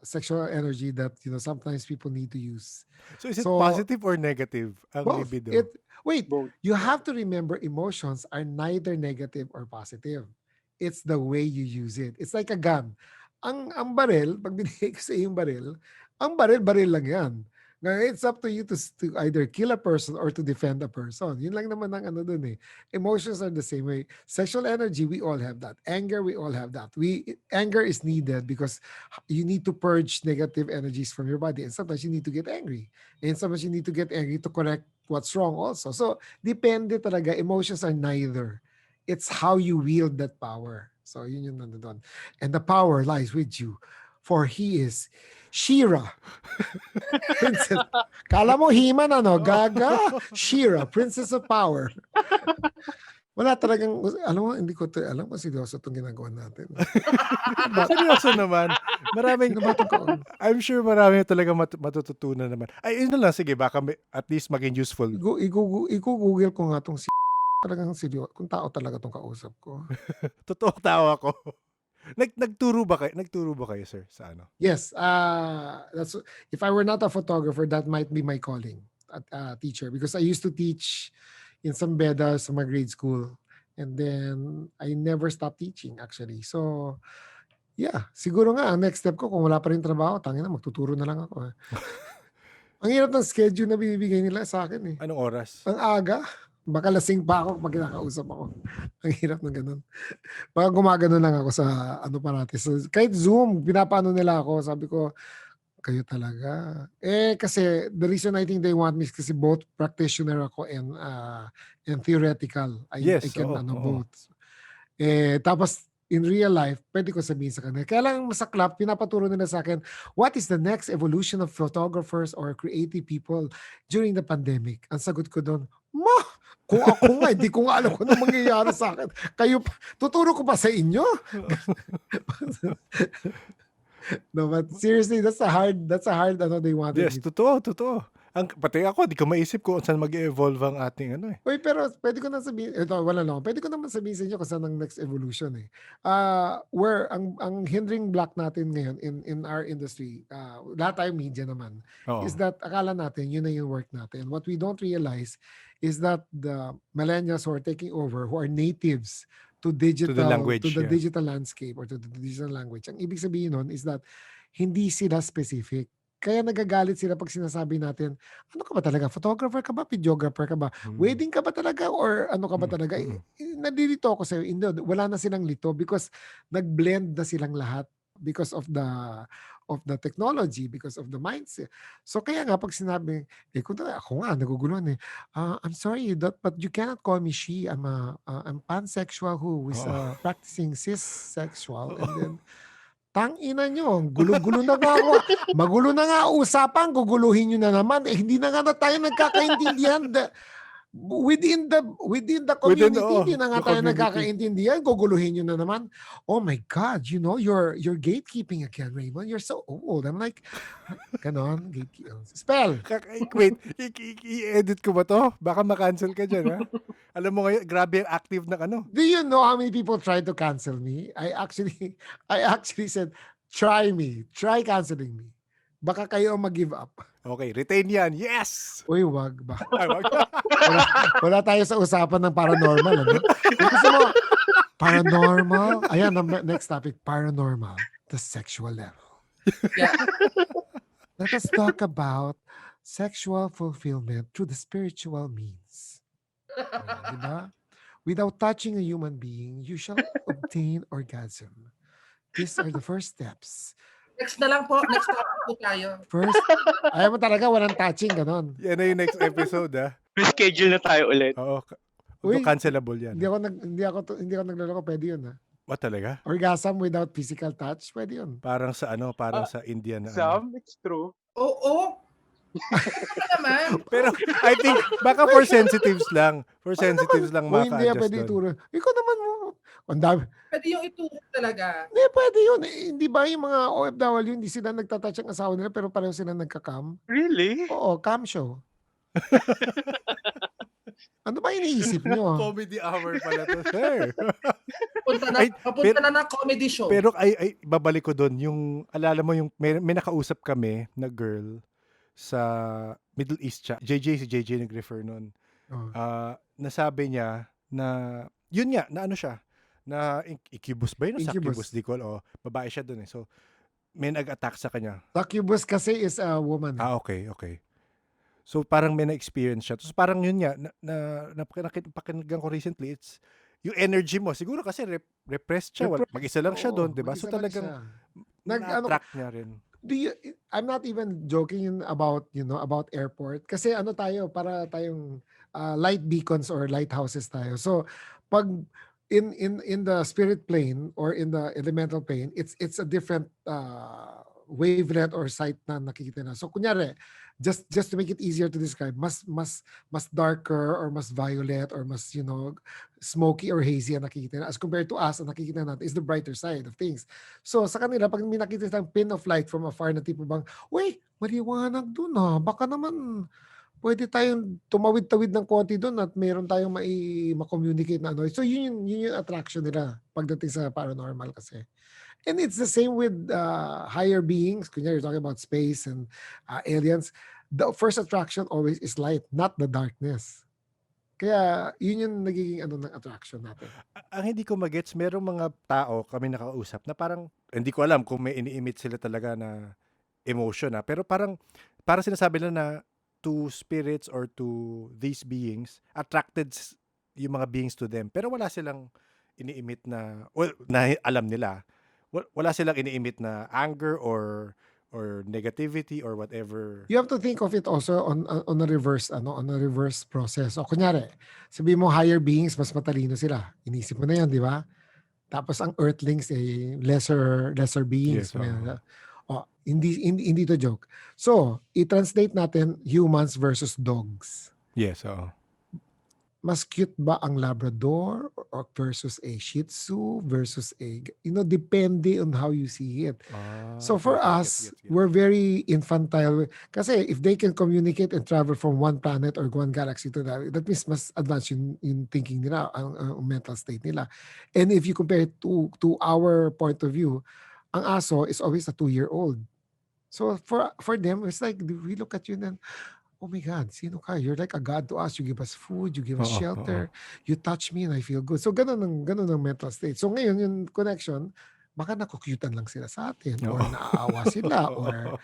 sexual energy that sometimes people need to use. So is it positive or negative ang both. libido? Both. You have to remember emotions are neither negative or positive. It's the way you use it. It's like a gun. Ang baril, pag binigay ko sa yung baril, ang baril lang yan. It's up to you to either kill a person or to defend a person. Yun lang naman ang dun eh. Emotions are the same way. Sexual energy, we all have that. Anger, we all have that. Anger is needed because you need to purge negative energies from your body. And sometimes you need to get angry. And sometimes you need to get angry to correct what's wrong also. So, depende talaga. Emotions are neither. It's how you wield that power. So, yun yung nandun. And the power lies with you. For he is Shira. Princess. Kala mo He-Man Gaga? Shira, Princess of Power. Wala talagang, alam mo, hindi ko alam kung seryoso itong ginagawa natin. Seryoso naman. I'm sure marami talaga matututunan naman. Ay, yun lang, sige, baka at least maging useful. Google ko nga itong talagang seryoso, kung tao talaga itong kausap ko. Totoo tao ako. Nagturo ba kayo, sir, sa ano? Yes. That's if I were not a photographer, that might be my calling, teacher. Because I used to teach in some beda sa my grade school. And then, I never stopped teaching, actually. So, yeah. Siguro nga, ang next step ko, kung wala pa rin trabaho, tangina, magtuturo na lang ako. Ang hirap ng schedule na binibigay nila sa akin eh. Anong oras? Ang aga. Baka lasing pa ako pag kinakausap ako. Ang hirap ng ganun. Baka gumagano lang ako sa parati. So, kahit Zoom, pinapaano nila ako. Sabi ko, kayo talaga. Kasi the reason I think they want me is kasi both practitioner ako and theoretical. I can both. Tapos, in real life, pwede ko sabihin sa kanila. Kaya lang masaklap, pinapaturo nila sa akin, what is the next evolution of photographers or creative people during the pandemic? Ang sagot ko doon, kung ako nga, hindi ko nga alam kung ano mangyayari sa akin. Kayo, tuturo ko pa sa inyo? No, but seriously, that's a hard they want. Yes, totoo. Pati ako, di ko maisip kung saan mag-evolve ang ating Uy, pero pwede ko na sabihin, pwede ko naman sabihin sa inyo kung saan ang next evolution eh. Where ang hindering block natin ngayon in our industry, lahat tayo media naman, is that akala natin yun na yung work natin. What we don't realize is that the millennials who are taking over, who are natives to the digital landscape or to the digital language, ang ibig sabihin nun is that hindi sila specific. Kaya nagagalit sila pag sinasabi natin, ano ka ba talaga? Photographer ka ba? Videographer ka ba? Wedding ka ba talaga? Or ano ka ba talaga? Nalilito ako sa'yo. Hindi, wala na silang lito because nag-blend na silang lahat because of the technology, because of the mindset. So kaya nga pag sinabi, kung ako nga naguguluhan I'm sorry, but you cannot call me she. I'm pansexual who is practicing cis-sexual. And then, tangina nyo, gulo-gulo na nga ako. Magulo na nga usapan, guguluhin nyo na naman. Hindi na nga tayo nagkakaintindihan. Within the community, hindi na nga tayo nagkakaintindihan. Guguluhin nyo na naman. Oh my God, you're gatekeeping again, Raymond. You're so old. I'm like, ganon, gatekeeping. Spell. Wait, i-edit ko ba to? Baka makancel ka dyan, ha? Alam mo ngayon, grabe ang active ng ano. Do you know how many people tried to cancel me? I actually said, try canceling me. Baka kayo mag-give up. Okay, retain yan. Yes! Uy, wag ba? Ay, wag. Wala tayo sa usapan ng paranormal. Ano? Kung gusto mo, paranormal. Ayan, next topic, paranormal. The sexual level. Yeah. Let us talk about sexual fulfillment through the spiritual means. Ayan, diba? Without touching a human being, you shall obtain orgasm. These are the first steps. Next na lang po. Next topic po tayo. First, ayaw mo talaga walang touching, ganon. Yan na yung next episode, ha? Reschedule na tayo ulit. Oo. Uy, Cancelable yan. Hindi ako nagloloko, pwede yun, ha? What talaga? Orgasm without physical touch, pwede yun. Parang sa sa Indian na Some, it's true. Oo. Ano naman? Pero I think baka for sensitives lang. For sensitives lang Uy, hindi maka-adjust pwede doon. ituro. Ikaw naman mo. Ang dami. Pwede yung ituro talaga. Hindi, pwede yun. Hindi ba yung mga OFW, hindi sila nagtatouch ang asawa nila pero pareho sila nagka-cam? Really? Oo, cam show. Ano ba iniisip nyo? Comedy hour pala to, sir. Papunta na ng comedy show. Pero ay babalik ko doon yung alala mo yung may nakausap kami na girl sa Middle East siya. Si JJ nag-refer noon. Nasabi niya na yun nga na ano siya na incubus ba yun? Succubus, di ko babae siya doon eh. So may nag-attack sa kanya. Succubus kasi is a woman. Okay. So parang may na-experience siya. Tapos parang yun nga, napakinggan ko recently, it's yung energy mo. Siguro kasi repressed siya. Mag-isa lang siya doon, di ba? So talagang na-attract niya rin. I'm not even joking about airport. Kasi para tayong light beacons or lighthouses tayo. So pag in the spirit plane or in the elemental plane, it's a different wavelength or sight na nakikita na. So kunyari, just to make it easier to describe, mas darker or mas violet or mas smoky or hazy ang nakikita na as compared to us, ang nakikita natin is the brighter side of things. So sa kanila, pag may nakita silang pin of light from afar na tipo bang, uy, maliwanag doon baka naman pwede tayong tumawid-tawid ng konti doon at meron tayong ma-communicate na ano. So yun yung attraction nila pagdating sa paranormal kasi. And it's the same with higher beings. Kunyari, you're talking about space and aliens. The first attraction always is light, not the darkness. Kaya yun yung nagiging ng attraction natin. Ang hindi ko magets, merong mga tao kami nakausap na parang, hindi ko alam kung may ini-emit sila talaga na emotion pero parang sinasabi nila na to spirits or to these beings, attracted yung mga beings to them. Pero wala silang ini-emit na alam nila. Wala silang ini-emit na anger or negativity or whatever. You have to think of it also on a reverse process. O kunyari, sabi mo higher beings mas matalino sila. Inisip mo na 'yan, di ba? Tapos ang earthlings lesser beings. Yes, Hindi to joke. So, i-translate natin humans versus dogs. Yes, Mas cute ba ang Labrador or versus a Shih Tzu versus a, depende on how you see it. So for us, we're very infantile. Kasi if they can communicate and travel from one planet or one galaxy to that means mas advanced yung thinking nila, ang mental state nila. And if you compare it to our point of view, ang aso is always a 2-year-old. So for them, it's like we look at you and then, oh my God, sino ka? You're like a God to us. You give us food, you give us shelter, you touch me and I feel good. So ganun ang mental state. So ngayon, yung connection, baka nakukyutan lang sila sa atin or Oo. naaawa sila or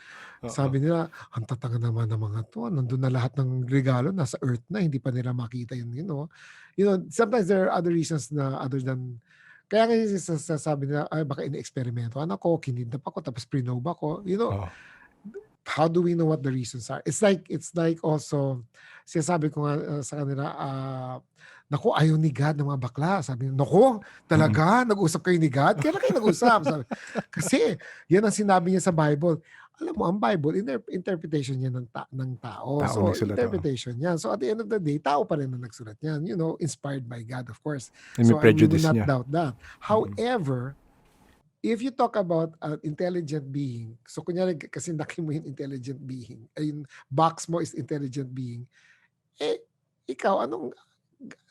sabi nila, ang tatanga naman ng mga to. Nandun na lahat ng regalo, nasa earth na, hindi pa nila makita yun, sometimes there are other reasons na other than, kaya nga sasabi nila, ay baka ini-experimentohan ako, kinidnap ako, tapos prinove ako, Oo. how do we know what the reasons are? It's like also, sinasabi ko nga sa kanila, naku, ayaw ni God ng mga bakla. Sabi niya, naku, talaga? Nag-usap kayo ni God? Kailan kayo nag-usap? Sabi, kasi, yan ang sinabi niya sa Bible. Alam mo, ang Bible, interpretation niya ng tao. Tao So, nagsulat, interpretation yan. So, at the end of the day, tao pa rin ang nagsulat yan. Inspired by God, of course. And may So, we will prejudice not niya. doubt that. However, if you talk about an intelligent being, so kunyari kasi naki mo yung intelligent being, yung box mo is intelligent being, ikaw,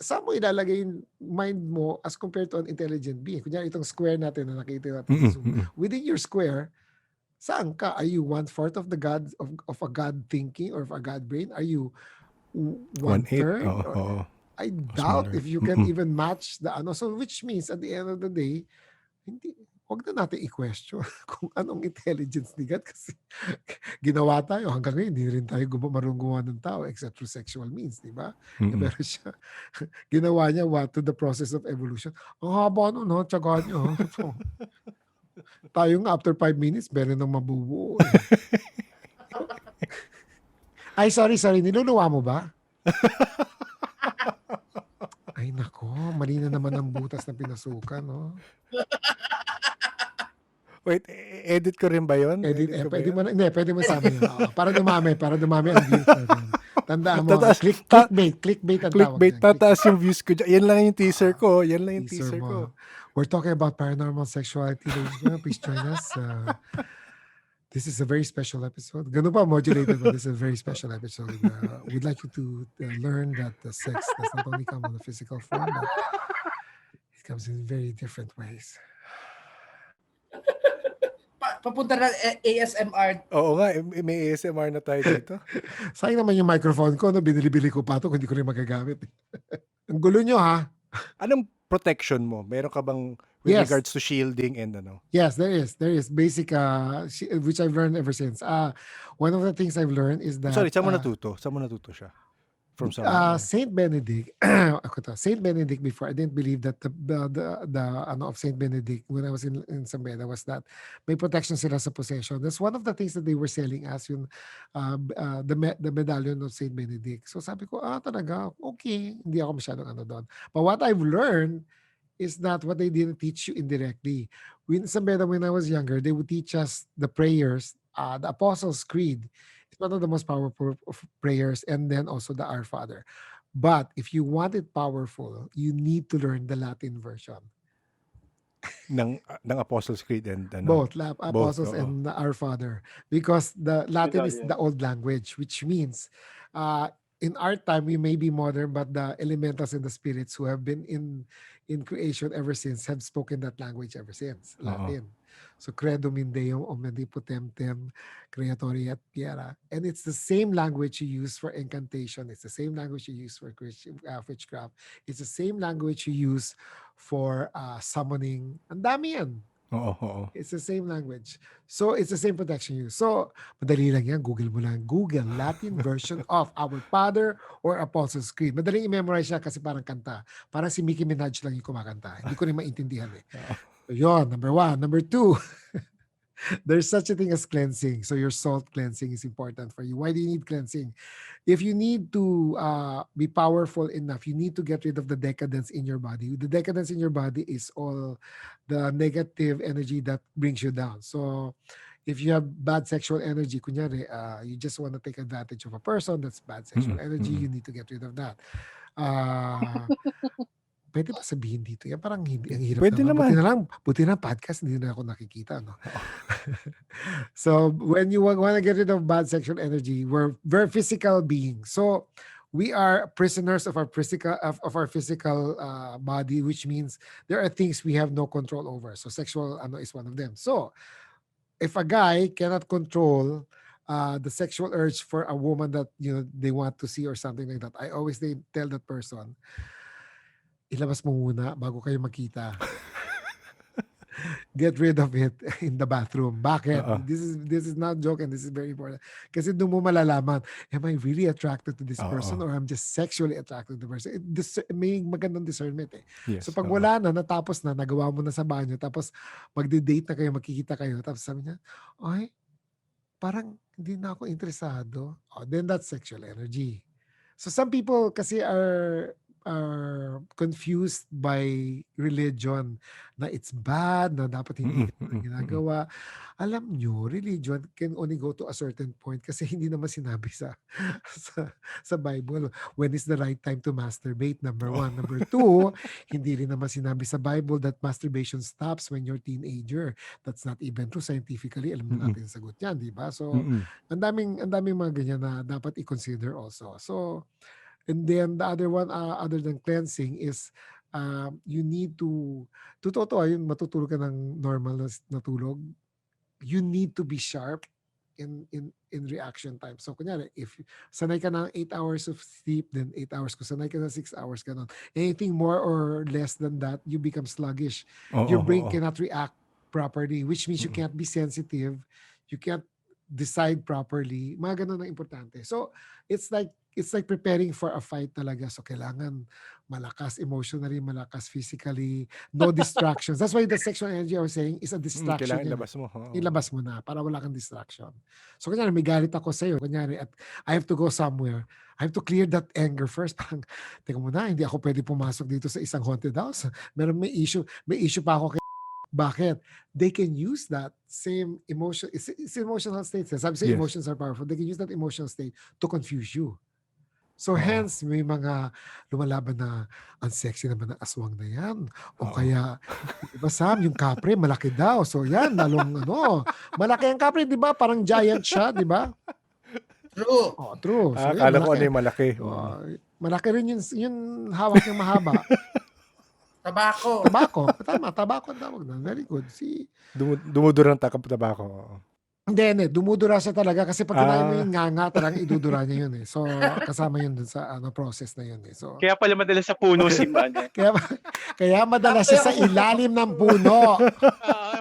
saan mo ilalagay yung mind mo as compared to an intelligent being? Kunyari itong square natin na nakita natin sa Zoom. Within your square, saan ka? Are you 1/4 of the God of a God thinking or of a God brain? Are you 1/3? Oo. I doubt if you can even match the So which means at the end of the day, wag na natin i-question kung anong intelligence ni God kasi ginawa tayo hanggang ngayon, hindi rin tayo marunong gumawa ng tao except through sexual means, di ba? Pero siya, ginawa niya to the process of evolution. Ang haba nun, tiyaga niyo. Tayo nga after 5 minutes, meron nang mabubuo. Ay, sorry, niluluwa mo ba? Ay, nako, mali na naman ang butas na pinasukan, no? Wait, edit ko rin ba yun? Pwede mo sama yun. Para dumami ang views natin. Tandaan mo, clickbait ang tawag. Clickbait, tataas yung views ko. Yan lang yung teaser ko. We're talking about paranormal sexuality. Please join us. This is a very special episode. Ganun pa, modulated, but this is a very special episode. We'd like you to learn that the sex does not only come in a physical form, but it comes in very different ways. Papunta na ASMR. Oo nga, may ASMR na tayo dito. Sayang naman yung microphone ko, binili ko pa ito, hindi ko rin magagamit. Ang gulo nyo, ha? Anong protection mo? Meron ka bang with regards to shielding and ano? Yes, there is. Basic, which I've learned ever since. One of the things I've learned is that... Sorry, saan mo natuto? Siya? From someone? Saint Benedict. Saint Benedict before, I didn't believe that the of Saint Benedict when I was in San Beda was that may protection sila sa possession. That's one of the things that they were selling as yung the medallion of Saint Benedict. So sabi ko, talaga, okay, hindi ako masyadong doon. But what I've learned is that what they didn't teach you indirectly. When San Beda, when I was younger, they would teach us the prayers, the Apostles' Creed. It's one of the most powerful prayers, and then also the Our Father. But if you want it powerful, you need to learn the Latin version. ng Apostles' Creed and ano? Both Apostles and the Our Father, because the Latin is the old language, which means in our time we may be modern, but the elementals and the spirits who have been in creation ever since have spoken that language ever since, Latin. So Credo Deum Omnipotentem Creatori et Fiera. And it's the same language you use for incantation. It's the same language you use for witchcraft. It's the same language you use for summoning. Ang dami yan. Oo. It's the same language. So it's the same protection you use. So madali lang yan. Google mo lang. Google Latin version of Our Father or Apostles' Creed. Madaling i-memorize siya kasi parang kanta. Parang si Nicki Minaj lang yung kumakanta. Hindi ko rin maintindihan eh. So yun, number 1. Number 2, there's such a thing as cleansing. So your salt cleansing is important for you. Why do you need cleansing? If you need to be powerful enough, you need to get rid of the decadence in your body. The decadence in your body is all the negative energy that brings you down. So if you have bad sexual energy, kunyari, you just want to take advantage of a person, that's bad sexual energy, you need to get rid of that. Pwede ba sabihin dito? Yan parang hindi, ang hirap Pwede naman. Buti na podcast, hindi na ako nakikita. No? So, when you want to get rid of bad sexual energy, we're very physical beings. So, we are prisoners of our physical body, which means there are things we have no control over. So, sexual is one of them. So, if a guy cannot control the sexual urge for a woman that they want to see or something like that, I always tell that person, ilabas mo muna bago kayo magkita. get rid of it in the bathroom. Bakit? Oo. This is not joke and this is very important. Kasi doon mo malalaman, am I really attracted to this person Oo. or I'm just sexually attracted to the person? May magandang discernment eh. Yes. So pag oo. wala na, natapos na, nagawa mo na sa banyo, tapos magde-date na kayo, magkikita kayo, tapos sabi niya, ay, parang hindi na ako interesado. Oh, then that's sexual energy. So some people kasi are confused by religion na it's bad, na dapat hindi ginagawa. Alam nyo, religion can only go to a certain point kasi hindi naman sinabi sa Bible when is the right time to masturbate, number one. Number two, hindi rin naman sinabi sa Bible that masturbation stops when you're teenager. That's not even true scientifically. Alam na natin ang sagot yan, di ba? So, ang daming mga ganyan na dapat i-consider also. So, and then the other one, other than cleansing, is you need to totoo yun, matutulog ka ng normal na tulog. You need to be sharp in reaction time. So, kunyari, if sanay ka ng 8 hours of sleep, then 8 hours. Kung sanay ka ng 6 hours, ganun. Anything more or less than that, you become sluggish. Your brain cannot react properly, which means you can't be sensitive. You can't decide properly. Mga ganun ang importante. So, it's like preparing for a fight talaga. So, kailangan malakas emotionally, malakas physically, no distractions. That's why the sexual energy I was saying is a distraction. Kailangan ilabas mo. Ilabas mo na para wala kang distraction. So, kunyari, may galit ako sa'yo. Kunyari, at I have to go somewhere. I have to clear that anger first. Parang, teka muna, hindi ako pwede pumasok dito sa isang haunted house. May issue pa ako kay bakit? They can use that same emotion. It's emotional state. Sabi sa emotions are powerful. They can use that emotional state to confuse you. So hence, may mga lumalaban na ang sexy naman ng aswang na yan. O kaya, diba Sam, yung kapre, malaki daw. So yan, lalong malaki ang kapre, di ba? Parang giant siya, di ba? True. Oh, true. So, Akala ko ano yung malaki. Malaki rin yung hawak niyang mahaba. Tabako. Tama, tabako ang tawag na. Very good. Dumudura ng tabako. Hindi. Dumudura siya talaga kasi pag kinain mo yung nga talagang idudura niya yun eh. So, kasama yun dun sa process na yun eh. So, Kaya pala madalas sa puno si Man. kaya madalas siya sa ilalim ng puno.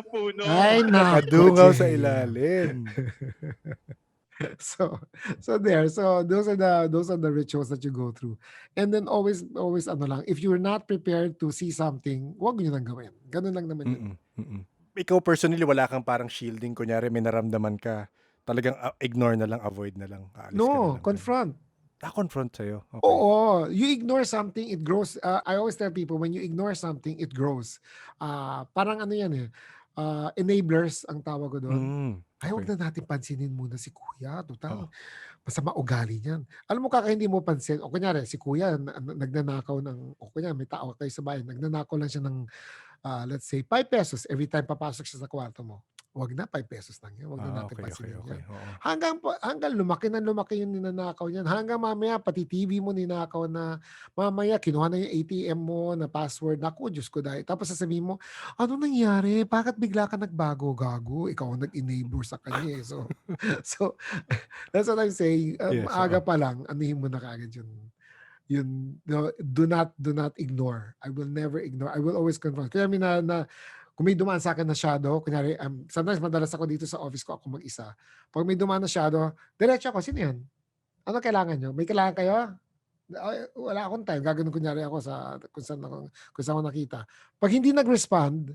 Puno. Ay, Nakadungaw sa ilalim. So there. So those are the rituals that you go through. And then always lang, if you're not prepared to see something, huwag niyo nang gawin. Ganun lang naman yun. Ikaw personally, wala kang parang shielding. Kunyari, may naramdaman ka. Talagang ignore na lang, avoid na lang. No, confront. Confront sa'yo. Okay. Oo. You ignore something, it grows. I always tell people, when you ignore something, it grows. Parang ano yan eh. Enablers ang tawag ko doon. Ay, huwag na natin pansinin muna si Kuya. Total, masama ugali niyan. Alam mo, kaka hindi mo pansin. O kunyari, si Kuya, nagnanakaw o kunyari, may tao kayo sa bahay, nagnanakaw lang siya ng, let's say, 5 pesos every time papasok siya sa kwarto mo. Huwag na, 5 pesos lang yan. Huwag na natin pansinin yan. Hanggang lumaki yung ninanakaw niyan. Hanggang mamaya, pati TV mo ninakaw na, mamaya, kinuha na yung ATM mo na password. Naku, Diyos ko dahil. Tapos sasabihin mo, ano nangyari? Bakit bigla ka nagbago, gago? Ikaw ang nag-enable sa kanya eh. So that's what I'm saying. Maaga pa lang, anuhin mo na kaagad yun. Do not ignore. I will never ignore. I will always confront. Kaya kung may dumaan sa akin na shadow, kunyari, sometimes madalas ako dito sa office ko, ako mag-isa. Pag may dumaan na shadow, diretso ako, sino yan? Ano kailangan nyo? May kailangan kayo? Wala akong time. Gaganon kunyari ako kung saan ako nakita. Pag hindi nag-respond,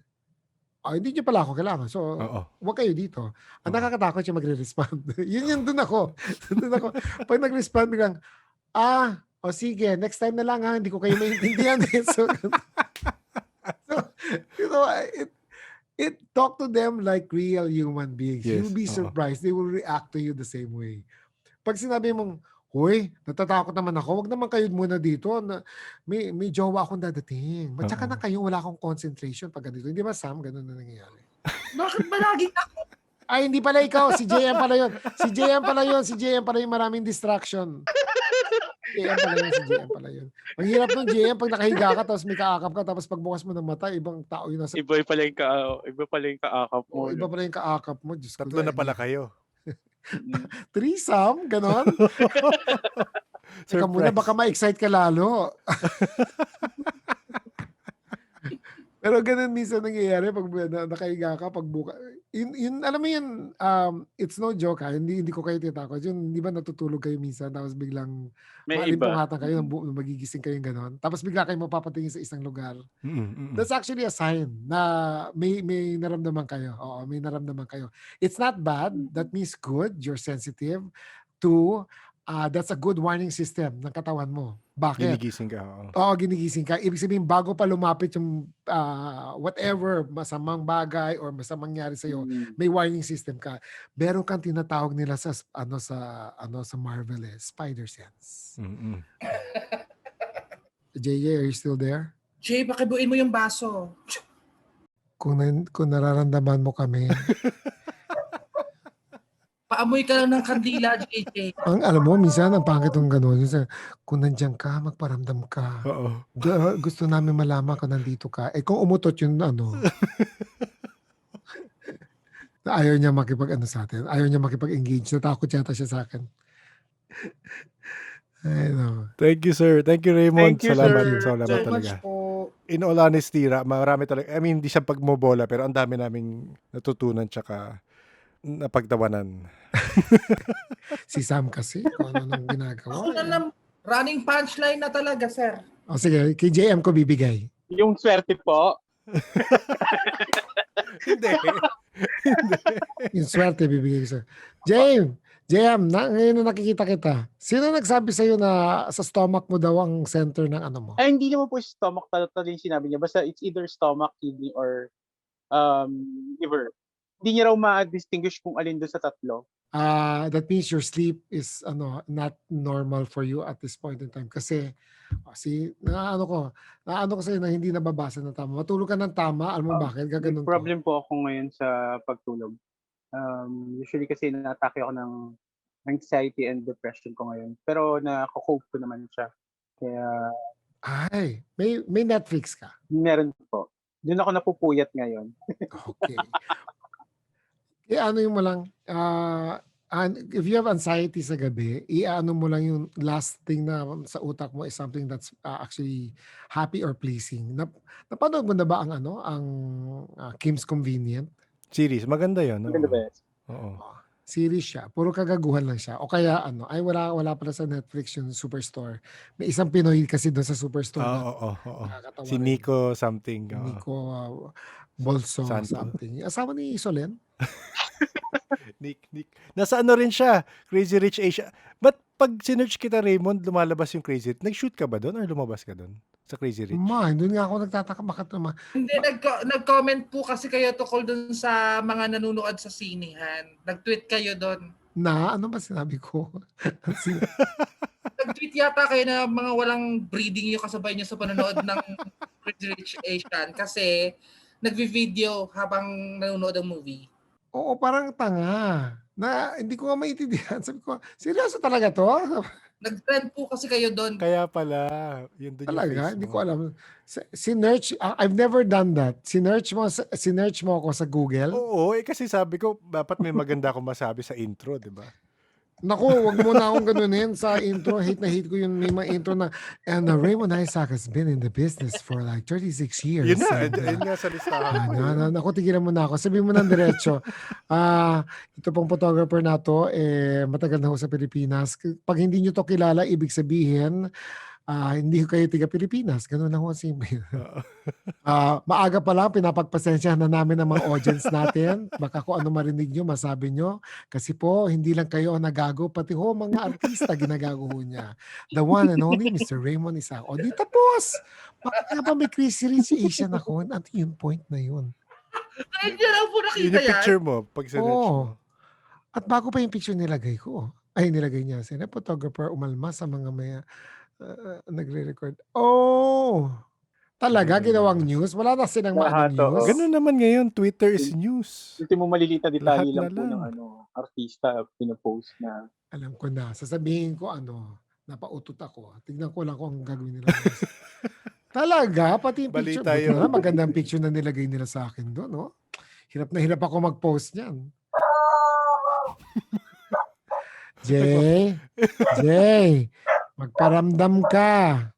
hindi nyo pala ako kailangan. So, huwag kayo dito. Ang nakakatakot yung magre-respond. Yun dun ako. Pag nag-respond, biglang, sige, next time na lang ha, hindi ko kayo maintindihan. So, it talk to them like real human beings. Yes. You'll be surprised. They will react to you the same way. Pag sinabi mong, hoy, natatakot naman ako, wag naman kayo muna dito. May jowa akong dadating. Matsaka na kayo, wala akong concentration pag ganito. Hindi ba, Sam? Ganun na nangyayari. Bakit ba lagi ako? Ay, hindi pala ikaw. Si JM pala yun. Si JM pala yung maraming distraction. Si JM pala yun. Ang hirap ng JM pag nakahiga ka tapos may kaakap ka tapos pagbukas mo ng mata, ibang tao yun nasa... Iba pala yung kaakap mo. Iba pala yung kaakap mo. Diyos ko, Tatlo na pala kayo. Threesome? Ganon? Teka muna, baka ma-excite ka lalo. Pero ganun minsan nangyayari pag nakahiga ka, pag buka. Yun, alam mo yun, it's no joke ha, hindi ko kayo tinatakot. Yun, di ba natutulog kayo minsan, tapos biglang May iba. maalimpungatan kayo, magigising kayo ganon. Tapos bigla kayo mapapatingin sa isang lugar. Mm-mm. That's actually a sign na may naramdaman kayo. Oo, may naramdaman kayo. It's not bad. That means good. You're sensitive to, that's a good warning system ng katawan mo. Bakit? Ginigising ka. Oo. Oo, ginigising ka. Ibig sabihin, bago pa lumapit yung whatever, masamang bagay or masamang mangyari sa'yo, may warning system ka. Meron kang tinatawag nila sa sa Marvel spider sense. Mm-mm. JJ, are you still there? Jay, pakibuin mo yung baso. Kung nararamdaman mo kami, Paamoy ka lang ng kandila, JJ. alam mo, minsan ang pangit ng gano'n. Minsan, kung nandiyan ka, magparamdam ka. Oo. Gusto namin malaman kung nandito ka. Kung umutot yung ayaw niya makipag-ano sa atin. Ayaw niya makipag-engage. Natakot yata siya sa akin. I know. Thank you, sir. Thank you, Raymond. Thank you, Salamat. sir. Salamat So much talaga. po. In all honesty, marami talaga. I mean, hindi siya pagmobola, pero ang dami naming natutunan tsaka napagtawanan. Si Sam kasi, kung ano nang ginagawa. Ako na lang, running punchline na talaga, sir. O sige, kay JM ko bibigay. Yung swerte po, Hindi. Yung swerte bibigay ko sir. JM, ngayon na nakikita kita. Sino nagsabi sa'yo na sa stomach mo daw ang center ng ano mo? ay hindi naman po stomach totally yung sinabi niya. Basta it's either stomach, kidney, or liver. Hindi niya raw ma-distinguish kung alin doon sa tatlo. That means your sleep is not normal for you at this point in time. Kasi, naano ko sa'yo na hindi nababasa na tama. Matulog ka ng tama, alam mo bakit? May Gaganon problem po ako ngayon sa pagtulog. Usually kasi na-atake ako ng anxiety and depression ko ngayon. Pero nako-cope ko naman siya. Kaya Ay, may Netflix ka? meron po. Doon ako napupuyat ngayon. Okay. Ano yung mo lang, if you have anxiety sa gabi, ano mo lang yung last thing na sa utak mo is something that's actually happy or pleasing. Napanood mo na ba ang Kim's Convenient? Series. Maganda yun. Maganda ba yan? Oo. Series siya. Puro kagaguhan lang siya. O kaya wala pala sa Netflix yung Superstore. May isang Pinoy kasi doon sa Superstore na Oo. nakakatawa Si rin. Nico something. oo. Nico Bolso Santo. something. Asawa ni Solen? Nick. Nasa ano rin siya? Crazy Rich Asia. But pag sinearch kita, Raymond, lumalabas yung Crazy Rich. Nag-shoot ka ba doon or lumabas ka doon? Sa Crazy Rich? Doon nga ako nagtataka bakit naman. Hindi, nag-comment po kasi kayo tukol dun sa mga nanonood sa sinihan. Nag-tweet kayo dun. Ano ba sinabi ko? Nag-tweet yata kayo na mga walang breeding yung kasabay niyo sa panonood ng Crazy Rich Asian kasi nagvi-video habang nanonood ng movie. Oo, parang tanga. Na hindi ko nga maintindihan. Sabi ko, seryoso talaga to? Nag-trend po kasi kayo doon. Kaya pala. Yun doon yung Talaga? face Hindi mo. ko alam. Sinearch, I've never done that. Sinearch mo ako sa Google. Oo, kasi sabi ko, dapat may maganda akong masabi sa intro, di ba? Naku, wag mo na akong ganunin sa intro. Hate na hate ko yung may mga intro na, and Raymund Isaac has been in the business for like 36 years. Yun na, And, yun nga sa listahan ko. naku, tigilan mo na ako. Sabihin mo ng diretso. Ito pong photographer na to, matagal na ho sa Pilipinas. Pag hindi nyo to kilala, ibig sabihin, hindi ko kayo tiga Pilipinas. Ganun lang ho ang simple. Maaga pa lang, pinapagpasensyahan na namin ang mga audience natin. Baka kung ano marinig nyo, masabi nyo. Kasi po, hindi lang kayo ang nagago, pati ho mga artista ginagago ho niya. The one and only Mr. Raymund Isaac. O di tapos! Bakit nga ba may Crazy Rich Asian ako? Ano yung point na yun? Ayun niya lang po Yun nakita yung yan. picture mo, pag sinearch mo. Oo. At bago pa yung picture nilagay ko. Ay, nilagay niya. Sina photographer umalma sa mga may nagre-record. Oh! Talaga, Ganun ginawang naman. news? Wala na silang Lahat, maano news? oo. Ganun naman ngayon, Twitter is news. Ultimo maliliit na Lahat detalye na lang po ng lang. artista pinopost na. Alam ko na. Sasabihin ko napautot ako. Tignan ko lang kung ang gagawin nila. Talaga, pati yung picture. Balita Buti yun. na lang, magandang picture na nilagay nila sa akin doon. No? Hirap na hirap ako mag-post niyan. Jay, magparamdam ka.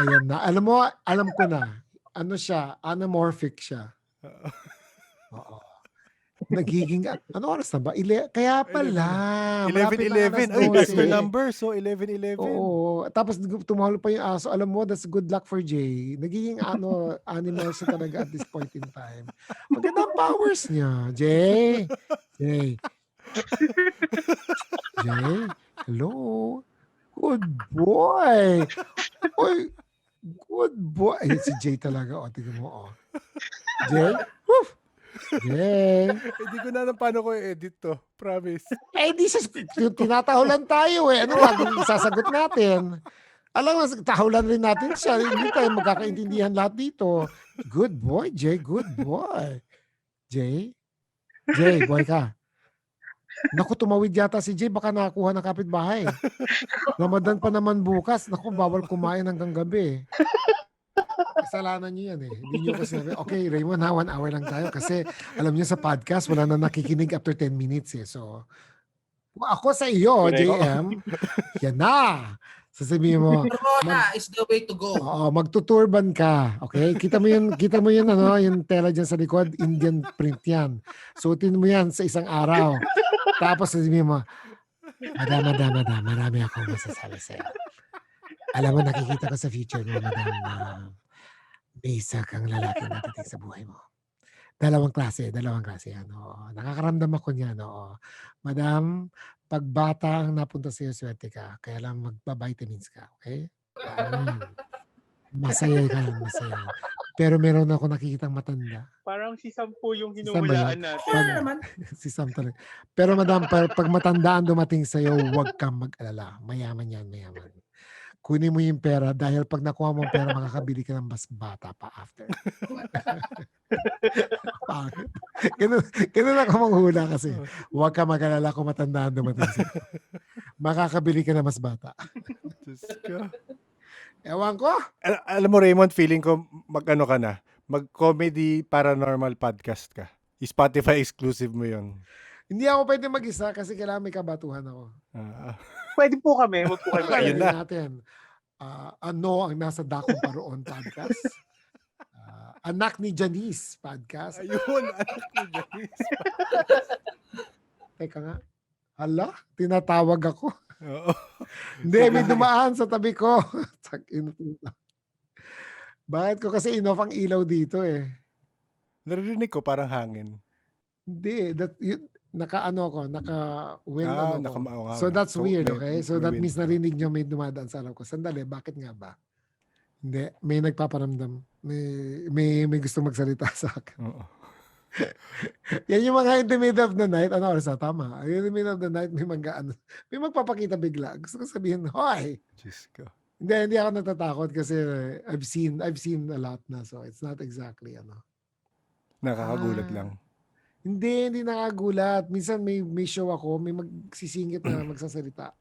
Ayan na. Alam ko na. Ano siya? Anamorphic siya. Oo. Nagiging, ano oras na ba? Kaya pala, malapit na 11:11. alas Ay, that's the 12. number. So, 11:11. Oo. Tapos tumahol pa yung aso. Alam mo, that's good luck for Jay. Nagiging animal siya talaga at this point in time. Magandang powers niya. Jay. Hello. Good boy. Oy, good boy. Ayun si Jay talaga. O, tingnan mo. O. Jay? Woof. Jay. Hindi ko na alam paano ko i-edit to. Promise. Tinatahulan tayo eh. Ano gagawin sasagot natin? Alam mo, tahulan rin natin siya. Hindi tayo magkakaintindihan lahat dito. Good boy, Jay. Good boy. Jay, boy ka. Naku, tumawid yata si Jay. Baka nakakuha ng kapitbahay. Ramadan pa naman bukas. Naku, bawal kumain hanggang gabi. Kasalanan niyo yan eh. Hindi niyo kasi sabi, okay, Raymond, 1 hour lang tayo. Kasi alam niyo sa podcast, wala na nakikinig after 10 minutes eh. So, ako sa iyo, Correct. JM, yan na. Sasabihin mo, Corona is the way to go. magtuturban ka. Okay? Kita mo yun, yung tela dyan sa likod, Indian print yan. Suotin mo yan sa isang araw. Tapos sasabihin mo, madam, marami akong masasabi sa'yo. Alam mo, nakikita ko sa future mo, madam, may isa kang lalaki na dating sa buhay mo. Dalawang klase yan. Oo. Nakakaramdam ako niyan. Oo. Madam, pag bata ang napunta sa'yo, swerte ka. Kaya lang magpa-vitamins ka. Okay? Masaya ka. Pero meron ako nakikitang matanda. Parang si Sam po yung Si Sam ba hinuhulaan yun? natin. Si Sam talaga. Pero madam, pag matandaan dumating sa'yo, huwag kang mag-alala. Mayaman yan. Kunin mo yung pera dahil pag nakuha mo ang pera, makakabili ka ng mas bata pa after. Ganun ako manghula kasi. Huwag ka mag-alala kung matandaan dumating sa'yo. Makakabili ka ng mas bata. Diyos ko. Ewan ko. Alam mo, Raymond, feeling ko mag-ano ka na. Mag-comedy paranormal podcast ka. Spotify exclusive mo yun. Hindi ako pwede mag-isa kasi kailangan may kabatuhan ako. Pwede po kami. Huwag po kayo Ayun Ayun na. natin. Ano ang nasa Dakong Paroon podcast? Anak ni Janice podcast. Ayun, anak ni Janice. Teka nga. Hala, tinatawag ako. Oo. Hindi, may dumaan sa tabi ko. Bakit ko kasi inoff ang ilaw dito eh? Narinig ko parang hangin. Hindi, naka-wind nakamao nga. So that's So, weird, may- okay? So may that wind means ka. narinig nyo may dumadaan sa alam ko. Sandali, bakit nga ba? Hindi, may nagpaparamdam. May gusto magsalita sa akin. Oo. Yan yung mga in the middle of the night. Ano oras na? Tama. In the middle of the night, may magpapakita bigla. Gusto ko sabihin, hoy! Diyos ko. Hindi ako natatakot kasi I've seen a lot na. So it's not exactly Nakakagulat lang. Hindi nakagulat. Minsan may show ako, may magsisingit na magsasalita.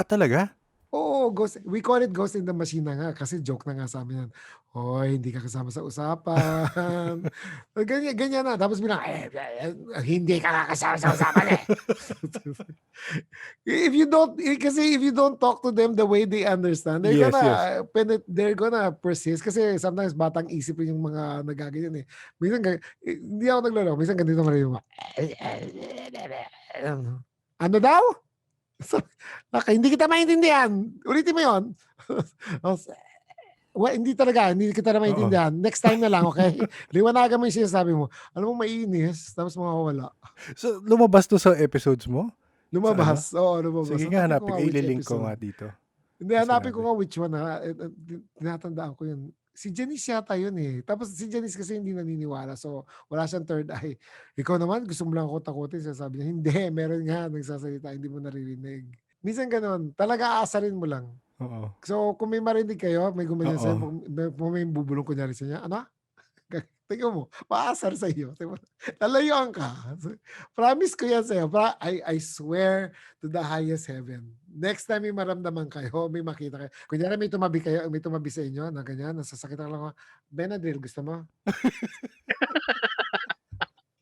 Talaga? Oo, we call it Ghost in the Machine na nga kasi joke na nga sa amin yan. Hoy, hindi ka kasama sa usapan. ganyan na. Tapos bilang, hindi ka kasama sa usapan eh. if you don't talk to them the way they understand, they're gonna persist. Kasi sometimes batang isip yung mga nagaganyan eh. Minsan, hindi ako naglaro. Minsan ganito maraming mga, ano daw? Hindi kita maintindihan. Ulitin mo yun. Hindi kita na maintindihan. Next time na lang, okay? Liwanagan mo yung sinasabi mo. Alam mo, mainis, tapos mawawala. So, lumabas to sa episodes mo? Lumabas. Oo, lumabas. Sige nga, hanapin ko. which Ililink ko episode. nga dito. Hindi, hanapin ko nga which one ha. Tinatandaan ko yun. Si Janice yata yun eh. Tapos si Janice kasi hindi naniniwala. So, wala siyang third eye. Ikaw naman, gusto mo lang ako takutin. Sabi niya, hindi, meron nga nagsasalita, hindi mo naririnig. Minsan ganun. Talaga aasarin mo lang. Oo. So, kung may marinig kayo, may gumanyan Oo. sa'yo, kung may bubulong kunyari sa niya, ano? Tingnan mo, paasar sa iyo. Lalayuan ka. Promise ko yan sa'yo. I swear to the highest heaven. Next time may maramdaman kayo, may makita kayo. Kunyari may tumabi sa inyo na ganyan, nasasakit lang ako. Benadryl, gusto mo?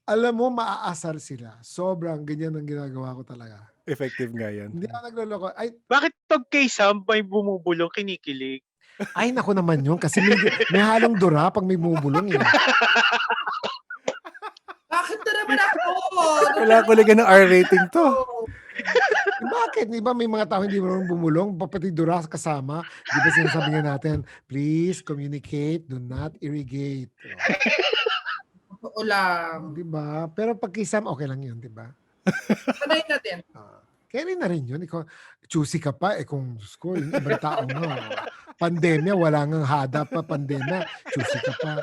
Alam mo, maaasar sila. Sobrang ganyan ang ginagawa ko talaga. Effective nga yan. Hindi ako nagloloko. Bakit pag kay Sam may bumubulong, kinikilig? Ay, naku naman yun. Kasi may halong dura pag may bumubulong eh. Bakit na naman ako? Wala ko liga ng R rating to. Bakit? Di ba may mga tao hindi marunong bumulong? Pati dura kasama. Di ba sinasabi nga natin, please communicate, do not irrigate. Totoo lang. Di ba? Pero pag kisam, okay lang yun, di ba? Sanay na din. Kaya rin na rin yun. Ikaw, choosy ka pa. Kung Diyos ko, yung ibang tao nga. Pandemya, wala nga hada pa. Pandemya, choosy ka pa.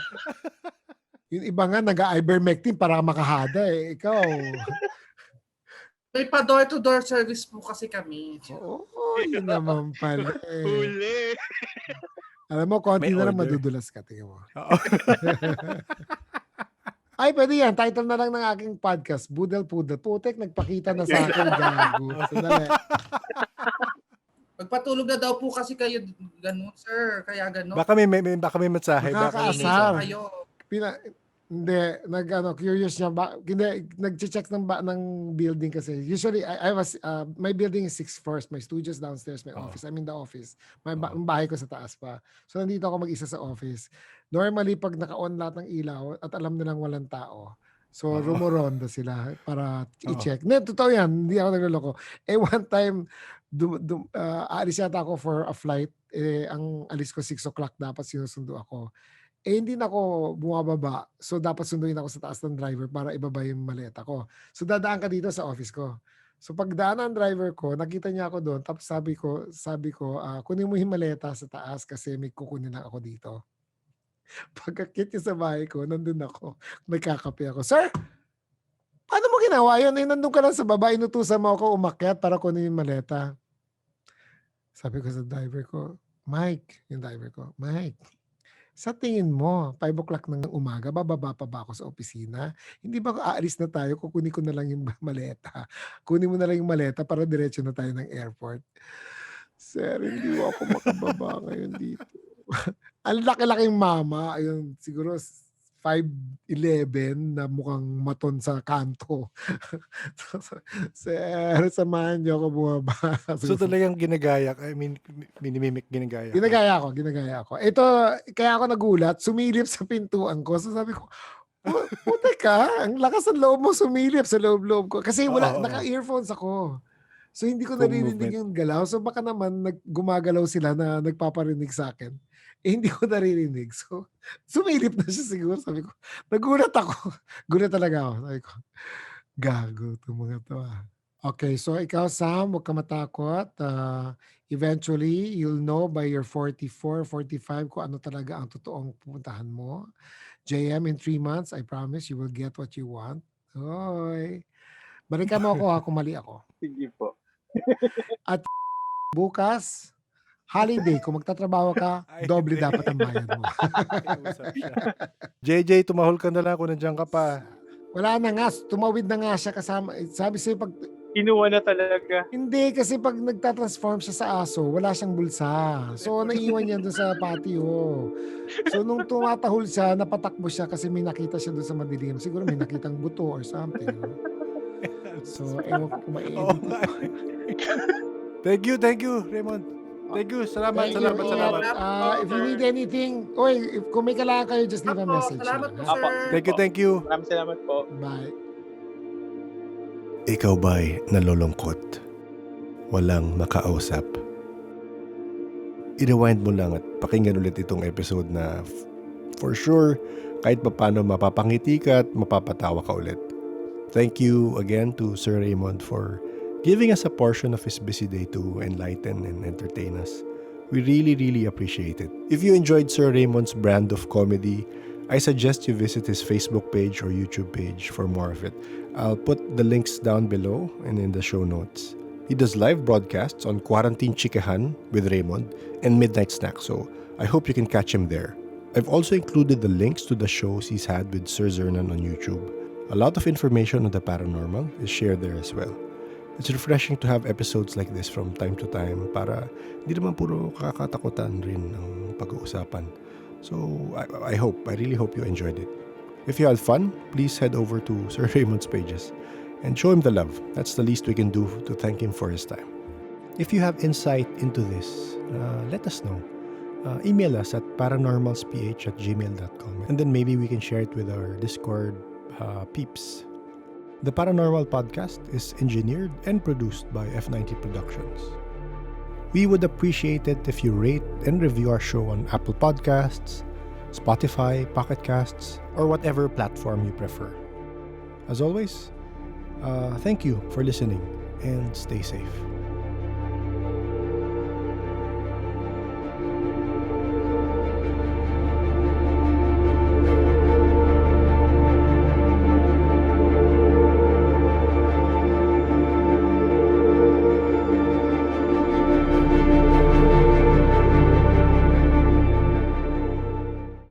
Yung iba nga, nag-ivermectin para makahada eh. Ikaw. May pa door-to-door service po kasi kami. Oo, yun naman pala eh. Huli. Alam mo, konti May na lang order. madudulas ka. Tingnan mo. Ay, pwede yan. Title na lang ng aking podcast, Budal Pudal. Putek, nagpakita na sa akin. Gago. Sandali. Magpatulog na daw po kasi kayo ganun, sir. Kaya ganun. Baka may mensahe. Nakakaasar. Kayo. Hindi, curious niya ba, nag-check ng building kasi. Usually, I was, my building is 6 floors. My studio's downstairs, my office. I'm in the office. Ang bahay ko sa taas pa. So, nandito ako mag-isa sa office. Normally, pag naka-on lahat ng ilaw at alam nilang walang tao, so rumoronda sila para i-check. Totoo yan, hindi ako nagloloko. One time, aalis yata ako for a flight. Ang alis ko 6 o'clock, dapat sinusundo ako. Hindi na ako bumababa. So, dapat sunduin ako sa taas ng driver para ibaba yung maleta ko. So, dadaan ka dito sa office ko. So, pagdaan ng driver ko, nakita niya ako doon. Tapos sabi ko, kunin mo yung maleta sa taas kasi may kukunin lang ako dito. Pagkakit niya sa bahay ko, nandun ako. May kakape ako. Sir, paano mo ginawa yun? Nandun ka lang sa baba, inutusan mo ako umakyat para kunin yung maleta. Sabi ko sa driver ko, Mike, sa tingin mo, 5 o'clock ng umaga, bababa pa ba ako sa opisina? Hindi ba aalis na tayo, kukunin ko na lang yung maleta. Kunin mo na lang yung maleta para diretso na tayo ng airport. Sir, hindi mo ako makababa ngayon dito. Ang laki-laking mama, ayun, siguro 5'11" na mukhang maton sa kanto. Sir, samahan niyo ako bumaba. So talagang ginagaya. I mean, minimimik ginagaya. Ginagaya ko. Ito, kaya ako nagulat, sumilip sa pintuan ko. So sabi ko, puta ka, ang lakas ng loob mo sumilip sa loob-loob ko. Kasi naka-earphones ako. So hindi ko naririnig yung galaw. So baka naman gumagalaw sila na nagpaparinig sa akin. Hindi ko naririnig. So, sumilip na siya siguro. Sabi ko, nagulat ako. Gulat talaga ako. Sabi ko, gago itong mga to. Okay, so ikaw, Sam, huwag ka matakot. Eventually, you'll know by your 44, 45 kung ano talaga ang totoong pupuntahan mo. JM, in 3 months, I promise you will get what you want. Hoy. Balikan mo ako kung mali ako. Sige po. At bukas, holiday, kung magtatrabaho ka, doble dapat ang bayad mo. JJ, tumahol ka na lang kung nandiyan ka pa. Wala na nga, tumawid na nga siya kasama. Sabi sa'yo pag... Kinuha na talaga. Hindi, kasi pag nagtatransform siya sa aso, wala siyang bulsa. So, naiwan niya doon sa patio. So, nung tumatahol siya, napatakbo siya kasi may nakita siya doon sa madilim. Siguro may nakitang buto or something. So, ewan ko kung ma-edit. Thank you, Raymond. Thank you. Salamat. If you need anything, kung may kailangan kayo, just leave a message. Salamat po, sir. Thank you. Maraming salamat po. Bye. Ikaw ba'y nalulungkot? Walang makausap? I-rewind mo lang at pakinggan ulit itong episode na for sure, kahit paano mapapangiti ka at mapapatawa ka ulit. Thank you again to Sir Raymund for giving us a portion of his busy day to enlighten and entertain us. We really, really appreciate it. If you enjoyed Sir Raymond's brand of comedy, I suggest you visit his Facebook page or YouTube page for more of it. I'll put the links down below and in the show notes. He does live broadcasts on Quarantine Chikahan with Raymond and Midnight Snack, so I hope you can catch him there. I've also included the links to the shows he's had with Sir Zernan on YouTube. A lot of information on the paranormal is shared there as well. It's refreshing to have episodes like this from time to time para hindi naman puro kakatakutan rin ang pag-uusapan. So, I really hope you enjoyed it. If you had fun, please head over to Sir Raymond's pages and show him the love. That's the least we can do to thank him for his time. If you have insight into this, let us know. email us at paranormalsph@gmail.com, and then maybe we can share it with our Discord peeps. The Paranormal Podcast is engineered and produced by F90 Productions. We would appreciate it if you rate and review our show on Apple Podcasts, Spotify, Pocket Casts, or whatever platform you prefer. As always, thank you for listening and stay safe.